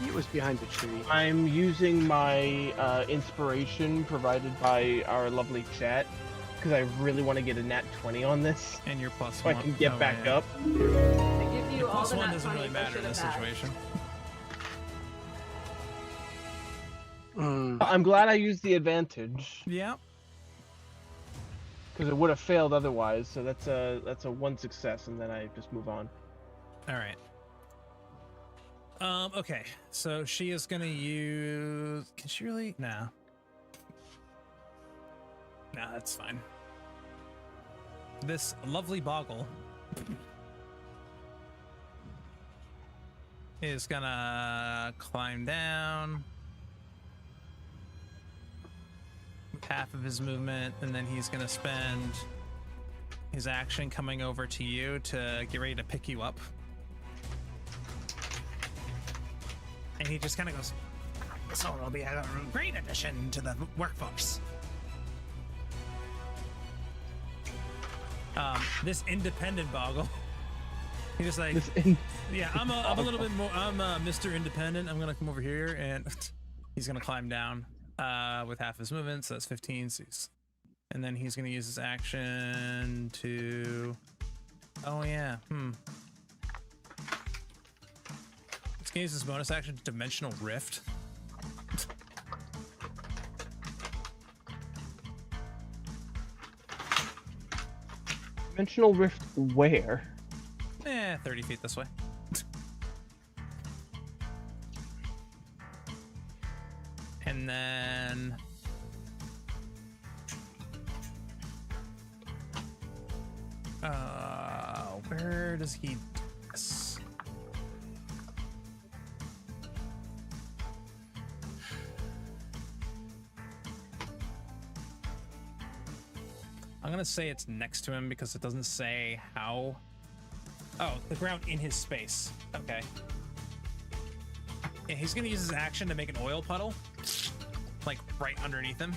He was behind the tree. I'm using my inspiration provided by our lovely chat, because I really want to get a nat 20 on this, And you're plus so I one. can get Oh, back yeah. up. I give you Your all plus the one nat doesn't really 20s I matter in should this have had. situation. I'm glad I used the advantage, Yeah. because it would have failed otherwise. So that's a one success, and then I just move on. All right. Okay. So she is gonna use. Can she really? No. No, that's fine. This lovely boggle is gonna climb down with half of his movement, and then he's gonna spend his action coming over to you to get ready to pick you up. And he just kind of goes, "So it'll be a great addition to the workforce." This independent boggle. He just like, yeah, I'm a little bit more. I'm Mr. Independent. I'm gonna come over here, and he's gonna climb down with half his movement, so that's 15. And then he's gonna use his action to. Oh yeah. He's gonna use his bonus action, Dimensional Rift. Dimensional Rift where? 30 feet this way. And then where does he do this? I'm gonna say it's next to him because it doesn't say how. Oh, the ground in his space. Okay. Yeah, he's gonna use his action to make an oil puddle, like right underneath him.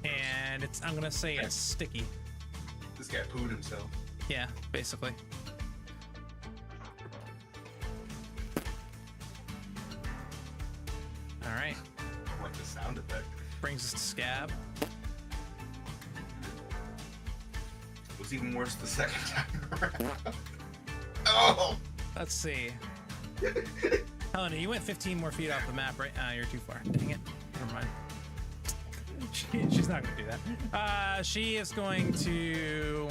And it's, I'm gonna say it's sticky. This guy pooed himself. Yeah, basically. scab. It was even worse the second time around. Oh! Let's see. Helena, you went 15 more feet off the map, right? You're too far. Dang it. Never mind. She's not going to do that. She is going to...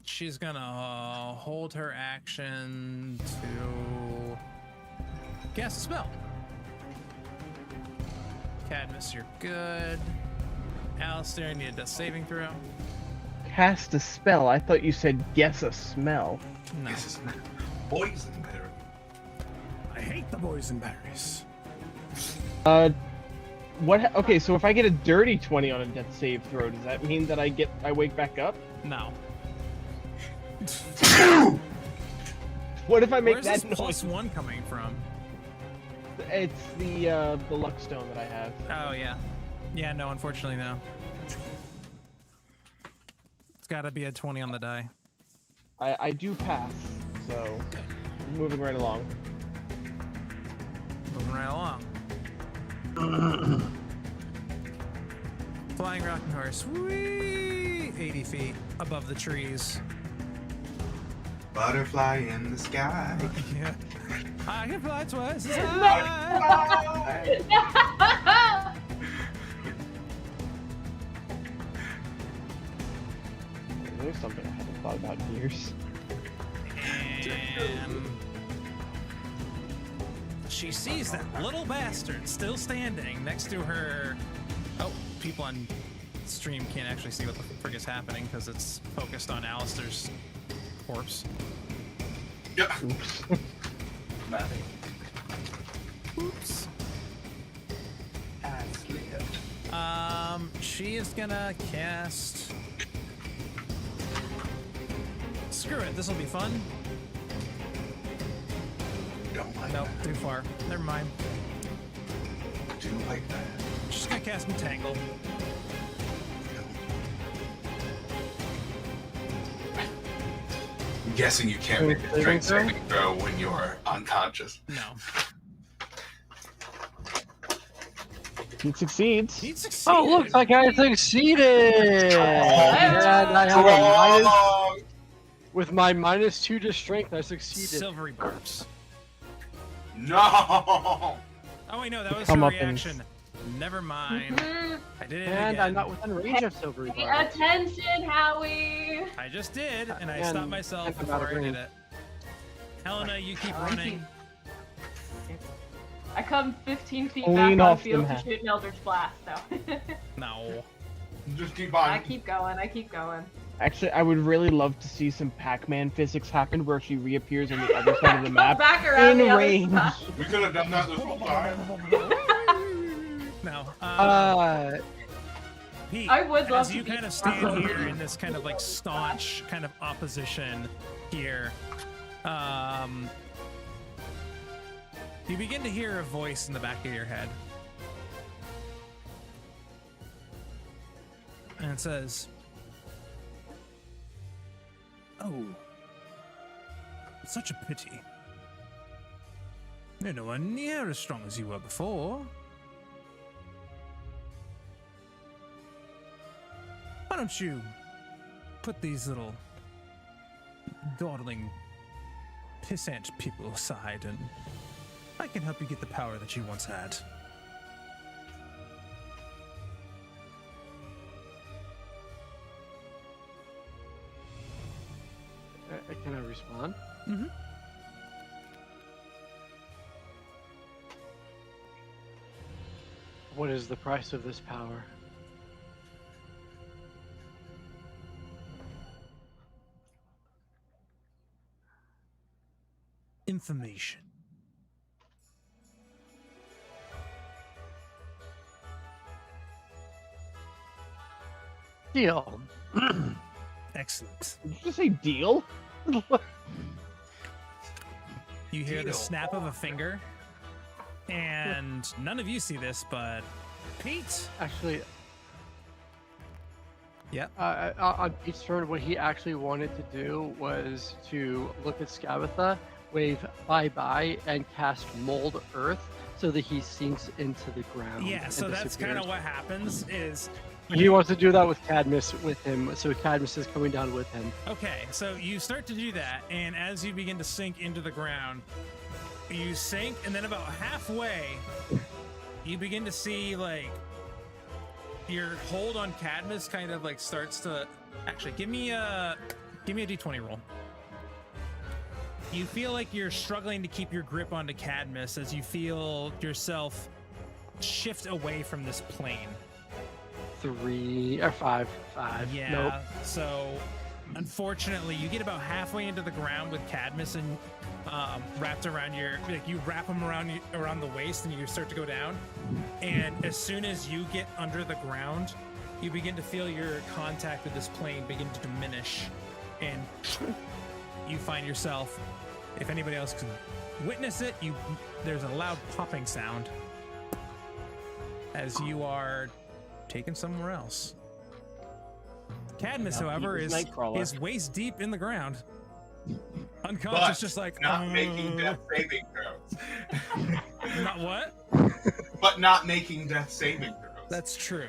she's gonna hold her action to cast a spell. Cadmus, you're good. Alistair, you need a saving throw. Cast a spell. I thought you said guess a smell. No. This is boysenberry. I hate the boysenberries. What? Okay, so if I get a dirty 20 on a death save throw, does that mean that I wake back up? No. What if I make Where's that this noise? +1 coming from? It's the luck stone that I have. Oh, yeah. Yeah, no, unfortunately, no. It's gotta be a 20 on the die. I do pass, so moving right along. Moving right along. Flying rocking horse. Whee! 80 feet above the trees. Butterfly in the sky. Yeah. I can fly twice as high. There's something I haven't thought about in years. And she sees that little bastard still standing next to her. Oh, people on stream can't actually see what the frick is happening because it's focused on Alistair's corpse. Yeah. Oops. Nothing. Oops. I slipped. She is gonna cast. Screw it, this will be fun. Don't like Nope, too far. Never mind. that. Do like that. She's gonna cast Entangle. I'm guessing you can't make a straight saving throw when you're unconscious. No. He succeeds. He succeeded. Oh, looks like I succeeded! Oh, And I have a minus, Wrong. with my -2 to strength, I succeeded. Silvery burps. No. Oh wait, no, that was her Come up reaction. Never mind. I did it And again. I'm not within range of silvery Pay bar. attention, Howie. I just did, and I And stopped myself I'm out of before I did range. it. Helena, you keep I running. I come 15 feet Lean back on off field them, to shoot an Eldritch Blast, so. No. Just keep I on. keep going, I keep going. Actually, I would really love to see some Pac-Man physics happen where she reappears on the other side of the Come map back around in the other range. side. We could have done that this whole time. No. Pete, I would love as to you be kind of stand here in this kind of like staunch kind of opposition here, you begin to hear a voice in the back of your head. And it says, "Oh, such a pity. You're nowhere near as strong as you were before. Why don't you put these little dawdling, pissant people aside, and I can help you get the power that you once had." Can I respond? Mm-hmm. What is the price of this power? Information. Deal. Excellent. Did you just say deal? You hear the Deal. snap of a finger, and none of you see this, but Pete. Actually, Yeah. on Pete's turn, what he actually wanted to do was to look at Skabatha, wave bye-bye, and cast Mold Earth so that he sinks into the ground. Yeah, and so that's kind of disappears. what happens is, He wants to do that with Cadmus with him, so Cadmus is coming down with him. okay, so you start to do that, and as you begin to sink into the ground, you sink, and then about halfway, you begin to see, like, your hold on Cadmus kind of, like, starts to... Actually, give me a d20 roll. You feel like you're struggling to keep your grip onto Cadmus as you feel yourself shift away from this plane. 3 or 5. Yeah. Nope. So, unfortunately, you get about halfway into the ground with Cadmus and wrapped around your, like, you wrap him around the waist and you start to go down. And as soon as you get under the ground, you begin to feel your contact with this plane begin to diminish, and you find yourself. If anybody else can witness it, there's a loud popping sound as you are taken somewhere else. Cadmus, however, is waist deep in the ground, unconscious, But just like not making death saving throws. Not what? But not making death saving throws. That's true.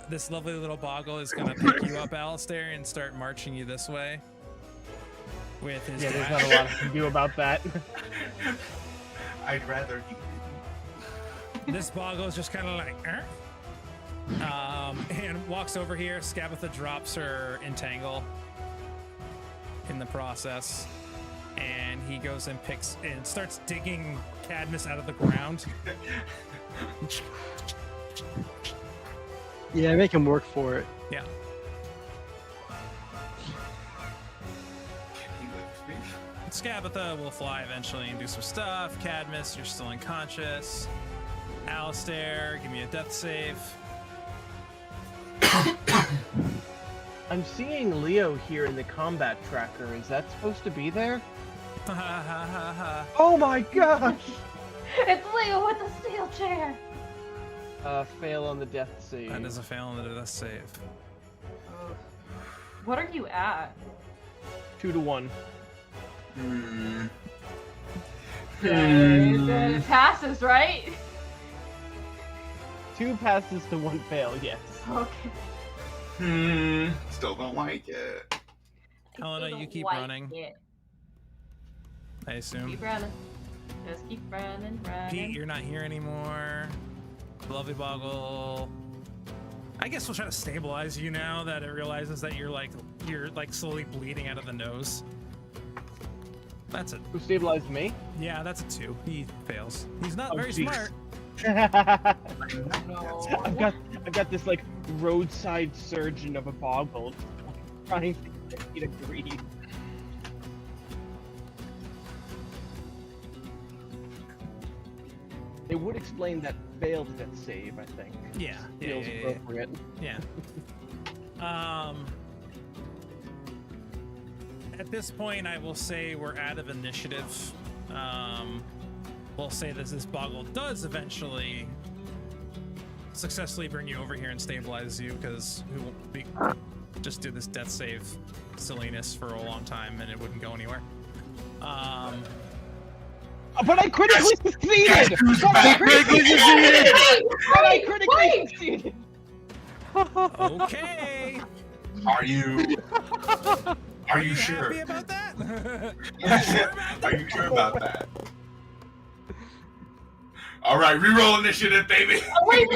This lovely little boggle is gonna pick you up, Alistair, and start marching you this way with his Yeah, there's dash. not a lot I can do about that. I'd rather you. This boggle is just kind of like, and walks over here. Skabatha drops her entangle in the process, and he goes and picks and starts digging Cadmus out of the ground. Yeah, make him work for it. Yeah. Skabatha will fly eventually and do some stuff. Cadmus, you're still unconscious. Alistair, give me a death save. I'm seeing Leo here in the combat tracker. Is that supposed to be there? Ha ha ha ha. Oh my gosh! It's Leo with the steel chair. Fail on the death save. That is a fail on the death save. What are you at? 2 to 1. It passes, right? 2 passes to 1 fail, yes. Okay. Still don't like it. Helena, Don't you keep like running, it. I assume. Keep running. Just keep running, Pete, running. you're not here anymore. Lovely Boggle. I guess we'll try to stabilize you now that it realizes that you're like slowly bleeding out of the nose. That's it. Who stabilized me? Yeah, that's a 2. He fails. He's not Oh, very jeez. smart. No. I've got this like roadside surgeon of a boggle trying to get me to breathe. It would explain that failed death save, I think. Yeah. Yeah. Feels Yeah. appropriate. Yeah. At this point, I will say we're out of initiative. We'll say that this boggle does eventually successfully bring you over here and stabilize you, because we won't be just do this death save silliness for a long time and it wouldn't go anywhere. But I critically succeeded! Wait! Succeeded! Okay. Are you Happy sure? about that? Are you sure about that? All right, reroll initiative, baby. Oh, wait,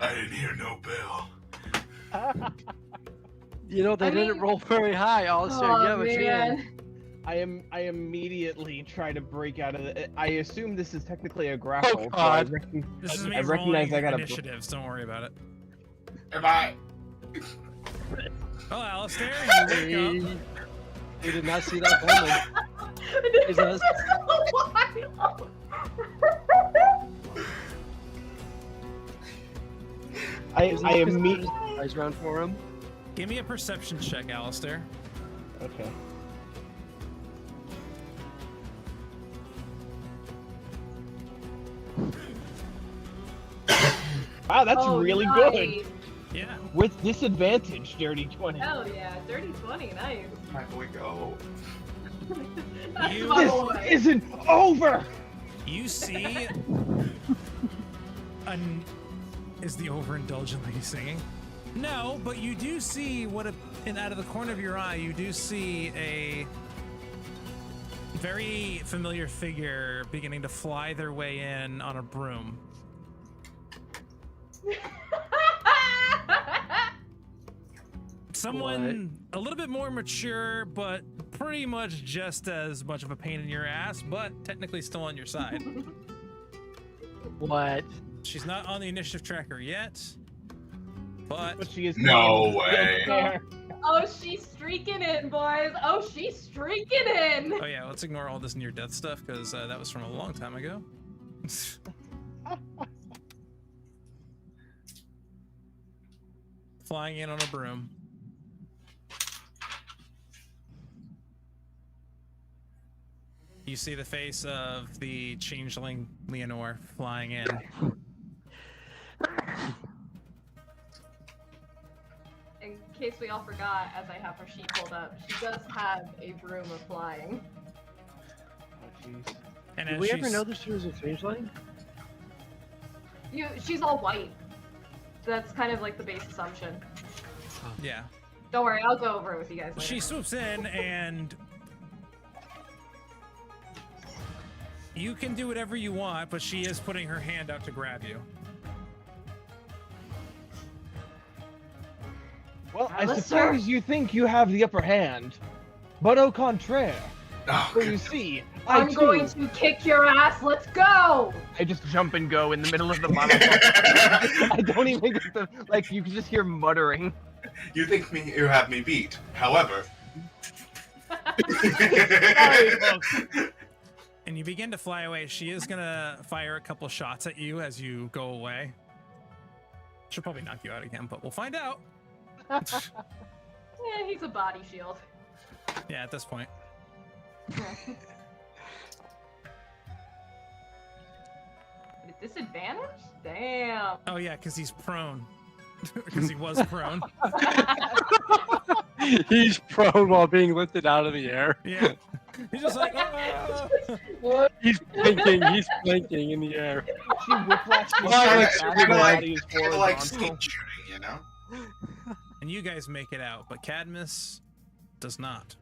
I didn't hear no bell. You know, they I didn't mean- roll very high, Alistair. Oh, You have a chance. man. I immediately try to break out of it. I assume this is technically a grapple. Oh, so I God. reckon- This is me I recognize rolling I gotta- initiatives. Don't worry about it. Am I? Oh, Alistair, you wake up. We did not see that coming. This that- is a while. I immediately. Nice round for him. Give me a perception check, Alistair. Okay. Wow, that's Oh, really nice. good. Yeah. With disadvantage, dirty 20. Hell yeah, dirty 20, nice. Where do we go? That's You- my This boy. isn't over! You see is the overindulgent lady singing? No, but you do see and out of the corner of your eye, you do see a very familiar figure beginning to fly their way in on a broom. Someone a little bit more mature, but pretty much just as much of a pain in your ass, but technically still on your side. What? She's not on the initiative tracker yet, but But she is No still way. there. Oh, she's streaking it, boys. Oh, she's streaking in. oh yeah, let's ignore all this near-death stuff because that was from a long time ago. Flying in on a broom. You see the face of the changeling Leonore flying in. In case we all forgot, as I have her sheet pulled up, she does have a broom of flying. Oh, jeez. And Did as we ever she's- know this was a changeling? She's all white. That's kind of like the base assumption. Yeah. Don't worry, I'll go over it with you guys later. She swoops in and you can do whatever you want, but she is putting her hand out to grab you. Well, I Alistair. suppose you think you have the upper hand, but au contraire. Oh, For you see, I I'm too, going to kick your ass. Let's go. I just jump and go in the middle of the monologue. I don't even get the, like, you can just hear muttering. you think you have me beat. However. Sorry, folks. And you begin to fly away. She is gonna fire a couple shots at you as you go away. She'll probably knock you out again, but we'll find out. Yeah, he's a body shield. Yeah, at this point. At disadvantage? Damn. Oh yeah, because he's prone. Because he was prone. He's prone while being lifted out of the air. Yeah. He's just like, "Ah." He's blinking in the air. She whiplashed me Well, so it's fast, kinda my like- body is Kind of like horizontal. skeet shooting, you know? And you guys make it out, but Cadmus does not.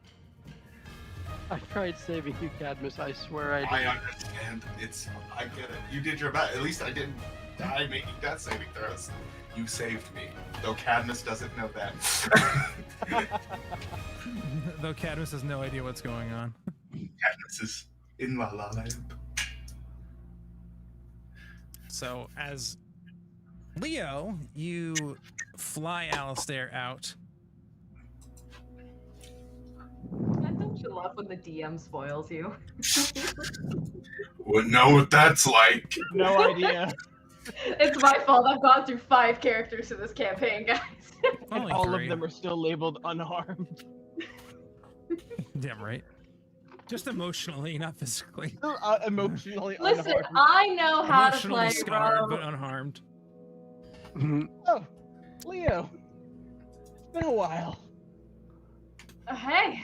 I tried saving you, Cadmus. I swear I did. I understand. I get it. You did your best. At least I didn't die making death saving throws. You saved me. Though Cadmus doesn't know that. Though Cadmus has no idea what's going on. Cadmus is in La La Land. So as Leo, you fly Alistair out. Don't you love when the DM spoils you? Wouldn't know what that's like. No idea. It's my fault. I've gone through 5 characters in this campaign, guys. And Only all 3. of them are still labeled unharmed. Damn right. Just emotionally, not physically. Emotionally Listen, unharmed. I know how to Emotionally play scarred, rogue. but unharmed. Oh, Leo. It's been a while. Hey,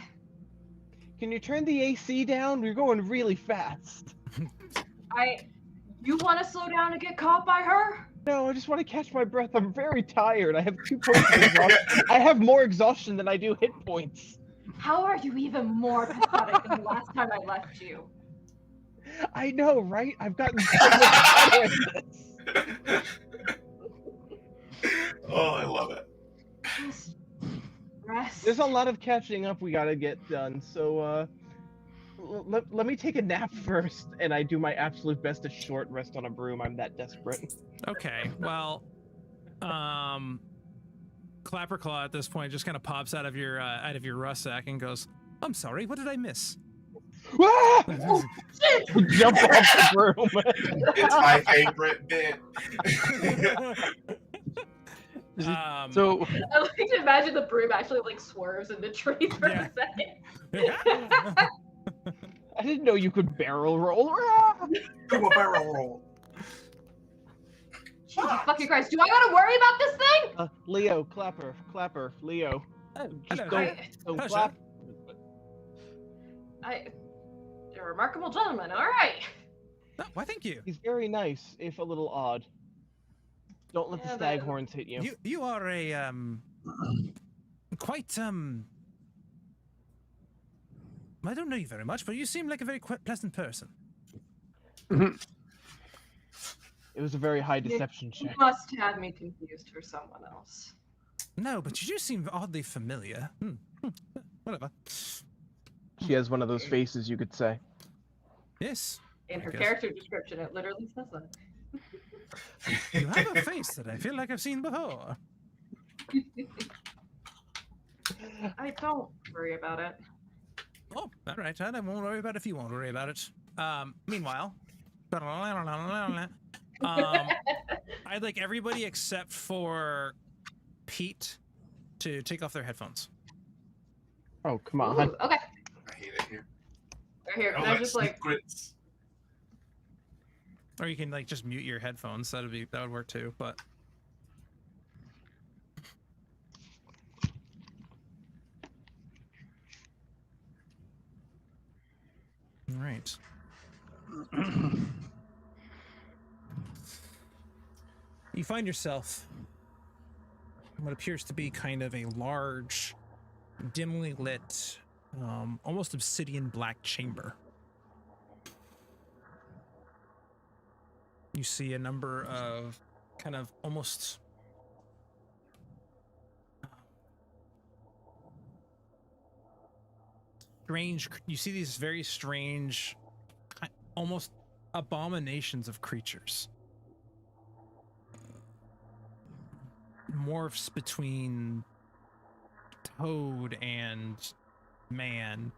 Can you turn the AC down? We're going really fast. you want to slow down and get caught by her? No, I just want to catch my breath. I'm very tired. I have 2 points of exhaustion. I have more exhaustion than I do hit points. How are you even more pathetic than the last time I left you? I know, right? I've gotten so much better at this. Oh, I love it. Just rest. There's a lot of catching up we gotta get done, so let me take a nap first, and I do my absolute best to short rest on a broom. I'm that desperate. Okay, well, Clapperclaw at this point just kind of pops out of your russack and goes, "I'm sorry, what did I miss?" Ah! Jump off the broom. It's my favorite bit. So I like to imagine the broom actually like swerves in the tree for Yeah. a second. I didn't know you could barrel roll. Ah! Do a barrel roll. Jesus fucking Christ! Do I gotta worry about this thing? Leo, clapper, Leo. Oh, Just hello. don't Pleasure. clap. You're a remarkable gentleman. All right. Oh, why, thank you. He's very nice, if a little odd. Don't let the Yeah, stag but- horns hit you. You are a quite I don't know you very much, but you seem like a very pleasant person. It was a very high deception You check. must have me confused for someone else. No, but you do seem oddly familiar. Whatever. She has one of those faces, you could say. Yes. In her guess. character description, it literally says that. You have a face that I feel like I've seen before. I don't worry about it. Oh, all right. I won't worry about it if you won't worry about it. Meanwhile, I'd like everybody except for Pete to take off their headphones. Oh, come Ooh, on. okay. I hate it here. Right here. Oh, Can I just like secrets. Or you can like just mute your headphones. That would work too. But all right. You find yourself in what appears to be kind of a large, dimly lit, almost obsidian black chamber. You see a number of kind of almost strange. You see these very strange, almost abominations of creatures. Morphs between toad and man.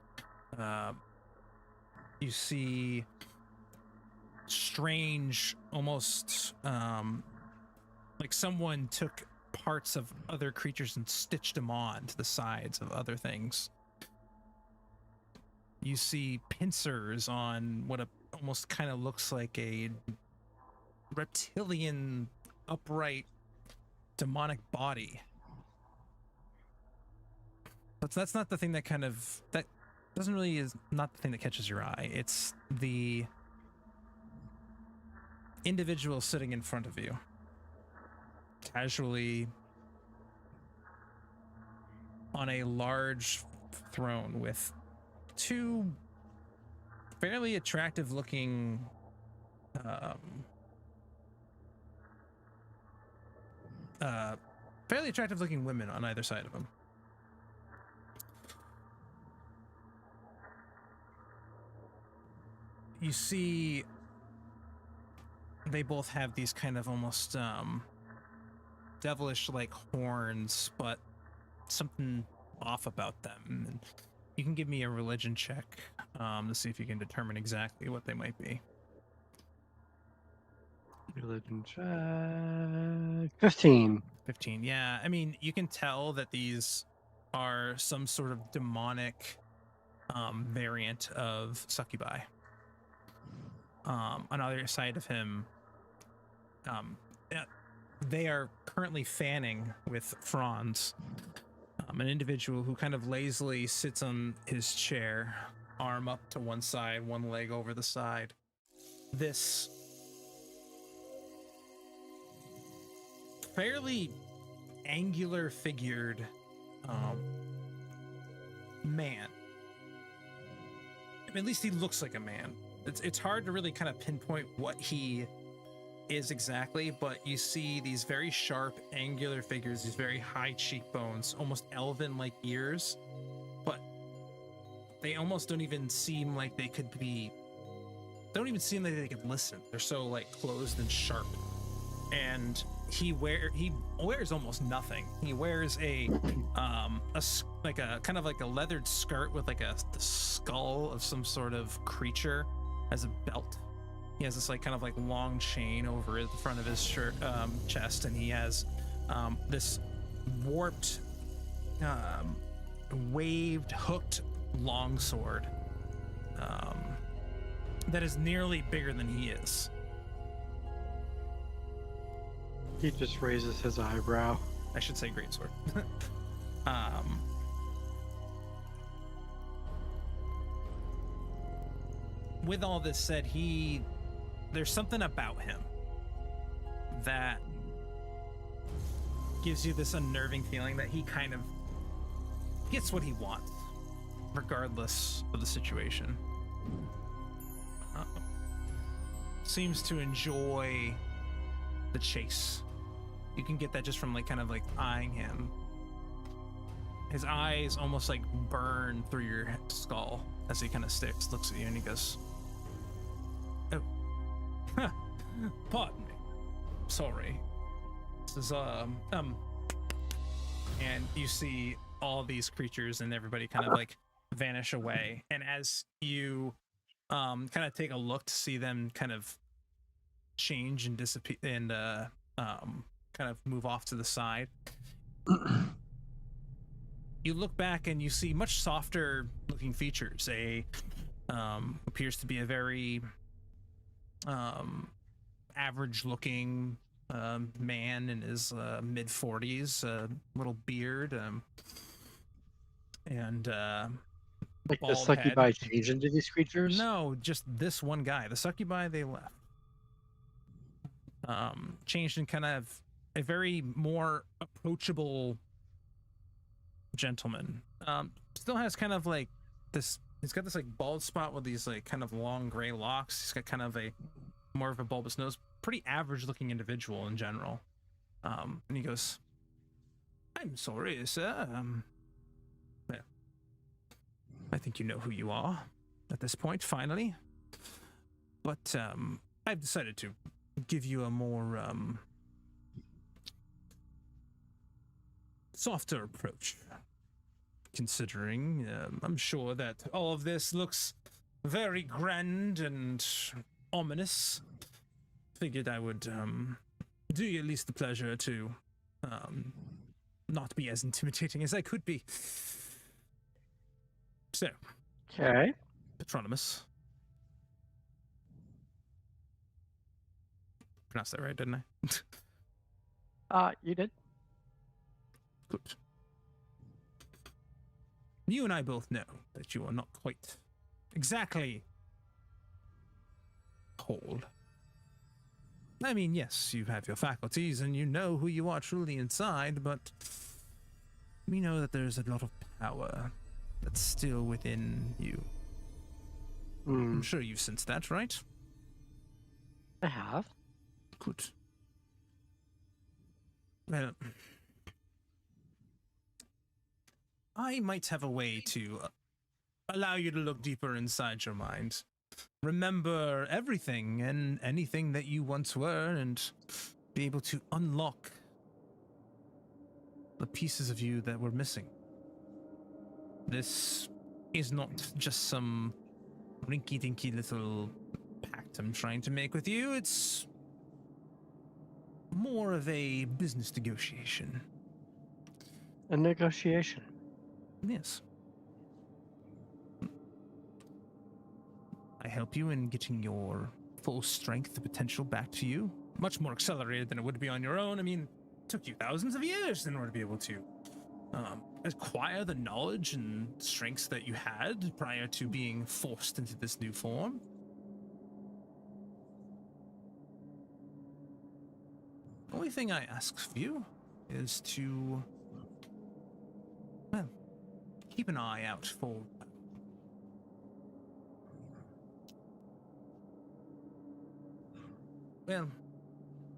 You see strange, almost like someone took parts of other creatures and stitched them on to the sides of other things. You see pincers on what almost kind of looks like a reptilian, upright, demonic body. But that's not the thing that doesn't really is not the thing that catches your eye. It's the individual sitting in front of you, casually on a large throne with two fairly attractive looking women on either side of him. You see they both have these kind of almost devilish like horns, but something off about them. And you can give me a religion check to see if you can determine exactly what they might be. Religion check. 15. 15. Yeah, I mean, you can tell that these are some sort of demonic variant of succubi. On either side of him, they are currently fanning with fronds. An individual who kind of lazily sits on his chair, arm up to one side, one leg over the side. This fairly angular figured man. I mean, at least he looks like a man. It's hard to really kind of pinpoint what he is exactly, but you see these very sharp, angular figures, these very high cheekbones, almost elven-like ears, but they almost don't even seem like they could be. Don't even seem like they could listen. They're so like closed and sharp. And he wears almost nothing. He wears a kind of like a leathered skirt with like the skull of some sort of creature as a belt. He has this like kind of like long chain over the front of his shirt chest, and he has this warped, waved, hooked longsword that is nearly bigger than he is. He just raises his eyebrow. I should say greatsword. um, with all this said, there's something about him that gives you this unnerving feeling that he kind of gets what he wants, regardless of the situation. Seems to enjoy the chase. You can get that just from kind of eyeing him. His eyes almost burn through your skull as he kind of looks at you, and he goes, "Oh, huh, pardon me. Sorry. This is and you see all these creatures and everybody kind of vanish away. And as you kind of take a look to see them kind of change and disappear and kind of move off to the side, you look back and you see much softer looking features. Appears to be a very average looking man in his mid 40s, little beard, and Like the bald succubi head. change into these creatures? No, just this one guy. The succubi, they left. Changed in kind of a very more approachable gentleman. Still has kind of this, he's got this bald spot with these kind of long gray locks. He's got kind of more of a bulbous nose. Pretty average looking individual in general. And he goes, "I'm sorry, sir. Well, I think you know who you are at this point, finally. But I've decided to give you a more softer approach. Considering I'm sure that all of this looks very grand and ominous. Figured I would do you at least the pleasure to not be as intimidating as I could be. So, Okay. Patronymus. Pronounced that right, didn't I? You did. Good. You and I both know that you are not quite exactly whole. I mean, yes, you have your faculties and you know who you are truly inside, but we know that there's a lot of power that's still within you. I'm sure you've sensed that, right? I have. Good. Well, I might have a way to allow you to look deeper inside your mind. Remember everything and anything that you once were and be able to unlock the pieces of you that were missing. This is not just some rinky-dinky little pact I'm trying to make with you. It's more of a business negotiation. A negotiation. Yes. I help you in getting your full strength and potential back to you. Much more accelerated than it would be on your own. I mean, it took you thousands of years in order to be able to acquire the knowledge and strengths that you had prior to being forced into this new form. The only thing I ask of you is to, well, keep an eye out for well,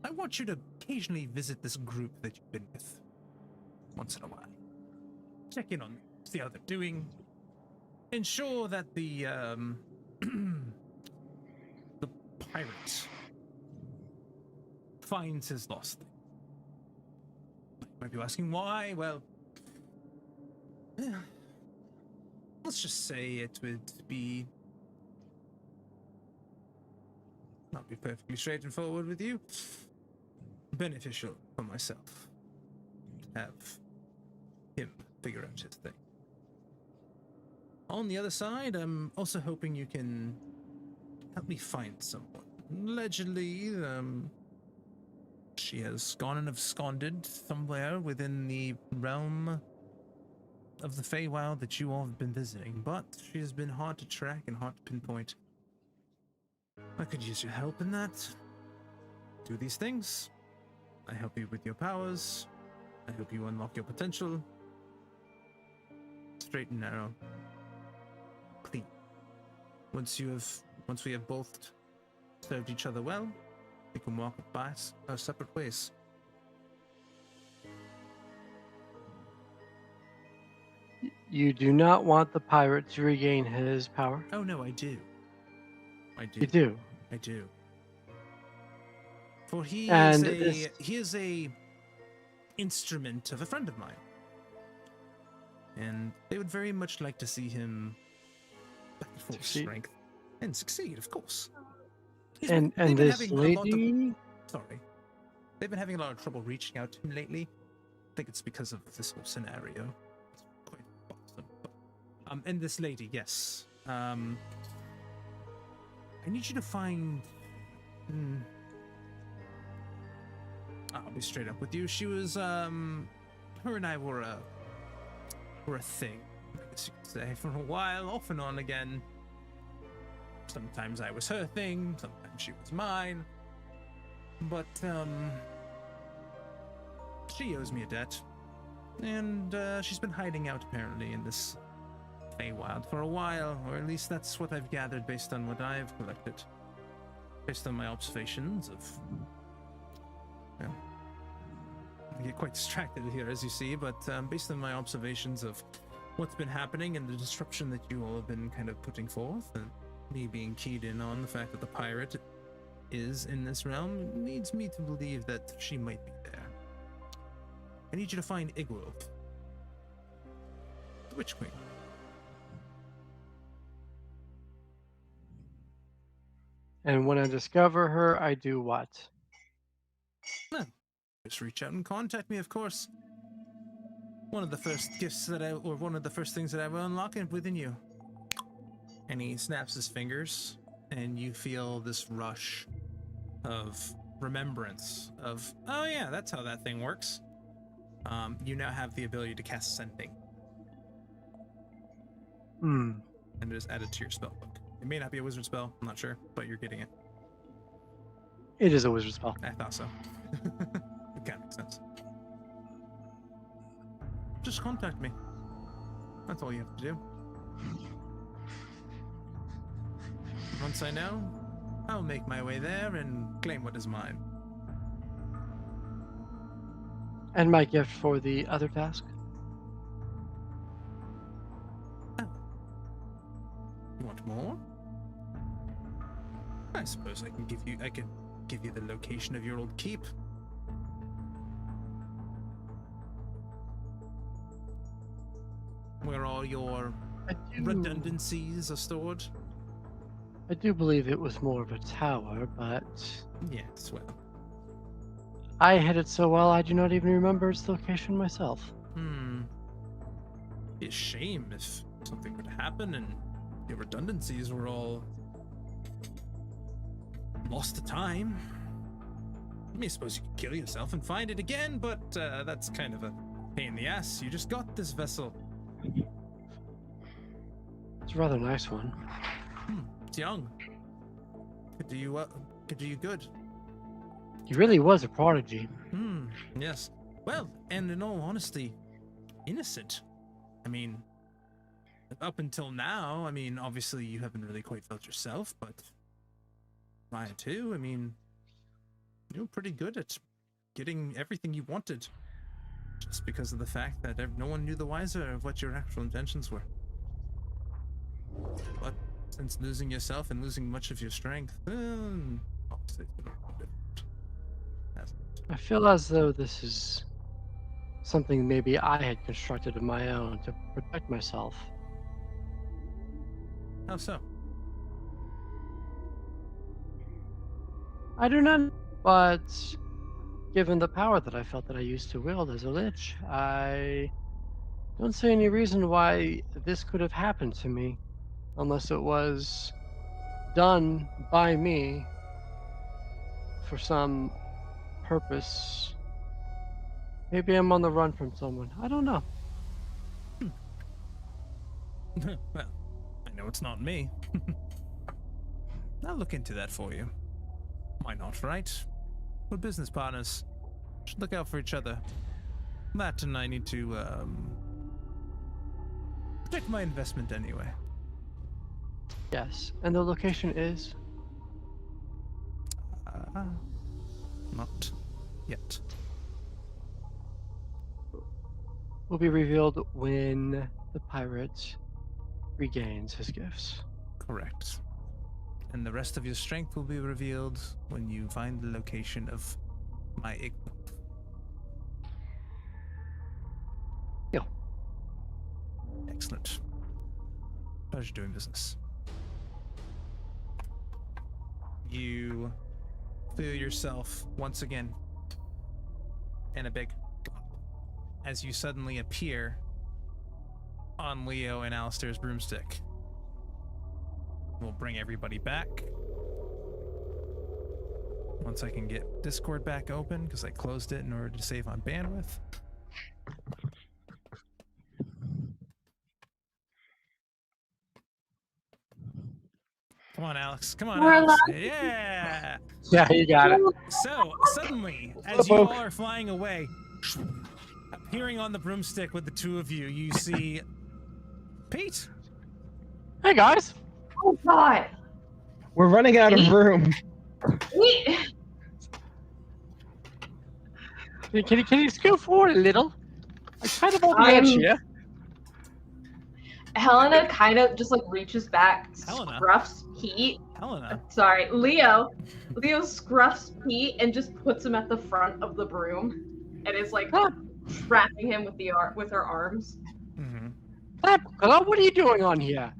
I want you to occasionally visit this group that you've been with once in a while. Check in on see how they're doing. Ensure that the the pirate finds his lost thing. You might be asking why. Well, let's just say it would be not be perfectly straightforward with you. Beneficial for myself. Have him figure out his thing. On the other side, I'm also hoping you can help me find someone. Allegedly, She has gone and absconded somewhere within the realm of the Feywild that you all have been visiting, but she has been hard to track and hard to pinpoint. I could use your help in that. Do these things. I help you with your powers. I help you unlock your potential. Straight and narrow. Clean. Once we have both served each other well, we can walk by our separate ways. You do not want the pirate to regain his power? Oh no, I do. I do. You do. I do. For he And is a instrument of a friend of mine. And they would very much like to see him back at full Succeed. strength. And succeed, of course. And they've been this having a lot of- lady... Sorry. They've been having a lot of trouble reaching out to him lately. I think it's because of this whole scenario. It's quite bothersome. But, and this lady, yes. I need you to find... I'll be straight up with you. She was, her and I were a thing, I guess you could say, for a while, off and on again. Sometimes I was her thing, sometimes she was mine. But, she owes me a debt. And, she's been hiding out, apparently, in this Feywild for a while, or at least that's what I've gathered based on what I've collected. Based on my observations of... Well, I get quite distracted here, as you see, but based on my observations of what's been happening and the disruption that you all have been kind of putting forth, and me being keyed in on the fact that the pirate is in this realm, leads me to believe that she might be there. I need you to find Igwilf, the Witch Queen. And when I discover her, I do what? Just reach out and contact me, of course. One of the first gifts that one of the first things that I will unlock within you. And he snaps his fingers, and you feel this rush of remembrance of, oh yeah, that's how that thing works. You now have the ability to cast Sending. And it is added to your spellbook. It may not be a wizard spell, I'm not sure, but you're getting it. It is a wizard spell. I thought so. It kind of makes sense. Just contact me. That's all you have to do. Once I know, I'll make my way there and claim what is mine. And my gift for the other task? You want more? I suppose I can give you the location of your old keep. Where all your redundancies are stored. I do believe it was more of a tower, but Yes, well. I hid it so well I do not even remember its location myself. Be a shame if something were to happen and your redundancies were all lost to time. I mean, I suppose you could kill yourself and find it again, but that's kind of a pain in the ass. You just got this vessel. It's a rather nice one. It's young. Could do you good. He really was a prodigy. Yes. Well, and in all honesty, innocent. I mean, up until now, I mean, obviously you haven't really quite felt yourself, but prior to, I mean, you were pretty good at getting everything you wanted. Just because of the fact that no one knew the wiser of what your actual intentions were. But since losing yourself and losing much of your strength, obviously it's been a little different. Hasn't it? I feel as though this is something maybe I had constructed of my own to protect myself. How so? I do not, but given the power that I felt that I used to wield as a lich, I don't see any reason why this could have happened to me, unless it was done by me for some purpose. Maybe I'm on the run from someone. I don't know. Well, I know it's not me. I'll look into that for you. Why not, right? We're business partners. Should look out for each other. That and I need to, protect my investment anyway. Yes. And the location is? Not yet. Will be revealed when the pirate regains his gifts. Correct. And the rest of your strength will be revealed when you find the location of my equipment. Yeah. Excellent. Pleasure doing business. You feel yourself once again in a big as you suddenly appear on Leo and Alistair's broomstick. We'll bring everybody back. Once I can get Discord back open, because I closed it in order to save on bandwidth. Come on, Alex. Come on, We're Alex. alive. Yeah! Yeah, you got it. So, suddenly, as you all are flying away, appearing on the broomstick with the two of you, you see Pete. Hey guys. Oh God. We're running out of room. Can you scoot forward a little? I kind of on the I'm- edge here. Helena kind of just like reaches back, Helena? scruffs Pete. Helena. Sorry, Leo. Leo scruffs Pete and just puts him at the front of the broom, and is like trapping him with her arms. Mm-hmm. Hello, what are you doing on here?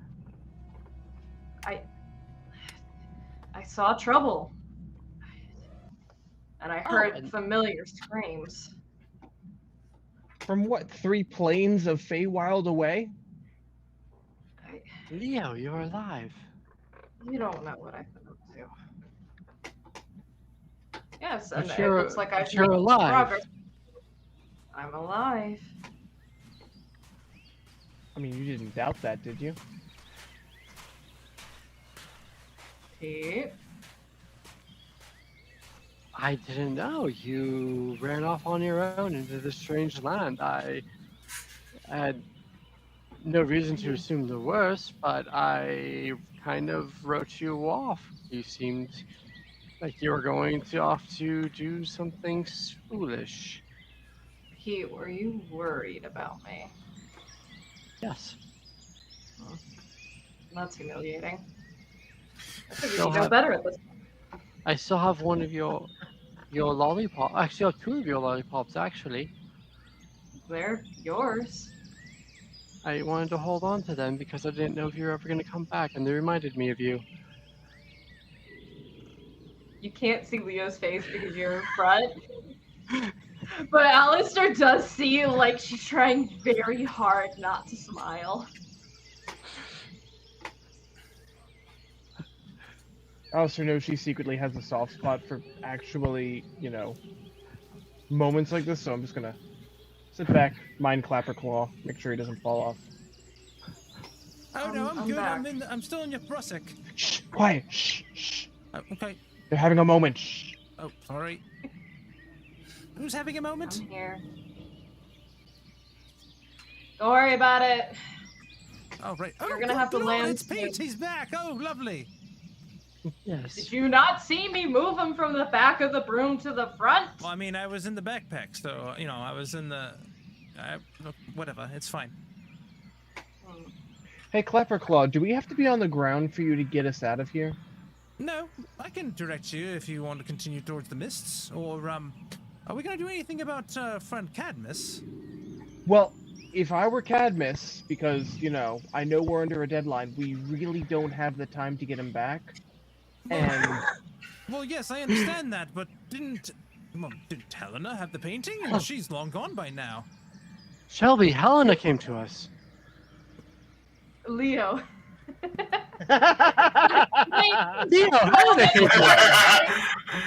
I saw trouble, and I heard and- familiar screams. From what, 3 planes of Feywild away? Leo, you're alive. You don't know what I've been up to. Yes, and But it looks like I've you're made alive. progress. I'm alive. I mean, you didn't doubt that, did you? Pete. I didn't know you ran off on your own into this strange land. I had no reason to assume the worst, but I kind of wrote you off. You seemed like you were going off to do something foolish. Pete, were you worried about me? Yes. That's humiliating. I figured Still you'd know have- better at this. I still have one of your lollipop. Actually, I have 2 of your lollipops. Actually, They're yours. I wanted to hold on to them because I didn't know if you were ever going to come back, and they reminded me of you. You can't see Leo's face because you're in front. But Alistair does see you like she's trying very hard not to smile. Alistair knows she secretly has a soft spot for actually, you know, moments like this, so I'm just gonna sit back, mind clapper claw, make sure he doesn't fall off. Oh no, I'm good. back. I'm still in your brusik. Shh! Quiet! Shh! Shh! Okay. They're having a moment. Shh! Oh, sorry. Who's having a moment? I'm here. Don't worry about it. Oh, right. Oh, You're gonna have to good land Lord, it's soon. Pete. He's back. Oh, lovely. Yes. Did you not see me move him from the back of the broom to the front? Well, I mean, I was in the backpack, so, you know, I was in the... whatever, it's fine. Hey, Clapperclaw, do we have to be on the ground for you to get us out of here? No, I can direct you if you want to continue towards the mists, or, are we gonna do anything about, friend Cadmus? Well, if I were Cadmus, because, you know, I know we're under a deadline, we really don't have the time to get him back. And Well, yes, I understand that, but didn't Helena have the painting? And she's long gone by now. Shelby, Helena came to us. Leo. Leo, Helena came to us.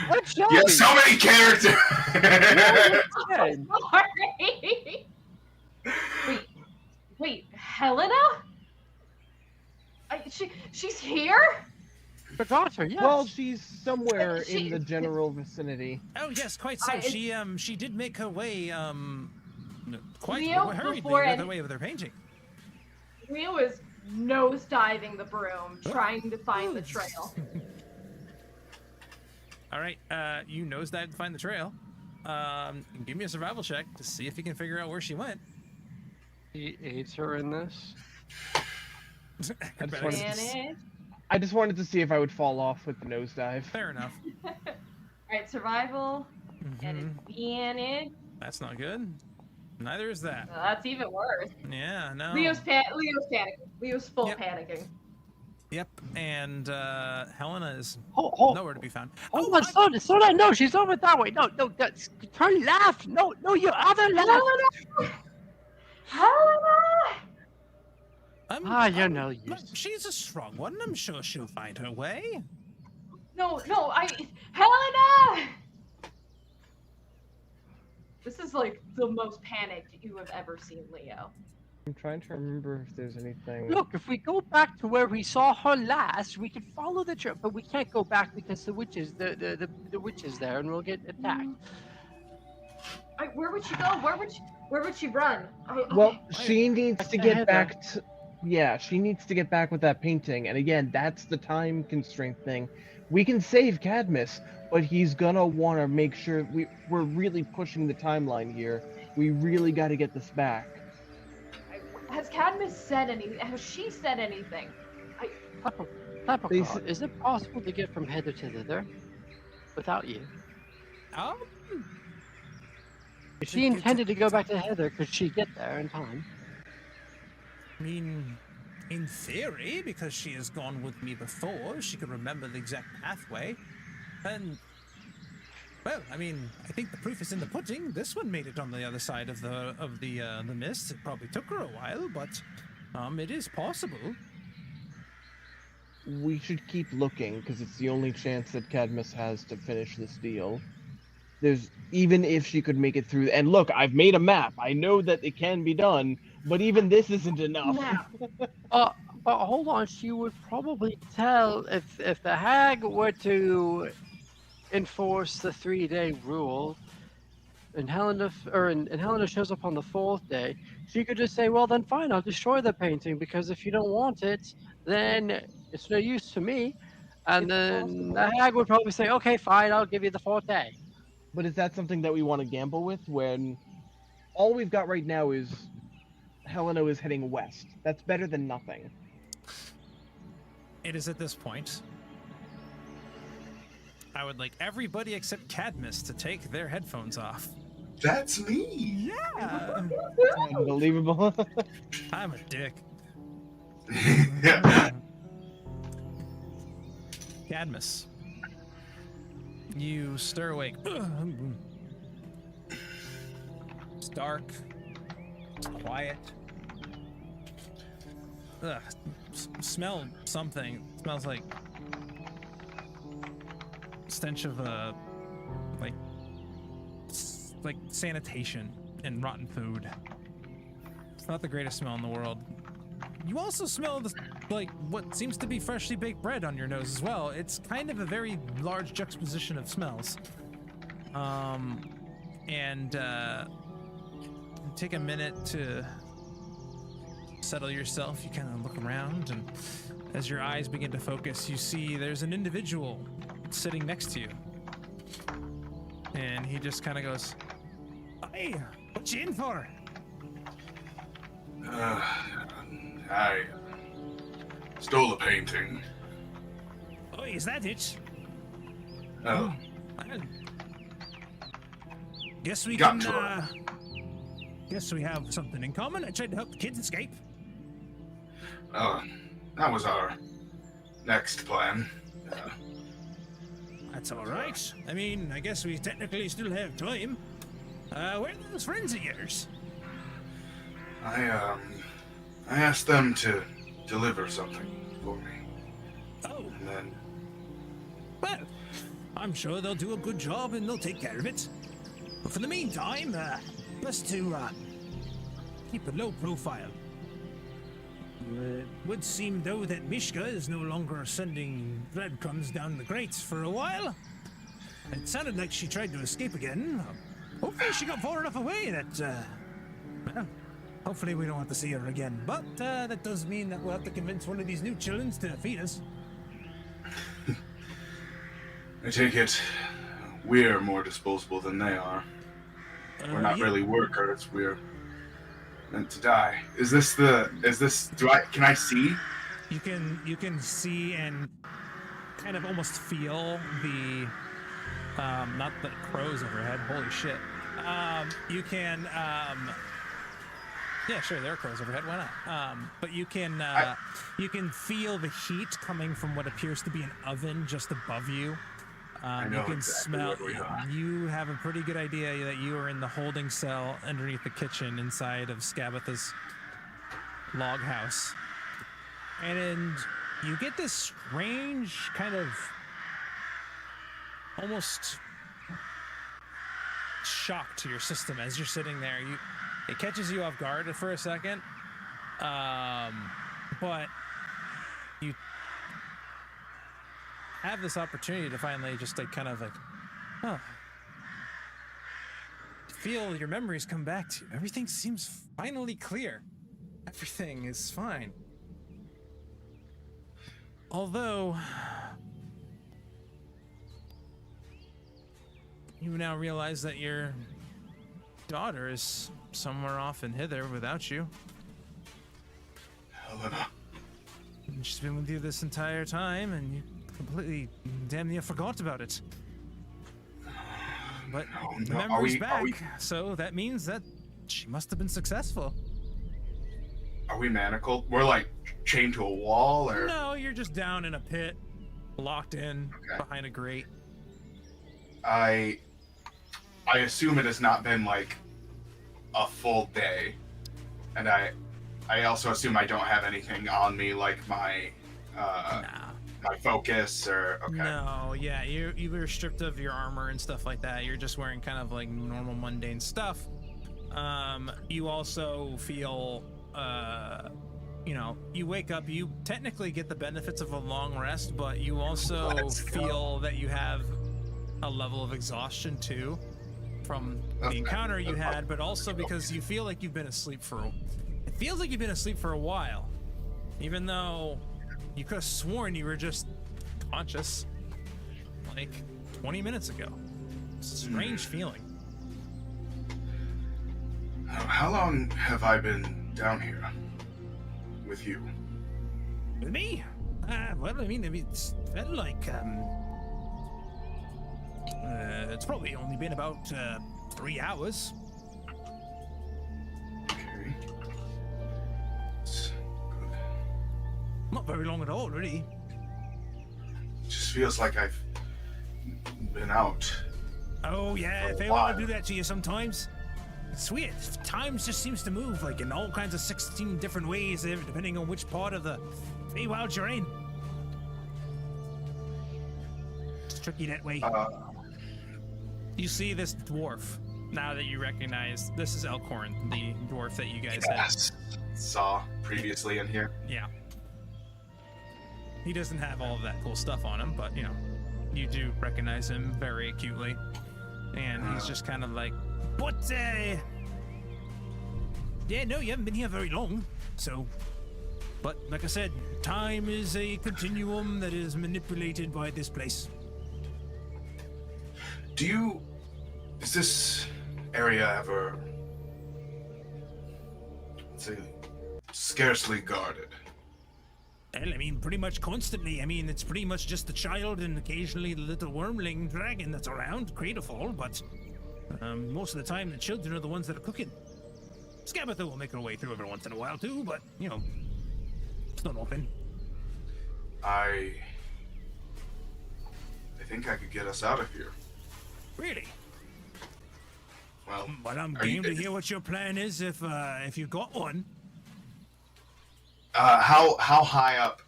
What? Shelby. You have so many characters. Good. Sorry. Wait, Helena? She's here? Forgot her, yes. Well, she's somewhere in She- the general vicinity. Oh yes, quite so. I- She did make her way quite Leo, hurriedly before with the any- way of their painting. Leo is nosediving the broom, trying to find the trail. All right, you nosedive to find the trail. Give me a survival check to see if you can figure out where she went. He aids her in this. Manage. I just wanted to see if I would fall off with the nosedive. Fair enough. Alright, survival and advantage. That's not good. Neither is that. That's even worse. Yeah, no. Leo's panicking. Leo's full Yep. panicking. Yep, and Helena is Hold nowhere to be found. on, slow down. No, she's over that way. No, that's turn left. No, your other left. Helena! You're no look, use. she's a strong one. I'm sure she'll find her way. No, Helena! This is like the most panicked you have ever seen Leo. I'm trying to remember if there's anything. Look, if we go back to where we saw her last, we can follow the trail, but we can't go back because the witch is the witch is there, and we'll get attacked. Where would she go? Where would she run? Well, she needs Back to to get Heather. back to. Yeah, she needs to get back with that painting, and again, that's the time constraint thing. We can save Cadmus, but he's gonna want to make sure we're really pushing the timeline here. We really got to get this back. Has Cadmus said anything? Has she said anything? Typical. Is it possible to get from Heather to thither without you? If she intended to go back to Heather, could she get there in time? I mean, in theory, because she has gone with me before, she could remember the exact pathway. And, well, I mean, I think the proof is in the pudding. This one made it on the other side of the mist. It probably took her a while, but it is possible. We should keep looking because it's the only chance that Cadmus has to finish this deal. Even if she could make it through, and look, I've made a map. I know that it can be done, but even this isn't enough. Now, But hold on, she would probably tell if the hag were to enforce the 3-day rule, and Helena shows up on the 4th day, she could just say, "Well, then fine, I'll destroy the painting because if you don't want it, then it's no use to me." And then the hag would probably say, "Okay, fine, I'll give you the 4th day." But is that something that we want to gamble with when all we've got right now is Helena is heading west? That's better than nothing. It is at this point. I would like everybody except Cadmus to take their headphones off. That's me. Yeah. Unbelievable. I'm a dick. Cadmus. You stir awake. It's dark. It's quiet. Ugh. Smell something. Smells like stench of like sanitation and rotten food. It's not the greatest smell in the world. You also smell the, like, what seems to be freshly baked bread on your nose as well. It's kind of a very large juxtaposition of smells. Take a minute to settle yourself. You kind of look around, and as your eyes begin to focus, you see there's an individual sitting next to you. And he just kind of goes, "Hey, what you in for?" I stole a painting. "Oh, is that it? Oh, Well, guess we Got can, to guess we have something in common. I tried to help the kids escape." that was our next plan. That's all right. I mean, I guess we technically still have time. Where are those friends of yours? I asked them to deliver something for me, Oh, and then well, I'm sure they'll do a good job and they'll take care of it. But for the meantime, best to keep a low profile. It would seem, though, that Mishka is no longer sending breadcrumbs down the grates for a while. It sounded like she tried to escape again. Hopefully she got far enough away that, well, hopefully we don't have to see her again. But that does mean that we'll have to convince one of these new chillins to feed us. I take it we're more disposable than they are. We're not Yeah. really workers, we're meant to die. Can I see? You can see and kind of almost feel the not the crows overhead. Holy shit. You can yeah, sure, there are crows overhead. Why not? But you can feel the heat coming from what appears to be an oven just above you. I You know can exactly smell. where we are. You have a pretty good idea that you are in the holding cell underneath the kitchen inside of Skabatha's log house, and you get this strange kind of almost shock to your system as you're sitting there. It catches you off guard for a second, but you have this opportunity to finally just like kind of like, huh, feel your memories come back to you. Everything seems finally clear. Everything is fine. Although you now realize that your daughter is somewhere off and hither without you. Helena. And she's been with you this entire time, and you completely damn near forgot about it. But the No, memory's are we- back, so that means that she must have been successful. Are we manacled? We're like chained to a wall, or No, you're just down in a pit, locked in Okay. behind a grate. I assume it has not been like a full day, and I also assume I don't have anything on me like my Nah. my focus or okay. No, yeah, you were stripped of your armor and stuff like that. You're just wearing kind of like normal mundane stuff. You also feel, you wake up, you technically get the benefits of a long rest, but you also Let's go. feel that you have a level of exhaustion too from the Okay. encounter you had, but also because you feel like you've been asleep it feels like you've been asleep for a while, even though you could have sworn you were just conscious like 20 minutes ago. It's a strange feeling. How long have I been down here with you? With me? Well, I mean, it's felt like, it's probably only been about 3 hours. Okay. It's good. Not very long at all, really. It just feels like I've been out. Oh, yeah, For a they while. want to do that to you sometimes. It's weird. Time just seems to move, like, in all kinds of 16 different ways, depending on which part of the Feywild you're in. It's tricky that way. You see this dwarf, now that you recognize, this is Elkhorn, the dwarf that you guys had. Yes. Saw previously in here. Yeah. He doesn't have all of that cool stuff on him, but, you do recognize him very acutely. And he's just kind of like, but, yeah, no, you haven't been here very long, so... But, like I said, time is a continuum that is manipulated by this place. Is this area ever, let's say, scarcely guarded? Well, I mean, pretty much constantly. I mean, it's pretty much just the child and occasionally the little wormling dragon that's around, Cradlefall, but most of the time the children are the ones that are cooking. Skabatha will make her way through every once in a while too, but, it's not often. I think I could get us out of here. Really? Well, But I'm Are you- game to hear what your plan is if you've got one. how high up?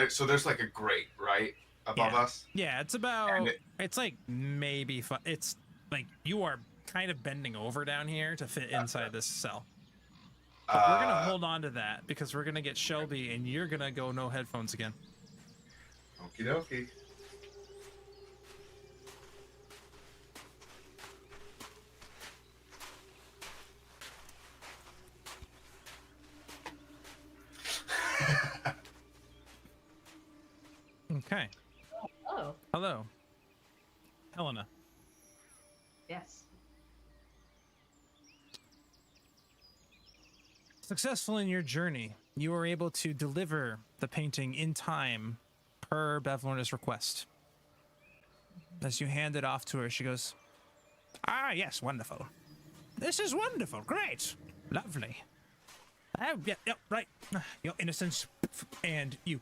So there's like a grate, right? above us. Yeah, it's about. And It's like maybe. It's like you are kind of bending over down here to fit inside this cell. But we're gonna hold on to that because we're gonna get Shelby, and you're gonna go no headphones again. Okie dokie. Okay. Oh, Hello, Helena. yes. Successful in your journey, you were able to deliver the painting in time per Bevlorna's request. As you hand it off to her, she goes, "Ah, yes, wonderful. This is wonderful. Great. Lovely. Yeah, right. Your innocence." And you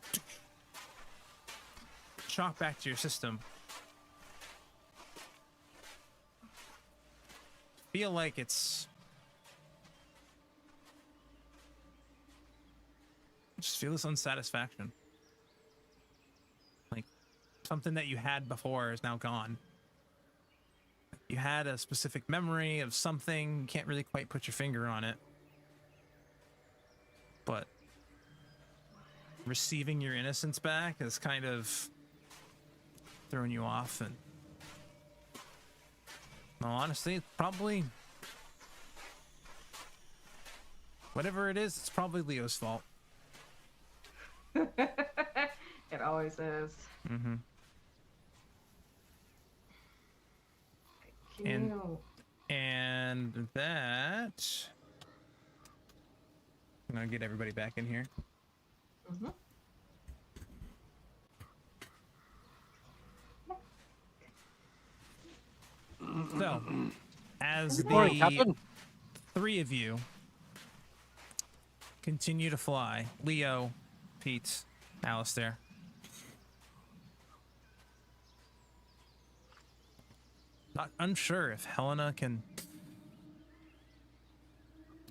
shock back to your system. Feel like it's... Just feel this unsatisfaction. Like something that you had before is now gone. You had a specific memory of something, you can't really quite put your finger on it. But receiving your innocence back has kind of thrown you off, and well, honestly, it's probably whatever it is, it's probably Leo's fault. It always is. Mm-hmm. Can And- you... And that... I'm gonna get everybody back in here. Mhm. So, as Good morning, the Captain. three of you continue to fly, Leo, Pete, Alistair, not unsure if Helena can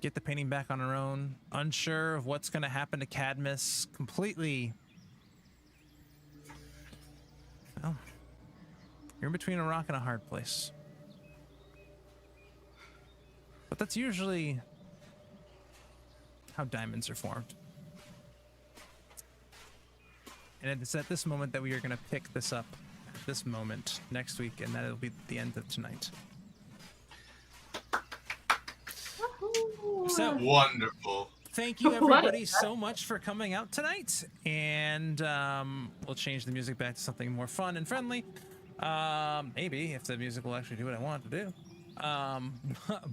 get the painting back on her own, unsure of what's going to happen to Cadmus, completely... Well, you're in between a rock and a hard place. But that's usually how diamonds are formed. And it's at this moment that we are going to pick this up at this moment next week, and that'll be the end of tonight. So, Wonderful. thank you What? everybody so much for coming out tonight, and we'll change the music back to something more fun and friendly. Maybe if the music will actually do what I want it to do.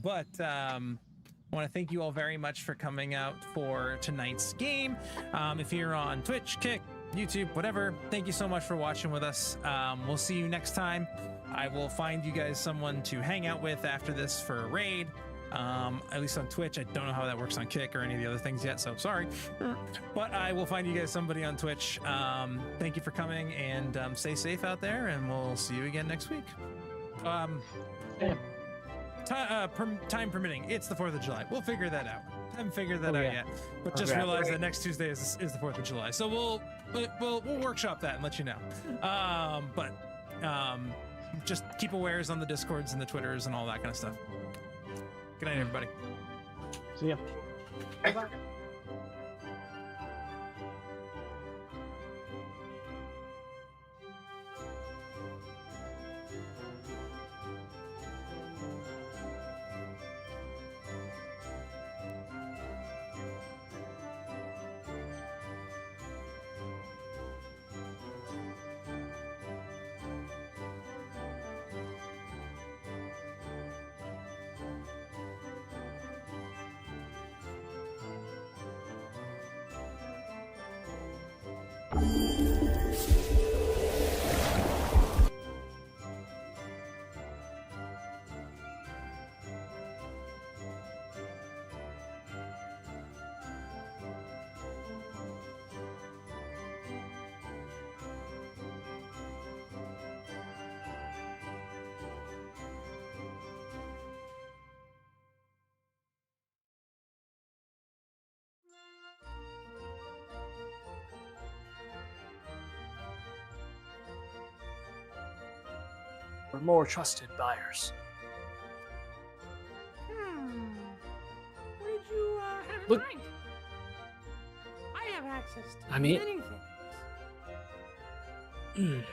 But I want to thank you all very much for coming out for tonight's game. If you're on Twitch, Kick, YouTube, whatever, thank you so much for watching with us. We'll see you next time. I will find you guys someone to hang out with after this for a raid. At least on Twitch. I don't know how that works on Kick or any of the other things yet, so sorry. But I will find you guys somebody on Twitch. Thank you for coming, and stay safe out there, and we'll see you again next week. Time permitting, it's the 4th of July. We'll figure that out. Haven't figured that out yet, but just Okay. realize that next Tuesday is the 4th of July. So we'll workshop that and let you know. Just keep awares on the Discords and the Twitters and all that kind of stuff. Good night, everybody. So yeah. or more trusted buyers. What did you have in Look- mind? I have access to I mean- many things.